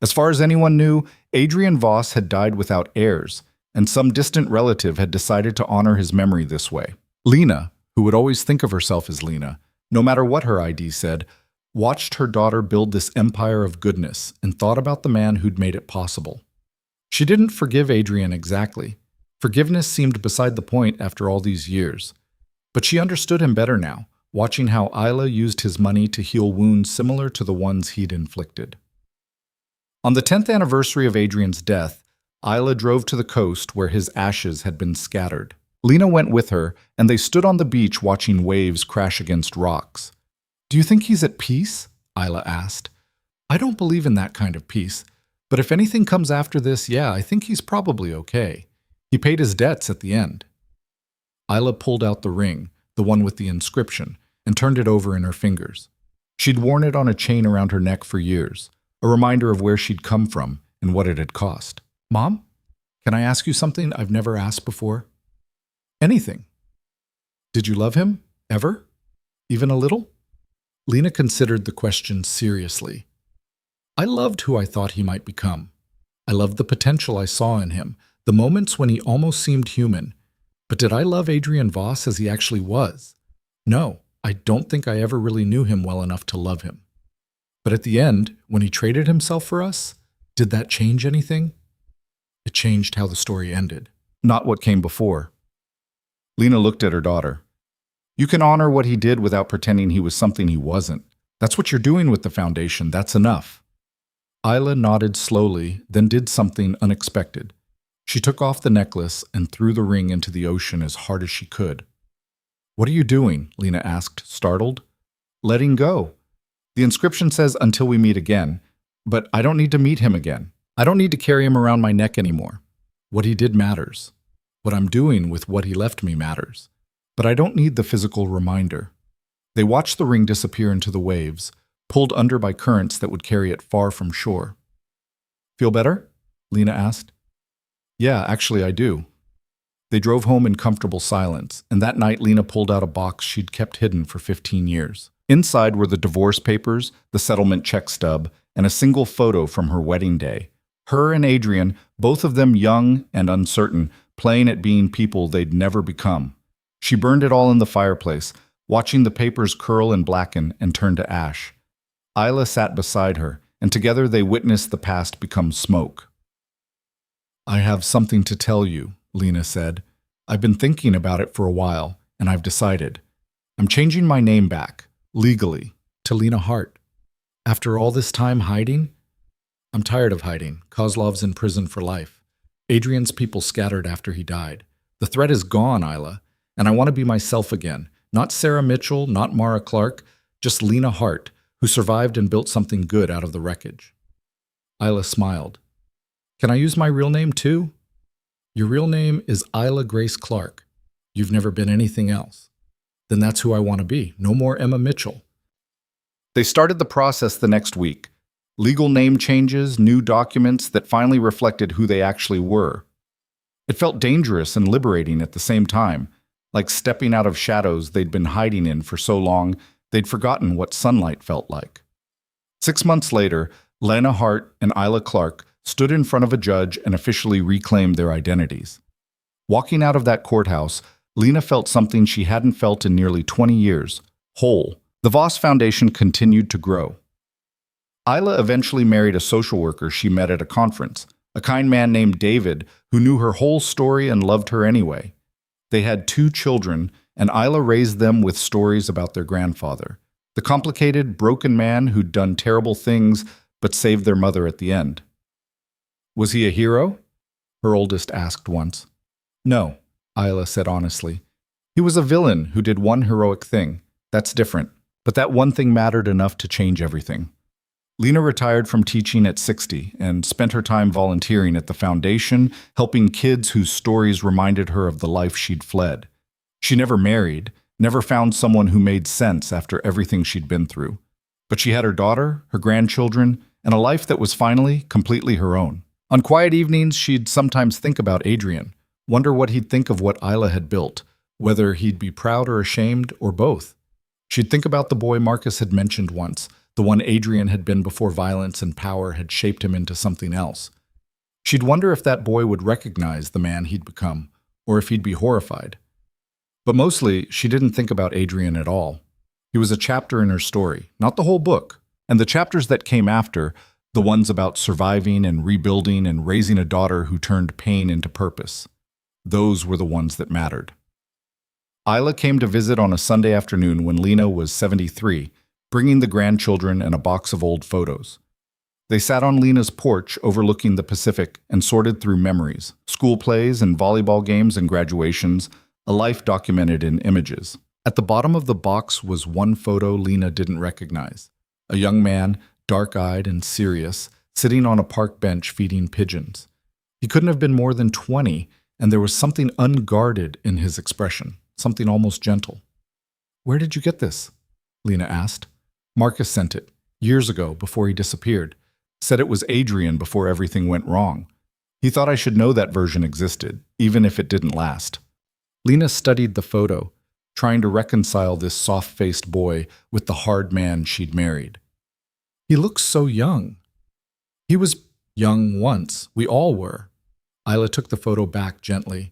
As far as anyone knew, Adrian Voss had died without heirs, and some distant relative had decided to honor his memory this way. Lena, who would always think of herself as Lena, no matter what her ID said, watched her daughter build this empire of goodness and thought about the man who'd made it possible. She didn't forgive Adrian exactly. Forgiveness seemed beside the point after all these years. But she understood him better now, watching how Isla used his money to heal wounds similar to the ones he'd inflicted. On the 10th anniversary of Adrian's death, Isla drove to the coast where his ashes had been scattered. Lena went with her, and they stood on the beach watching waves crash against rocks. "Do you think he's at peace?" Isla asked. "I don't believe in that kind of peace, but if anything comes after this, yeah, I think he's probably okay. He paid his debts at the end." Isla pulled out the ring, the one with the inscription, and turned it over in her fingers. She'd worn it on a chain around her neck for years, a reminder of where she'd come from and what it had cost. "Mom, can I ask you something I've never asked before?" "Anything." "Did you love him? Ever? Even a little?" Lena considered the question seriously. "I loved who I thought he might become. I loved the potential I saw in him, the moments when he almost seemed human. But did I love Adrian Voss as he actually was? No, I don't think I ever really knew him well enough to love him. But at the end, when he traded himself for us, did that change anything?" It changed how the story ended, not what came before. Lena looked at her daughter. "You can honor what he did without pretending he was something he wasn't. That's what you're doing with the foundation. That's enough." Isla nodded slowly, then did something unexpected. She took off the necklace and threw the ring into the ocean as hard as she could. "What are you doing?" Lena asked, startled. "Letting go. The inscription says, 'Until we meet again,' but I don't need to meet him again. I don't need to carry him around my neck anymore. What he did matters. What I'm doing with what he left me matters. But I don't need the physical reminder." They watched the ring disappear into the waves, pulled under by currents that would carry it far from shore. "Feel better?" Lena asked. "Yeah, actually I do." They drove home in comfortable silence, and that night Lena pulled out a box she'd kept hidden for 15 years. Inside were the divorce papers, the settlement check stub, and a single photo from her wedding day. Her and Adrian, both of them young and uncertain, playing at being people they'd never become. She burned it all in the fireplace, watching the papers curl and blacken and turn to ash. Isla sat beside her, and together they witnessed the past become smoke. "I have something to tell you," Lena said. "I've been thinking about it for a while, and I've decided. I'm changing my name back, legally, to Lena Hart. After all this time hiding, I'm tired of hiding. Kozlov's in prison for life. Adrian's people scattered after he died. The threat is gone, Isla, and I want to be myself again. Not Sarah Mitchell, not Mara Clark, just Lena Hart, who survived and built something good out of the wreckage." Isla smiled. "Can I use my real name too?" "Your real name is Isla Grace Clark. You've never been anything else. Then that's who I want to be. No more Emma Mitchell." They started the process the next week. Legal name changes, new documents that finally reflected who they actually were. It felt dangerous and liberating at the same time, like stepping out of shadows they'd been hiding in for so long They'd forgotten what sunlight felt like. 6 months later, Lena Hart and Isla Clark stood in front of a judge and officially reclaimed their identities. Walking out of that courthouse, Lena felt something she hadn't felt in nearly 20 years, whole. The Voss Foundation continued to grow. Isla eventually married a social worker she met at a conference, a kind man named David who knew her whole story and loved her anyway. They had 2 children, and Isla raised them with stories about their grandfather, the complicated, broken man who'd done terrible things but saved their mother at the end. Was he a hero? Her oldest asked once. No, Isla said honestly. He was a villain who did one heroic thing. That's different. But that one thing mattered enough to change everything. Lena retired from teaching at 60 and spent her time volunteering at the foundation, helping kids whose stories reminded her of the life she'd fled. She never married, never found someone who made sense after everything she'd been through. But she had her daughter, her grandchildren, and a life that was finally completely her own. On quiet evenings, she'd sometimes think about Adrian, wonder what he'd think of what Isla had built, whether he'd be proud or ashamed, or both. She'd think about the boy Marcus had mentioned once, the one Adrian had been before violence and power had shaped him into something else. She'd wonder if that boy would recognize the man he'd become, or if he'd be horrified. But mostly, she didn't think about Adrian at all. He was a chapter in her story, not the whole book. And the chapters that came after, the ones about surviving and rebuilding and raising a daughter who turned pain into purpose, those were the ones that mattered. Isla came to visit on a Sunday afternoon when Lena was 73, bringing the grandchildren and a box of old photos. They sat on Lena's porch overlooking the Pacific and sorted through memories, school plays and volleyball games and graduations, a life documented in images. At the bottom of the box was one photo Lena didn't recognize. A young man, dark-eyed and serious, sitting on a park bench feeding pigeons. He couldn't have been more than 20, and there was something unguarded in his expression, something almost gentle. "Where did you get this?" Lena asked. "Marcus sent it, years ago, before he disappeared. Said it was Adrian before everything went wrong. He thought I should know that version existed, even if it didn't last." Lena studied the photo, trying to reconcile this soft-faced boy with the hard man she'd married. He looks so young. He was young once. We all were. Isla took the photo back gently.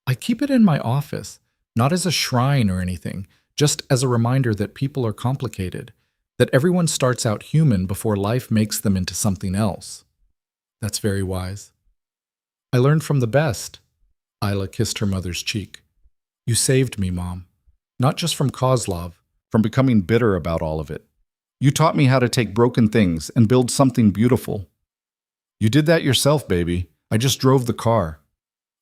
"I keep it in my office, not as a shrine or anything, just as a reminder that people are complicated, that everyone starts out human before life makes them into something else." "That's very wise." "I learned from the best." Isla kissed her mother's cheek. "You saved me, Mom. Not just from Kozlov, from becoming bitter about all of it. You taught me how to take broken things and build something beautiful." "You did that yourself, baby. I just drove the car."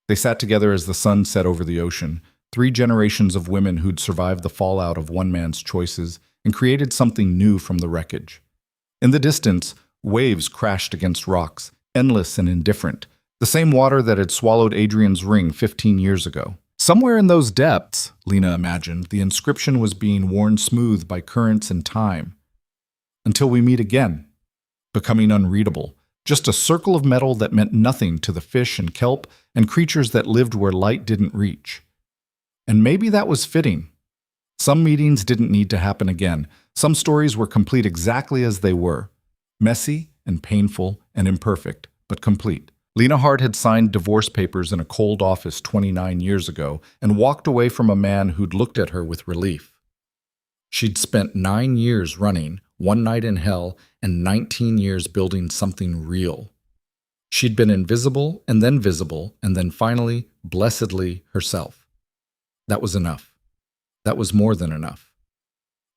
They sat together as the sun set over the ocean, 3 generations of women who'd survived the fallout of one man's choices and created something new from the wreckage. In the distance, waves crashed against rocks, endless and indifferent, the same water that had swallowed Adrian's ring 15 years ago. Somewhere in those depths, Lena imagined, the inscription was being worn smooth by currents and time. "Until we meet again," becoming unreadable, just a circle of metal that meant nothing to the fish and kelp and creatures that lived where light didn't reach. And maybe that was fitting. Some meetings didn't need to happen again. Some stories were complete exactly as they were, messy and painful and imperfect, but complete. Lena Hart had signed divorce papers in a cold office 29 years ago and walked away from a man who'd looked at her with relief. She'd spent 9 years running, 1 night in hell, and 19 years building something real. She'd been invisible, and then finally, blessedly, herself. That was enough. That was more than enough.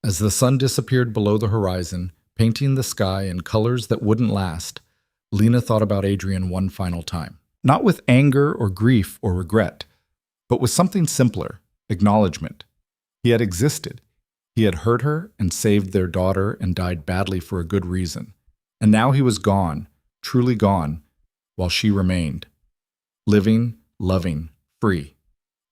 As the sun disappeared below the horizon, painting the sky in colors that wouldn't last, Lena thought about Adrian one final time. Not with anger or grief or regret, but with something simpler, acknowledgement. He had existed. He had hurt her and saved their daughter and died badly for a good reason. And now he was gone, truly gone, while she remained. Living, loving, free.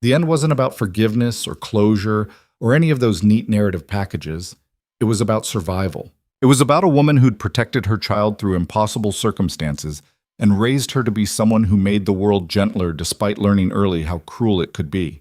The end wasn't about forgiveness or closure or any of those neat narrative packages. It was about survival. It was about a woman who'd protected her child through impossible circumstances and raised her to be someone who made the world gentler despite learning early how cruel it could be.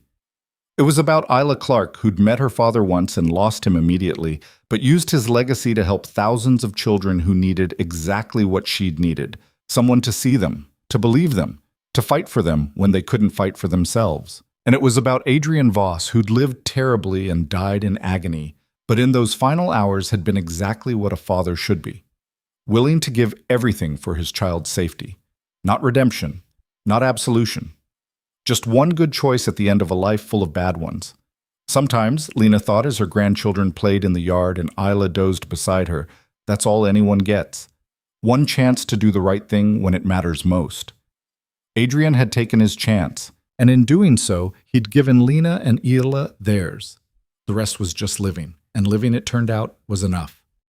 It was about Isla Clark, who'd met her father once and lost him immediately, but used his legacy to help thousands of children who needed exactly what she'd needed: someone to see them, to believe them, to fight for them when they couldn't fight for themselves. And it was about Adrian Voss, who'd lived terribly and died in agony, but in those final hours had been exactly what a father should be: willing to give everything for his child's safety. Not redemption, not absolution. Just one good choice at the end of a life full of bad ones. Sometimes, Lena thought as her grandchildren played in the yard and Isla dozed beside her, that's all anyone gets. One chance to do the right thing when it matters most. Adrian had taken his chance, and in doing so, he'd given Lena and Isla theirs. The rest was just living, and living, it turned out, was enough.